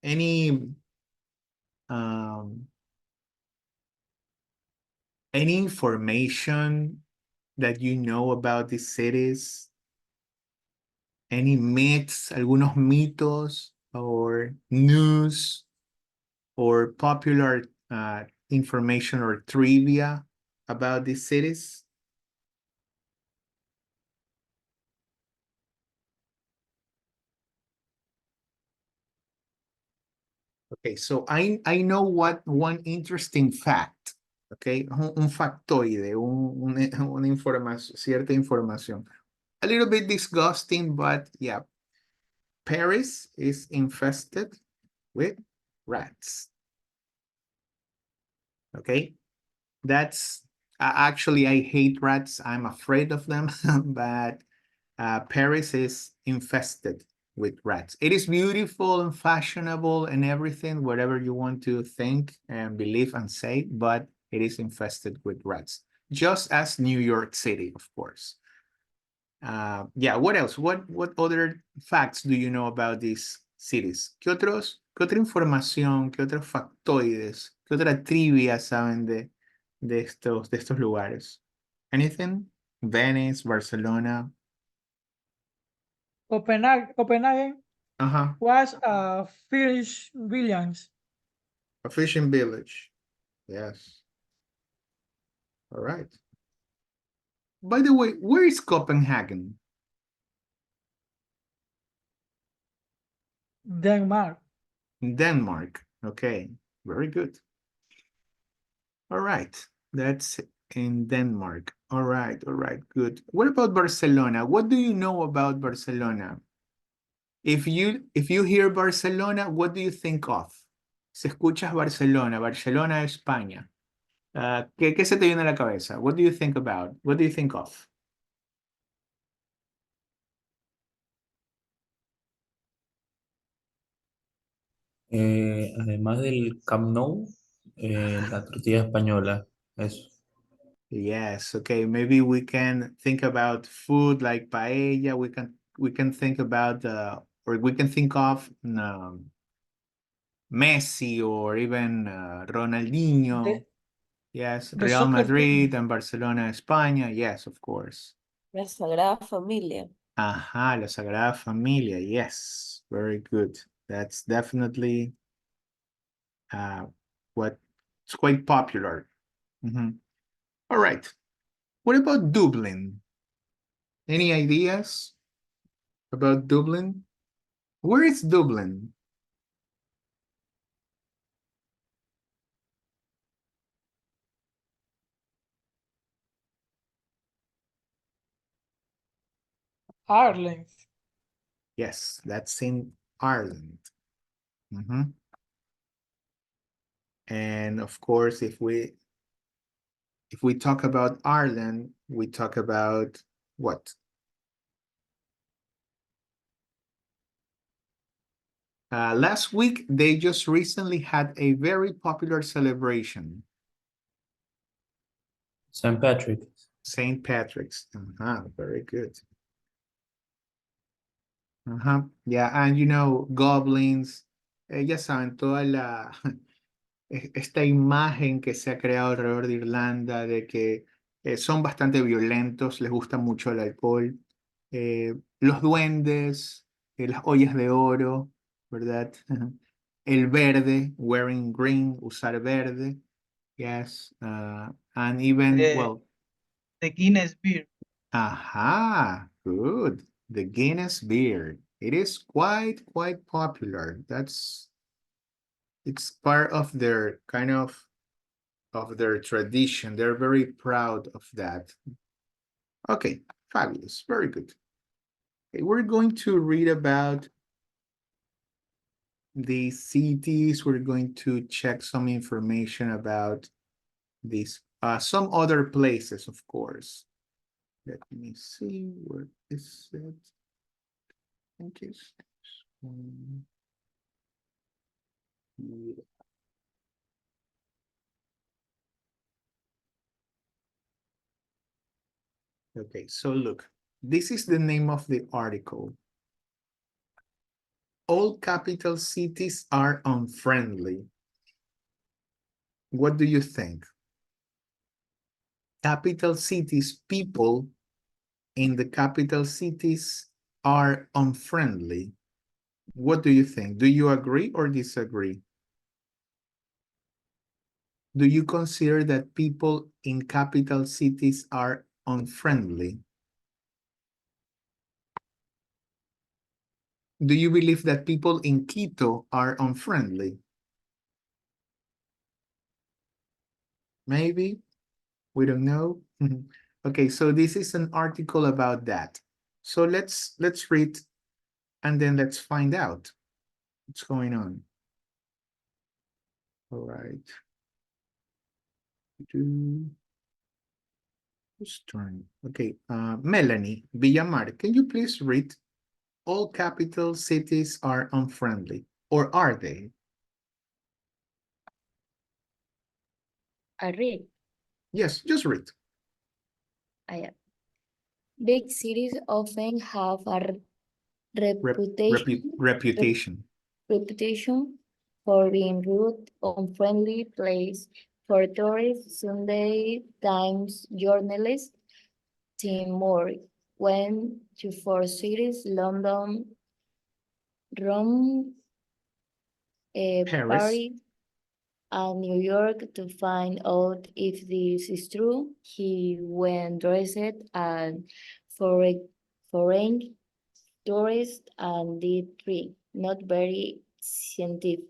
Any information that you know about these cities? Any myths, algunos mitos or news or popular information or trivia about these cities? Okay, so I know what one interesting fact, okay, un factoide, una información, cierta información. A little bit disgusting, but yeah, Paris is infested with rats. Okay, that's actually, I hate rats. I'm afraid of them, but Paris is infested with rats. It is beautiful and fashionable and everything, whatever you want to think and believe and say, but it is infested with rats, just as New York City, of course. Yeah, what else? What other facts do you know about these cities? ¿Qué otra información, qué otros factoides, qué otra trivia saben de estos lugares? Anything? Venice, Barcelona. Copenhagen Uh-huh. was a fish village. A fishing village. Yes. All right. By the way, where is Copenhagen? Denmark. Denmark. Okay. Very good. All right. That's in Denmark. All right. All right. Good. What about Barcelona? What do you know about Barcelona? If you hear Barcelona, what do you think of? Si escuchas Barcelona, Barcelona, España. ¿Qué se te viene a la cabeza? What do you think about? What do you think of? Además del Camp Nou, la tortilla española, eso. Yes, okay. Maybe we can think about food like paella. We can think about or we can think of Messi or even Ronaldinho. The, Yes, the Real soccer Madrid team. and Barcelona, España. Yes, of course. La Sagrada Familia. Ajá, la Sagrada Familia. Yes, very good. That's definitely what it's quite popular. Mhm. All right. What about Dublin? Any ideas about Dublin? Where is Dublin? Ireland. Yes, that's in Ireland. Mhm. And of course, if we talk about Ireland, we talk about what? Last week, they just recently had a very popular celebration. St. Patrick. St. Patrick's. Very good. Yeah, and you know, goblins, ya saben, toda esta imagen que se ha creado alrededor de Irlanda de que son bastante violentos, les gusta mucho el alcohol, los duendes, las ollas de oro, ¿verdad? El verde, wearing green, usar verde, yes, and even, The, well, the Guinness beer. Good. The Guinness beer. It is quite popular. It's part of their their tradition. They're very proud of that. Okay, fabulous. Very good. Okay, we're going to read about the cities. We're going to check some information about these, some other places, of course. Let me see, where is it? Thank you. Yeah. Okay, so look, this is the name of the article. All capital cities are unfriendly. What do you think? Capital cities, people in the capital cities are unfriendly. What do you think? Do you agree or disagree? Do you consider that people in capital cities are unfriendly? Do you believe that people in Quito are unfriendly? Maybe. We don't know. Okay, so this is an article about that. So let's read and then let's find out what's going on. All right. Whose turn? Okay, Melanie Villamar, can you please read? All capital cities are unfriendly, or are they? I read. Yes, just read. Big cities often have a Reputation. reputation for being rude, unfriendly place for tourists. Sunday Times journalist Tim Moore went to four cities: London, Rome, Paris. Paris, and New York to find out if this is true. He went dressed and foreign tourist and did three, not very scientific,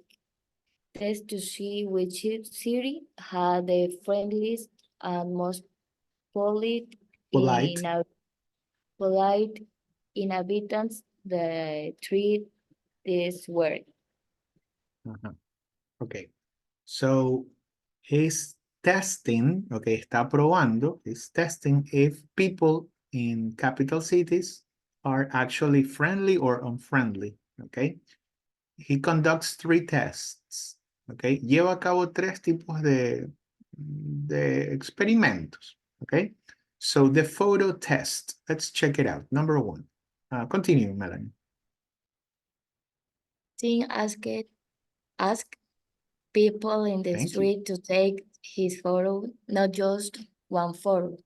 tests to see which city had the friendliest and most polite, Polite. polite inhabitants. The three this word. Okay, so he's testing, okay, está probando, he's testing if people in capital cities are actually friendly or unfriendly, okay? He conducts three tests, okay? Lleva a cabo tres tipos de experimentos, okay? So the photo test, let's check it out. Number one. Continue, Melanie. Tim asked people in the Thank you. street to take his photo, not just one photo,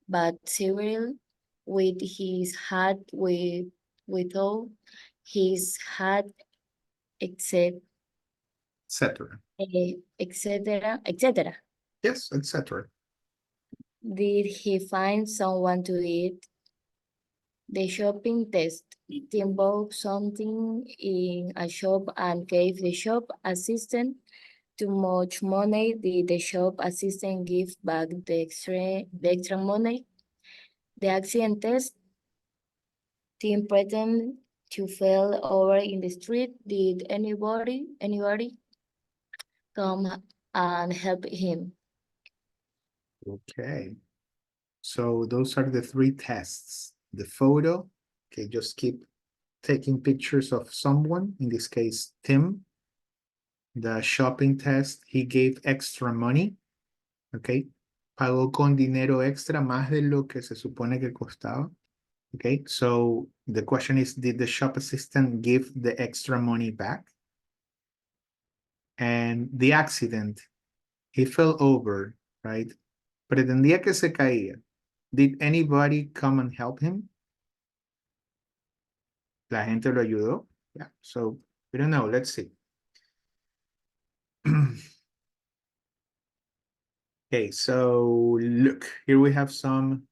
but several with his hat, without his hat, except Etc. etc. etc. Yes, etc. Did he find someone to eat? The shopping test. Tim bought something in a shop and gave the shop assistant too much money. Did the shop assistant give back the extra money? The accident test. Tim pretended to fall over in the street. Did anybody come and help him? Okay. So those are the three tests. The photo, okay, just keep taking pictures of someone, in this case, Tim. The shopping test, he gave extra money, okay. Pagó con dinero extra, más de lo que se supone que costaba. Okay, so the question is, did the shop assistant give the extra money back? And the accident, he fell over, right? Pretendía que se caía. Did anybody come and help him? La gente lo ayudó. Yeah, so we don't know. Let's see. Okay, so look, here we have some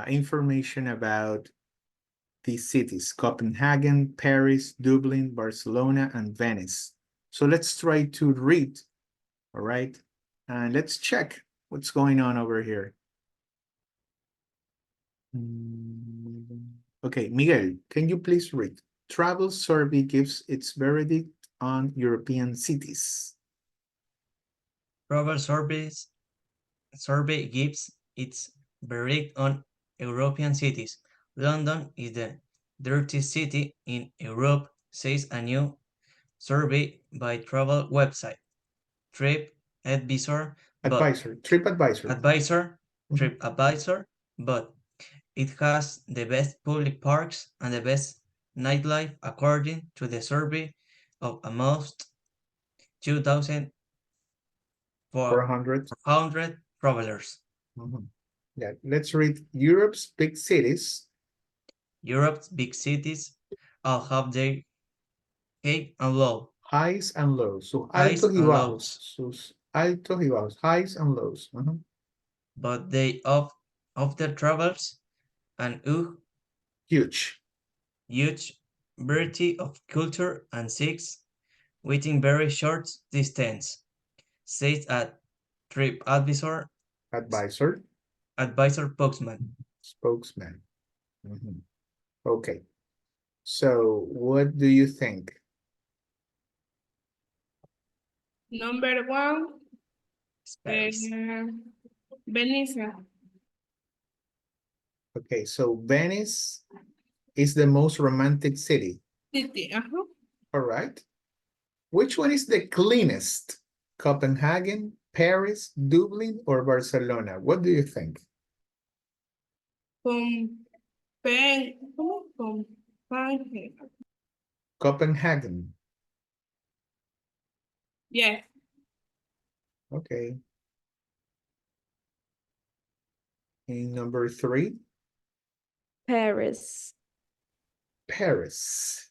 information about these cities: Copenhagen, Paris, Dublin, Barcelona, and Venice. So let's try to read, all right? And let's check what's going on over here. Okay, Miguel, can you please read? Travel survey gives its verdict on European cities. Travel survey gives its verdict on European cities. London is the dirtiest city in Europe, says a new survey by travel website TripAdvisor, TripAdvisor, but it has the best public parks and the best nightlife according to the survey of almost 2,400 travelers. Yeah, let's read Europe's big cities. Europe's big cities all have their high and low. Highs and lows. So Highs altos y and bajos. lows. Sus altos y bajos. Highs and lows. But they of the travels an huge variety of culture and seeks within very short distance. says a trip advisor spokesman. Spokesman. Mhm. Okay. So what do you think? Number one, Paris. Venice. Okay, so Venice is the most romantic city. City. All right. Which one is the cleanest? Copenhagen, Paris, Dublin, or Barcelona? What do you think? Copenhagen. Yes. Okay. And number 3? Paris. Paris.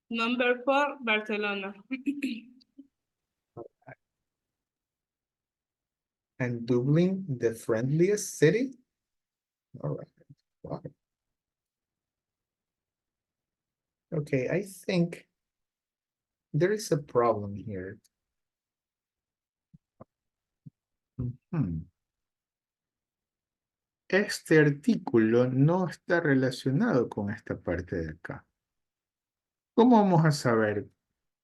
Number 4, Barcelona. And Dublin, the friendliest city? All right. Wow. Okay, I think there is a problem here. Este artículo no está relacionado con esta parte de acá. ¿Cómo vamos a saber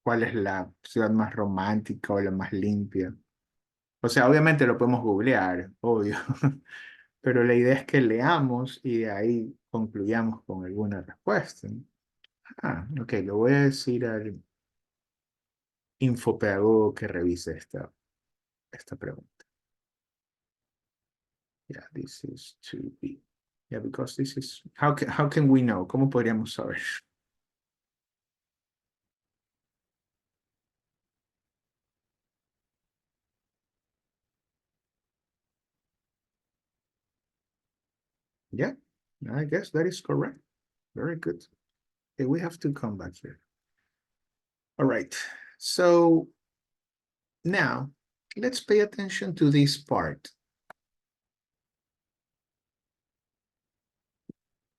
cuál es la ciudad más romántica o la más limpia? O sea, obviamente lo podemos googlear, obvio, pero la idea es que leamos y de ahí concluyamos con alguna respuesta, ¿no? Ok, le voy a decir al infopedagogo que revise esta pregunta. Yeah, this is to be. Yeah, because this is, how can we know? ¿Cómo podríamos saber? Yeah, I guess that is correct. Very good. Okay, we have to come back here. All right, so now let's pay attention to this part.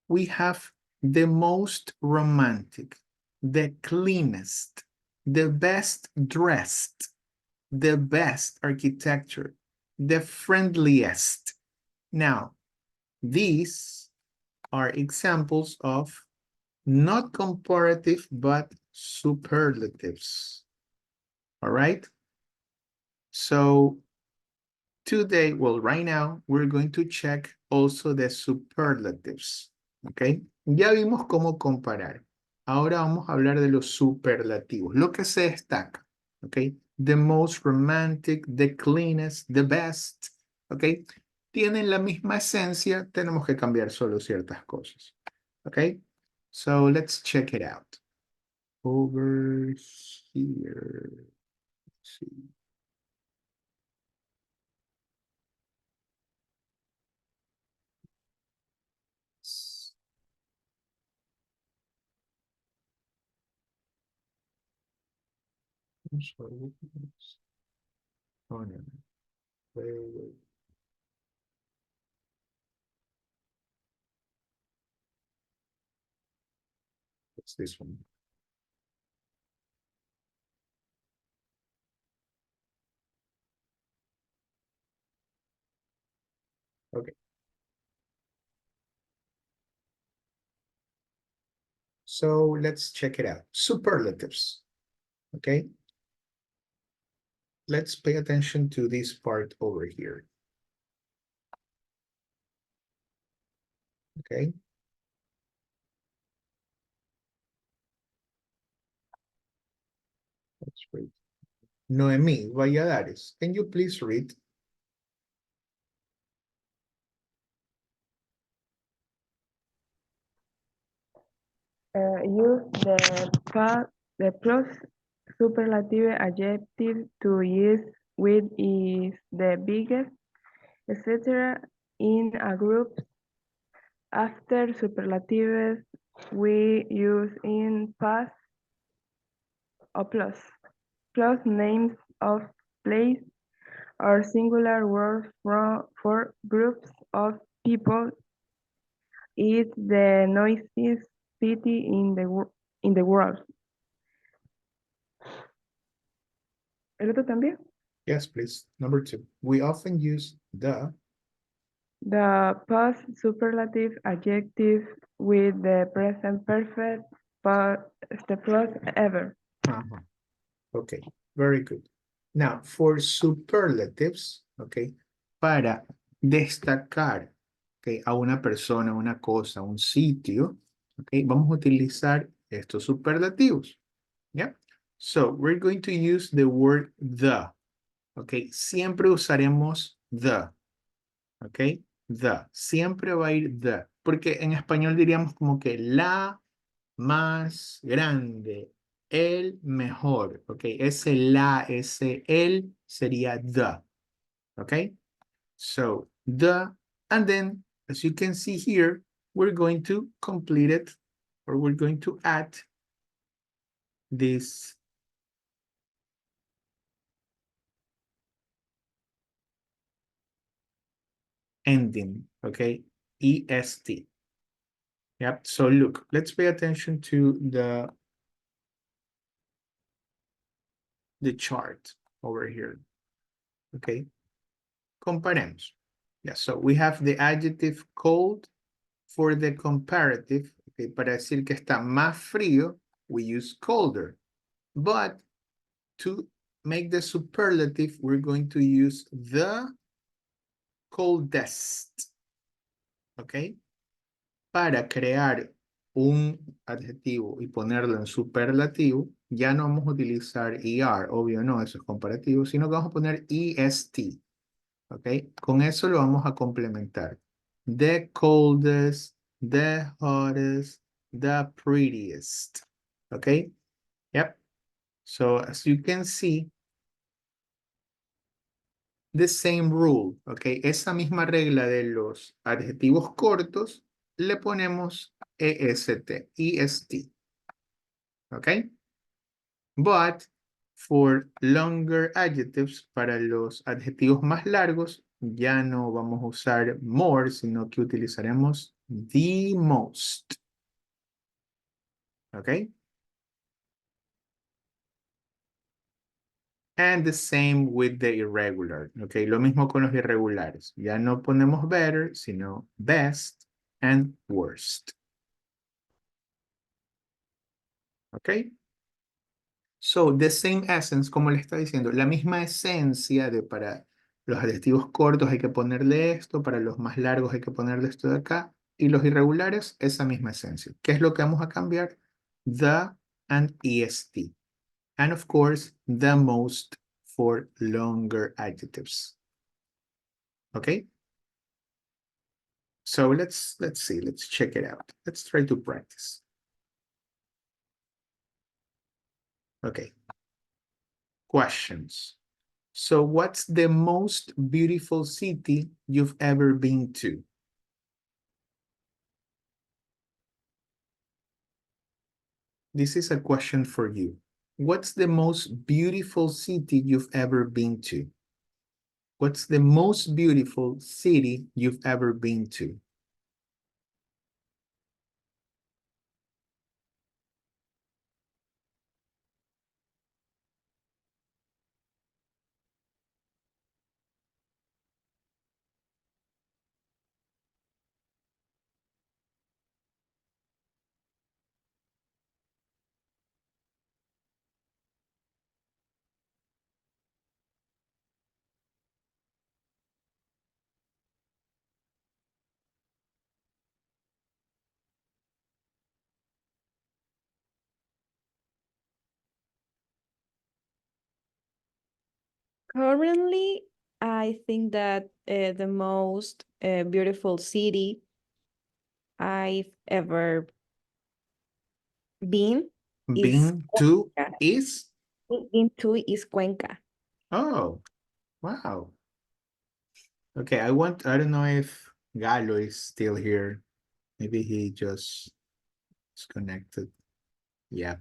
We have the most romantic, the cleanest, the best dressed, the best architecture, the friendliest. Now, these are examples of not comparative, but superlatives. All right? So today, well, right now, we're going to check also the superlatives. ¿Ok? Ya vimos cómo comparar. Ahora vamos a hablar de los superlativos, lo que se destaca. ¿Ok? The most romantic, the cleanest, the best. ¿Ok? Tienen la misma esencia, tenemos que cambiar solo ciertas cosas. ¿Ok? So let's check it out. Over here. Let's see. I'm sorry. Oh, no. Wait. It's this one. Okay. So let's check it out. Superlatives. Okay. Let's pay attention to this part over here. Okay. Let's read. Noemi Valladares, can you please read? Use the plus superlative adjective to use with is the biggest, etc. in a group. After superlatives, we use in past or plus. Plus names of place or singular words for groups of people. It's the noisiest city in the world. ¿El otro también? Yes, please. Number 2. We often use the past superlative adjective with the present perfect past plus ever. Uh-huh. Okay, very good. Now, for superlatives, okay, para destacar, okay, a una persona, una cosa, un sitio, okay, vamos a utilizar estos superlativos. Yeah. So, we're going to use the word the. Okay, siempre usaremos the. Okay, the. Siempre va a ir the. Porque en español diríamos como que la más grande, el mejor, ¿ok? Ese la, ese el sería the, ¿ok? So, the, and then, as you can see here, we're going to complete it, or we're going to add this ending, okay? EST. Yep, so look, let's pay attention to the chart over here, okay? Comparemos. Yeah, so we have the adjective cold for the comparative. Okay, para decir que está más frío, we use colder. But to make the superlative, we're going to use the coldest. Okay? Para crear un adjetivo y ponerlo en superlativo, ya no vamos a utilizar ER, obvio no, eso es comparativo, sino que vamos a poner EST. ¿Ok? Con eso lo vamos a complementar. The coldest, the hottest, the prettiest. ¿Ok? Yep. So as you can see, the same rule. ¿Ok? Esa misma regla de los adjetivos cortos, le ponemos EST, EST. ¿Ok? But for longer adjectives, para los adjetivos más largos, ya no vamos a usar more, sino que utilizaremos the most. ¿Ok? And the same with the irregular. ¿Ok? Lo mismo con los irregulares. Ya no ponemos better, sino best and worst. ¿Ok? So, the same essence, como le está diciendo, la misma esencia de para los adjetivos cortos hay que ponerle esto, para los más largos hay que ponerle esto de acá, y los irregulares, esa misma esencia. ¿Qué es lo que vamos a cambiar? The and est. And of course, the most for longer adjectives. Okay? So let's see, let's check it out. Let's try to practice. Okay. Questions. So what's the most beautiful city you've ever been to? This is a question for you. What's the most beautiful city you've ever been to? What's the most beautiful city you've ever been to? Currently, I think that the most beautiful city I've ever been is Been to Cuenca. is? Been to is Cuenca. Oh, wow. Okay, I don't know if Galo is still here. Maybe he just disconnected. Yep.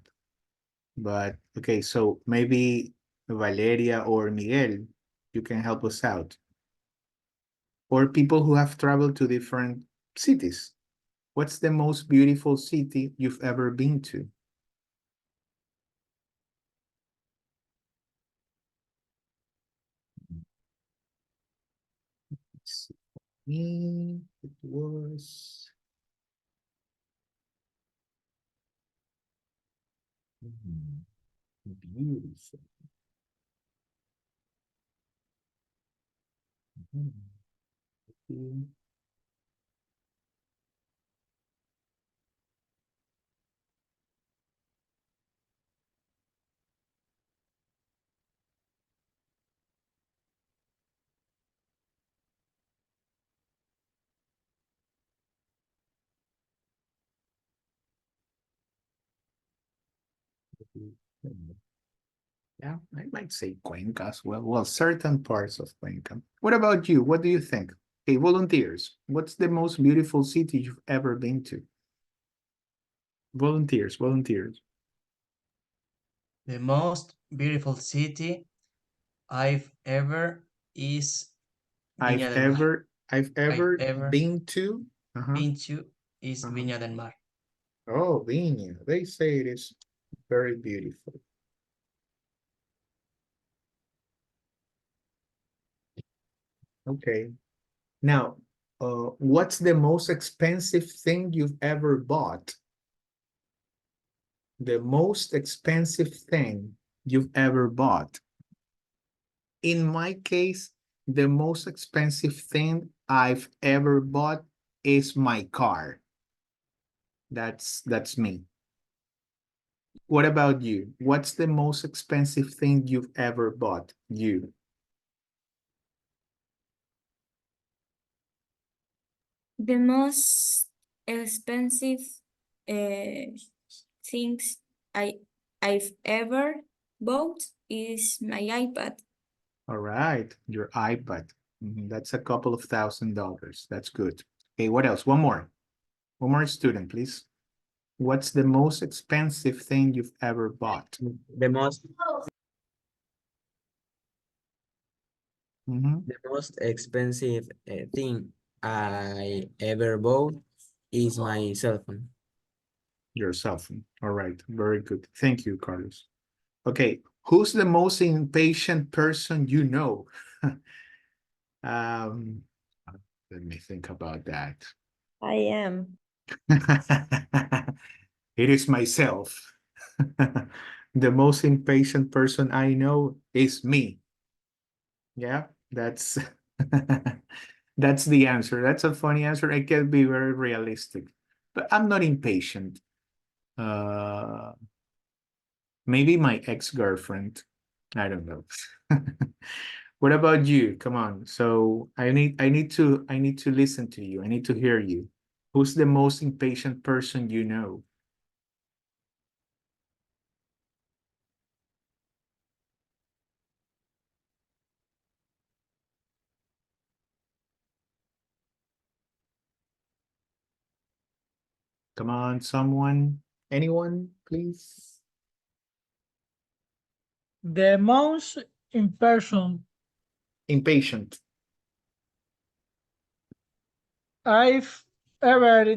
But okay, so maybe Valeria or Miguel, you can help us out. Or people who have traveled to different cities. What's the most beautiful city you've ever been to? me, it was beautiful. Mhm. Yeah, I might say Cuenca as well. Well, certain parts of Cuenca. What about you? What do you think? Hey, volunteers, what's the most beautiful city you've ever been to? Volunteers, volunteers. The most beautiful city I've ever is I've Viña del Mar. ever I've I've ever ever been to. been to is Uh-huh. Viña del Mar. Oh, Viña. They say it is very beautiful. Okay. Now, what's the most expensive thing you've ever bought? The most expensive thing you've ever bought. In my case, the most expensive thing I've ever bought is my car. That's me. What about you? What's the most expensive thing you've ever bought? You. The most expensive things I've ever bought is my iPad. All right, your iPad. That's a couple of $1,000s. That's good. Okay, what else? One more. One more student, please. What's the most expensive thing you've ever bought? The most Mhm. the most expensive thing I ever bought is my cell phone. Your cell phone. All right, very good. Thank you, Carlos. Okay, who's the most impatient person you know? um, Let me think about that. I am. It is myself. The most impatient person I know is me. Yeah, that's that's the answer. That's a funny answer. It can be very realistic, but I'm not impatient. Uh, Maybe my ex-girlfriend. I don't know. What about you? Come on. So I need to listen to you. I need to hear you. Who's the most impatient person you know? Come on, someone. Anyone, please? The most Impatient. I've ever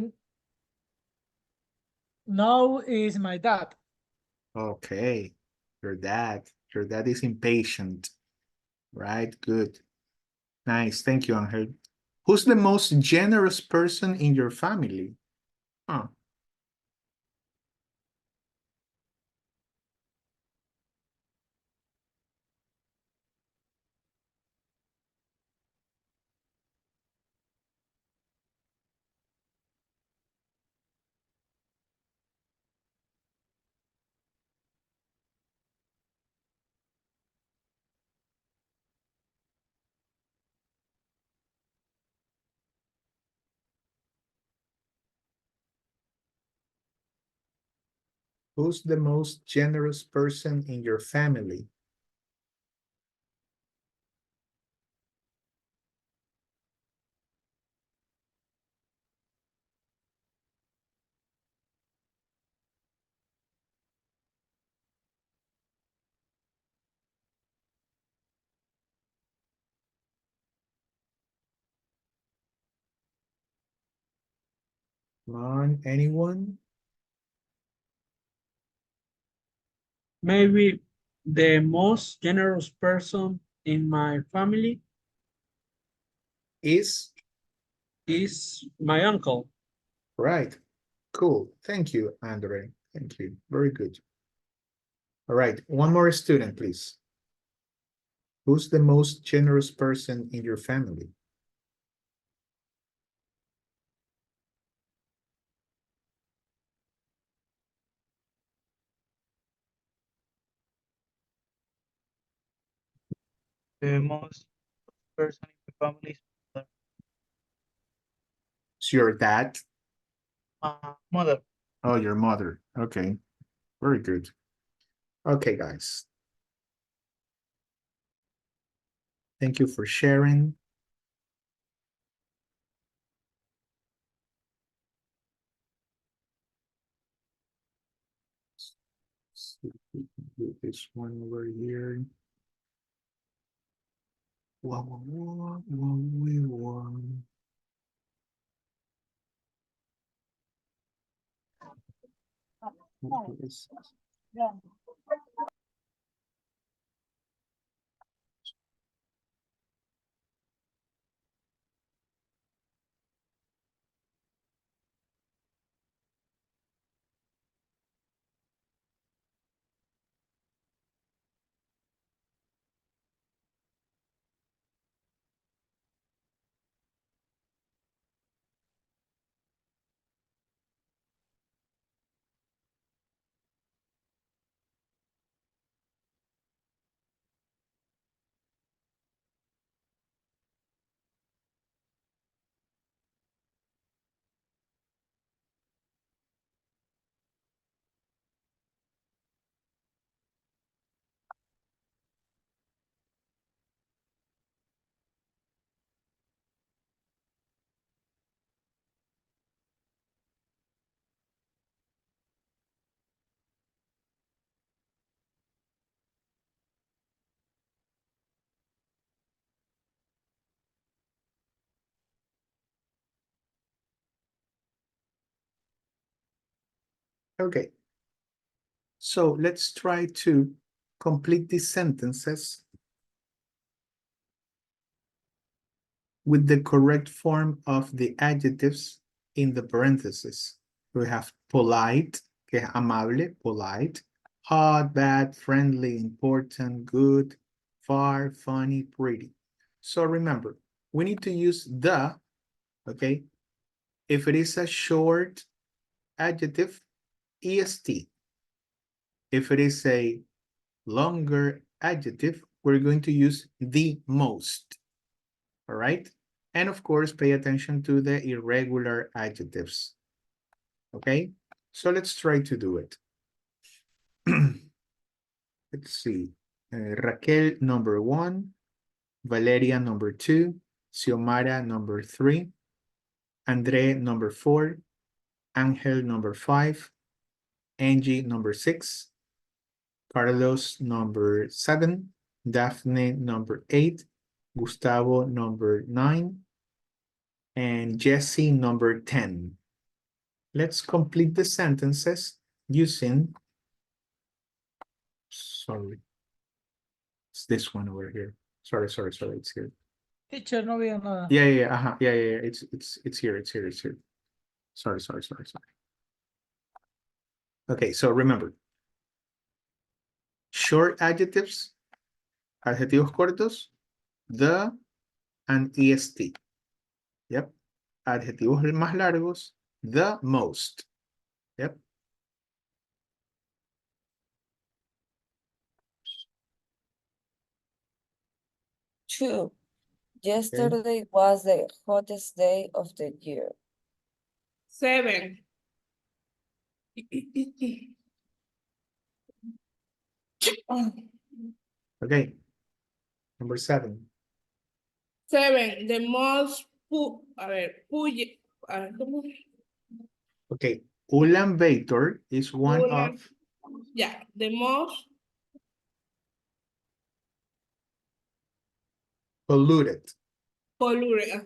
know is my dad. Okay. Your dad. Your dad is impatient. Right? Good. Nice. Thank you, Angel. Who's the most generous person in your family? Huh. Who's the most generous person in your family? Come on, anyone? Maybe the most generous person in my family Is is my uncle. Right. Cool. Thank you, Andre. Thank you. Very good. All right. One more student, please. Who's the most generous person in your family? The most person in the family is It's your dad? mother. Oh, your mother. Okay. Very good. Okay, guys. Thank you for sharing. Let's see if we can do this one over here. Whoa. What is this? Okay. So let's try to complete these sentences with the correct form of the adjectives in the parentheses. We have polite, que es amable, polite, hot, bad, friendly, important, good, far, funny, pretty. So remember, we need to use the, okay? If it is a short adjective, est. If it is a longer adjective, we're going to use the most, all right? And of course, pay attention to the irregular adjectives, okay? So let's try to do it. Let's see. Raquel, number 1. Valeria, number 2. Xiomara, number 3. Andre, number 4. Angel, number 5. Angie, number 6. Carlos, number 7. Daphne, number 8. Gustavo, number 9. And Jesse, number 10. Let's complete the sentences using, sorry, it's this one over here. Sorry, it's here. Teacher, no veo nada. Yeah, it's here. Sorry. Okay, so remember, short adjectives, adjetivos cortos, the and est. Yep. Adjetivos más largos, the most. Yep. Two. Yesterday was the hottest day of the year. 7. Okay. Number 7. 7. The most ¿cómo? Okay. Ulaanbaatar is one of Yeah, the most polluted. polluted.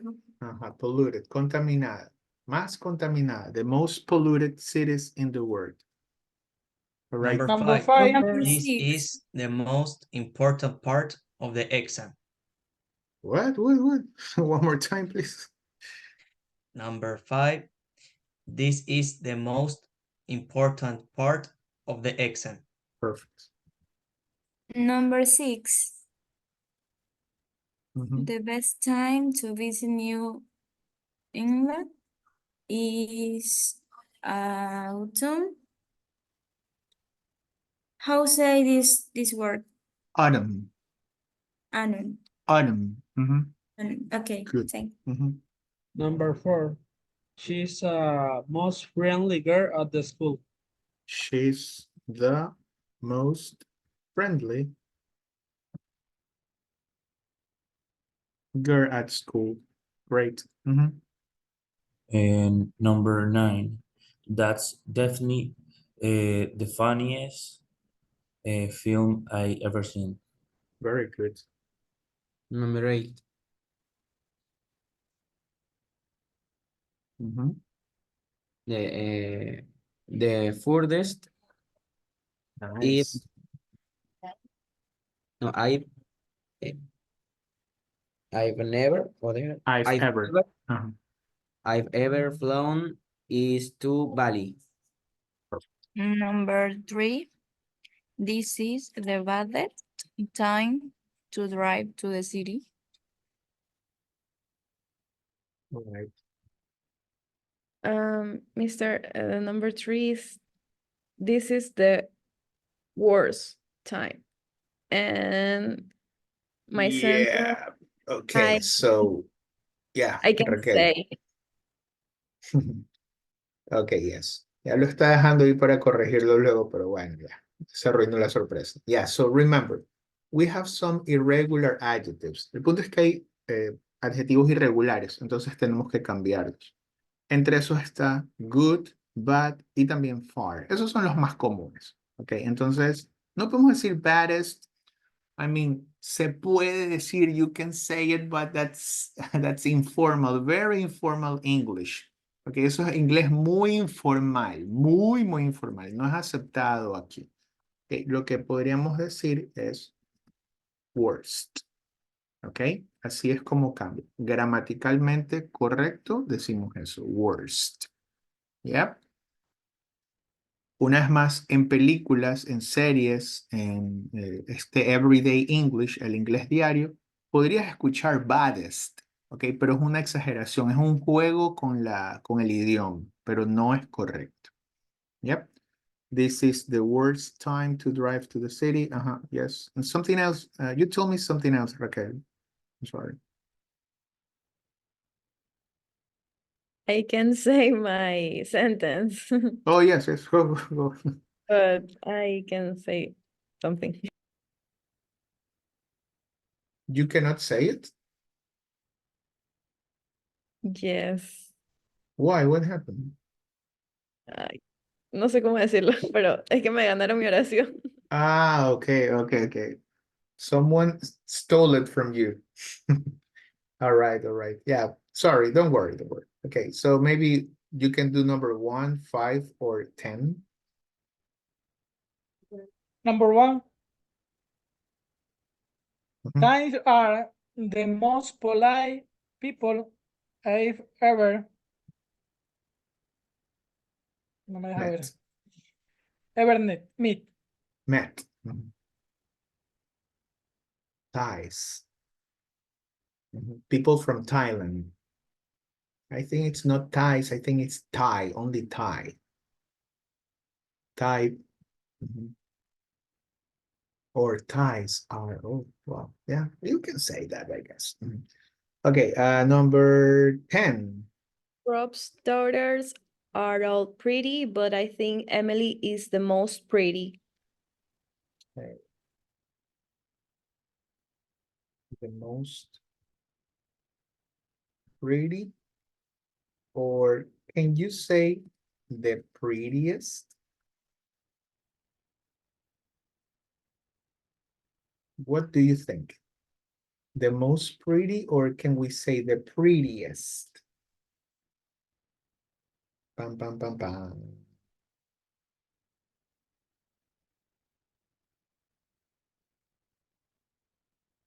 Polluted, contaminada. Más contaminada. The most polluted cities in the world. All right. Number 5. Five. This is the most important part of the exam. What? One more time, please. Number 5. This is the most important part of the exam. Perfect. Number 6. Mhm. The best time to visit New England is autumn. How say this word? Autumn. Autumn. Autumn. Okay, Good. thank Number 4. She's a most friendly girl at the school. She's the most friendly girl at school. Great. And number 9, that's definitely the funniest film I ever seen. Very good. Number 8. The furthest if Nice. no I've never I've ever. Uh-huh. I've ever flown is to Bali. Number 3. This is the best time to drive to the city. All right. Mr. Number 3 is this is the worst time. And my sentence, Yeah. Okay. So, yeah, I can Raquel. say, Okay, yes. Ya lo está dejando ahí para corregirlo luego, pero bueno, ya. Se arruinó la sorpresa. Yeah, so remember, we have some irregular adjectives. El punto es que hay adjetivos irregulares, entonces tenemos que cambiarlos. Entre esos está good, bad y también far. Esos son los más comunes. Ok, entonces no podemos decir baddest. I mean, se puede decir, you can say it, but that's informal, very informal English. Ok, eso es inglés muy informal, muy informal. No es aceptado aquí. Ok, lo que podríamos decir es worst. Ok, así es como cambia. Gramaticalmente correcto, decimos eso, worst. Yep. Una vez más, en películas, en series, en este Everyday English, el inglés diario, podrías escuchar baddest, ¿ok? Pero es una exageración, es un juego con el idioma, pero no es correcto. Yep. This is the worst time to drive to the city. Yes. And something else, you told me something else, Raquel. I'm sorry. I can say my sentence, Oh, yes, go. but I can say something. You cannot say it? Yes. Why? What happened? Ay, no sé cómo decirlo, pero es que me ganaron mi oración. Okay. Someone stole it from you. All right. Yeah, sorry, don't worry. Okay, so maybe you can do number 1, 5, or 10. Number 1. Mhm. Times are the most polite people I've ever. No me deja ver. Met. Ever meet. Met. Thais. People from Thailand. I think it's not Thais, I think it's Thai, only Thai. Thai. Or Thais are, oh, well, yeah, you can say that, I guess. Okay, number 10. Rob's daughters are all pretty, but I think Emily is the most pretty. Okay. The most pretty, or can you say the prettiest? What do you think? The most pretty, or can we say the prettiest? Pam, pam, pam, pam.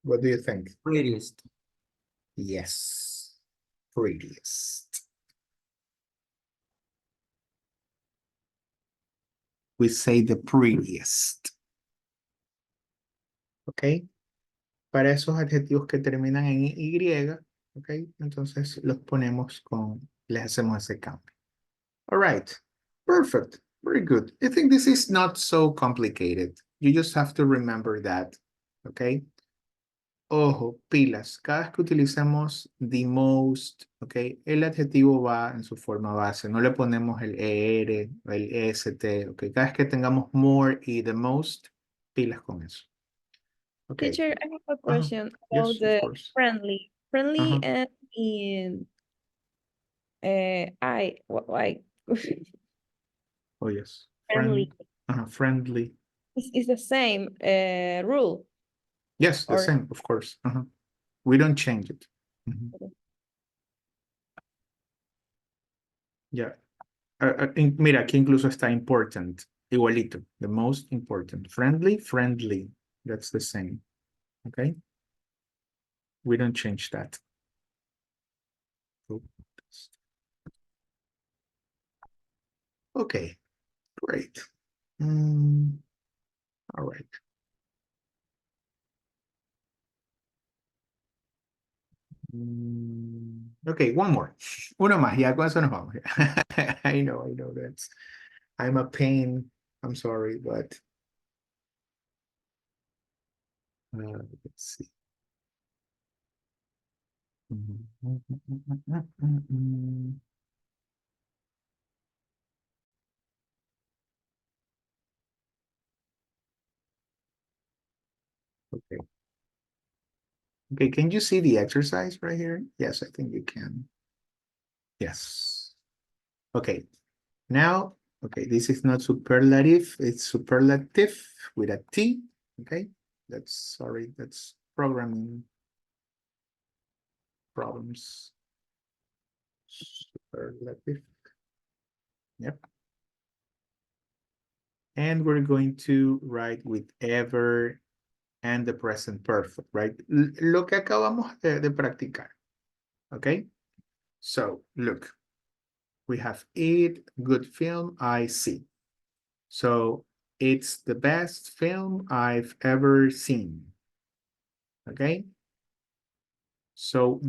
What do you think? Prettiest. Yes, prettiest. we say the prettiest. ¿Ok? Para esos adjetivos que terminan en Y, ¿ok? Entonces los ponemos les hacemos ese cambio. All right, perfect, very good. I think this is not so complicated. You just have to remember that, ¿ok? Ojo, pilas, cada vez que utilicemos the most, ¿ok? El adjetivo va en su forma base, no le ponemos el ER, el EST, ¿ok? Cada vez que tengamos more y the most, pilas con eso. Okay. Teacher, I have a question about Yes, of the course. friendly. Friendly and in why? Oh, yes. Friendly. Friendly. It's the same rule. Yes, the Or same, of course. We don't change it. Yeah. Mira, aquí incluso está important. Igualito. The most important. Friendly, friendly. That's the same. Okay. We don't change that. Okay. Great. All right. Okay, one more. Uno más, ya con eso nos vamos. I know that's, I'm a pain. I'm sorry, but let's see. Okay. Okay, can you see the exercise right here? Yes, I think you can. Yes. Okay. Now, okay, this is not superlative, it's superlative with a T. Okay. That's programming problems. Superlative. Yep. And we're going to write with ever and the present perfect, right? Lo que acabamos de practicar. Okay? So, look. We have it, good film, I see. So, it's the best film I've ever seen. Okay? So,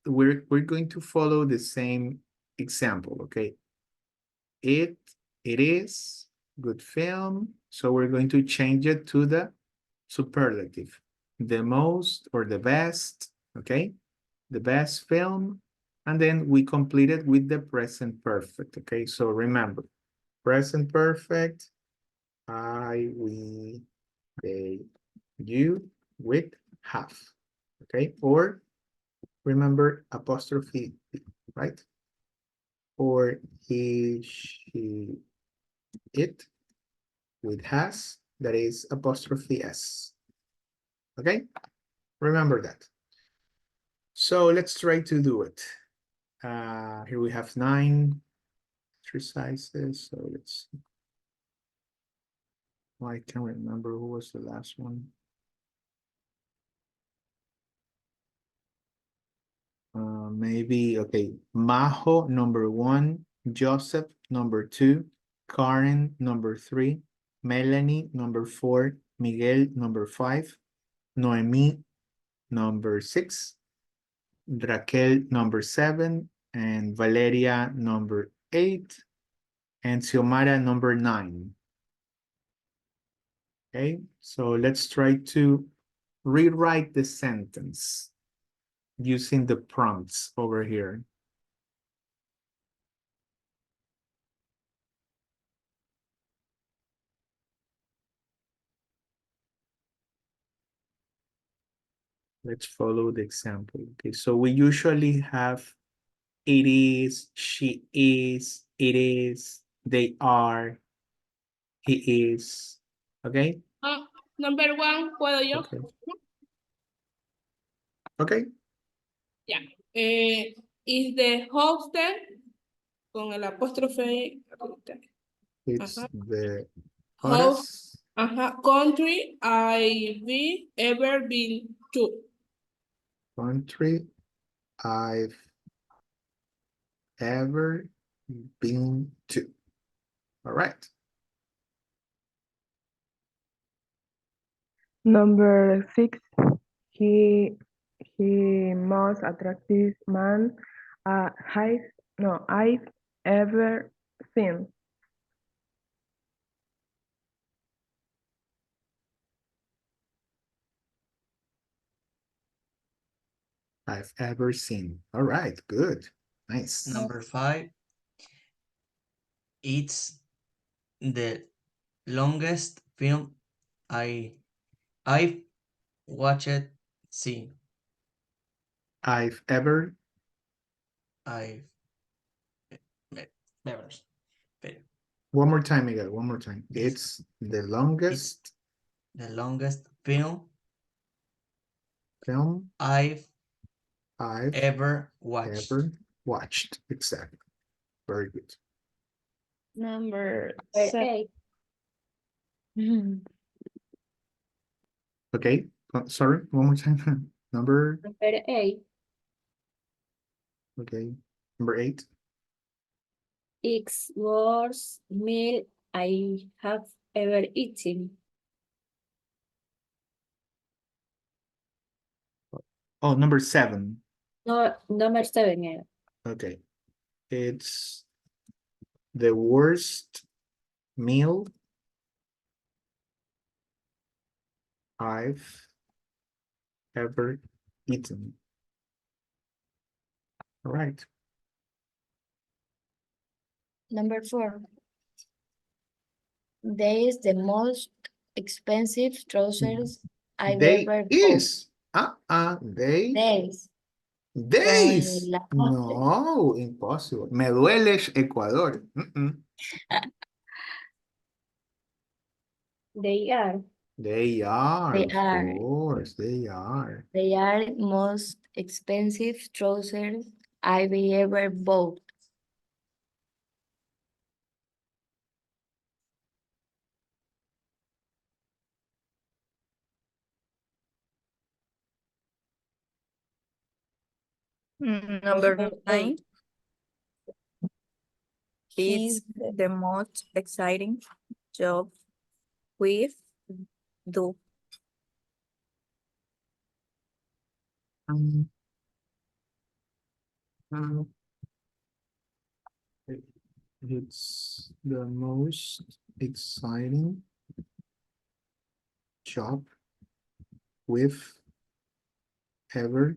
we're going to follow the same example, okay? It is good film. So, we're going to change it to the superlative. The most or the best, okay? The best film. And then we complete it with the present perfect, okay? So remember, present perfect, I, we, they, you, with, have, okay? Or remember apostrophe, right? Or he, she, it, with has, that is apostrophe s, okay? Remember that. So let's try to do it. Here we have 9 exercises. So let's see. Well, I can't remember who was the last one. Maybe, okay. Majo, number 1. Joseph, number 2. Karen, number 3. Melanie, number 4. Miguel, number 5. Noemi, number 6. Raquel, number 7. And Valeria, number 8. And Xiomara, number 9. Okay, so let's try to rewrite the sentence using the prompts over here. Let's follow the example. Okay, so we usually have it is, she is, it is, they are, he is. Okay? Number 1, ¿puedo yo? Okay. Okay. Yeah. Is the hostel con el apóstrofe. It's the Host, country I've ever been to. country I've ever been to. All right. Number 6, he most attractive man I've ever seen. I've ever seen. All right, good. Nice. Number 5, it's the longest film I've watched. See, I've ever I've never. one more time, Miguel, one more time. It's the longest The longest film I've ever watched. Exactly. Very good. Number Number 7. 8. Okay. Sorry, one more time. Number. Number 8. Okay. Number 8. It's worst meal I have ever eaten. Oh, number 7. No, number 7. Yeah. Okay. It's the worst meal I've ever eaten. All right. Number 4. They is the most expensive trousers I've ever bought. Days. Days. No, impossible. Me dueles, Ecuador. They are. They are, They of are. course, they are. They are most expensive trousers I've ever bought. Number 9. It's the most exciting job we do. Um, It's the most exciting job we've ever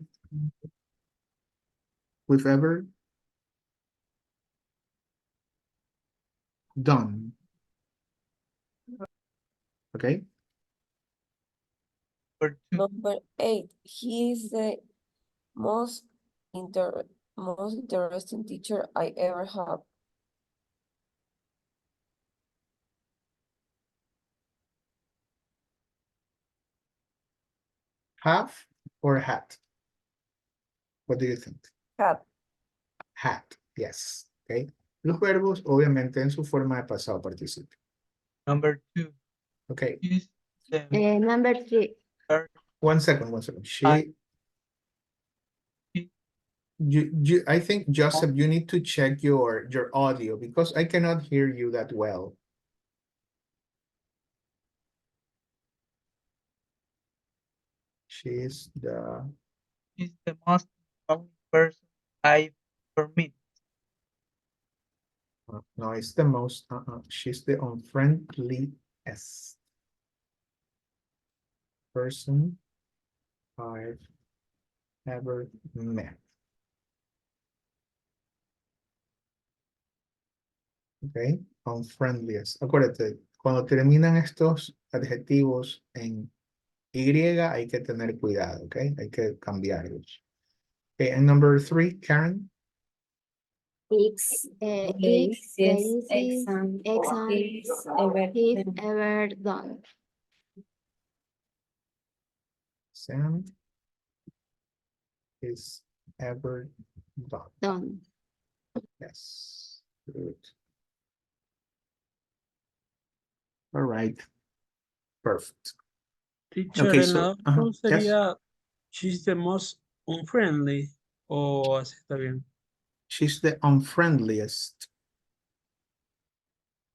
done. Okay. Number 8, he is the most interesting teacher I ever have. Have or hat? What do you think? Had. Hat, yes. Okay. Los verbos, obviamente, en su forma de pasado participio. Number 2. Okay. Number 3. One second. I think, Joseph, you need to check your audio because I cannot hear you that well. She's the most important person I've ever met. No, it's the most, she's the unfriendliest person I've ever met. Ok, unfriendliest. Acuérdate, cuando terminan estos adjetivos en Y hay que tener cuidado, ok? Hay que cambiarlos. Okay, and number 3, Karen? It's the easiest exam he's ever done. Sam is ever done. Yes, good. All right, perfect. Teacher, Okay, el so, lado no yes. sería she's the most unfriendly o así está bien. She's the unfriendliest.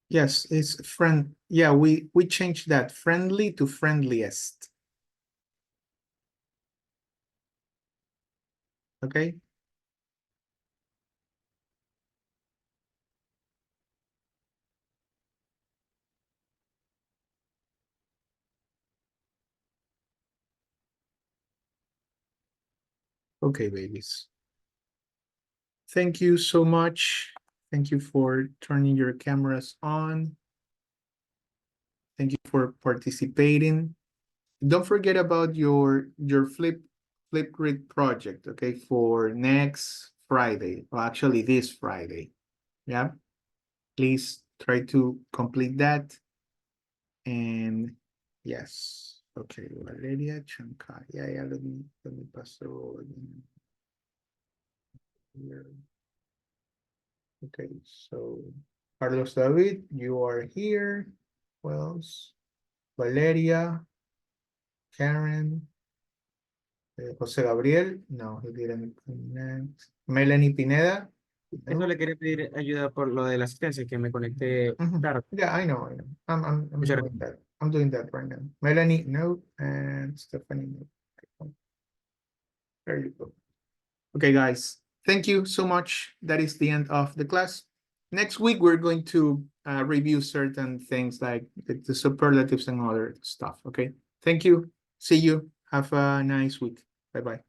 Yes, it's friend. Yeah, we changed that friendly to friendliest. Okay. Okay, babies. Thank you so much. Thank you for turning your cameras on. Thank you for participating. Don't forget about your Flipgrid project, okay, for next Friday, or actually this Friday. Yeah. Please try to complete that. And yes. Okay, Valeria Chancay. Yeah, let me pass the roll again. Here. Okay, so Carlos David, you are here. Who else? Valeria, Karen, José Gabriel. No, he didn't connect. Melanie Pineda. Eso le quería pedir ayuda por lo de la asistencia, que me conecté tarde. Yeah, I know. I'm Muchas doing that. I'm doing that right now. Melanie, no, and Stephanie, no. There you go. Okay, guys. Thank you so much. That is the end of the class. Next week, we're going to review certain things like the superlatives and other stuff. Okay. Thank you. See you. Have a nice week. Bye-bye.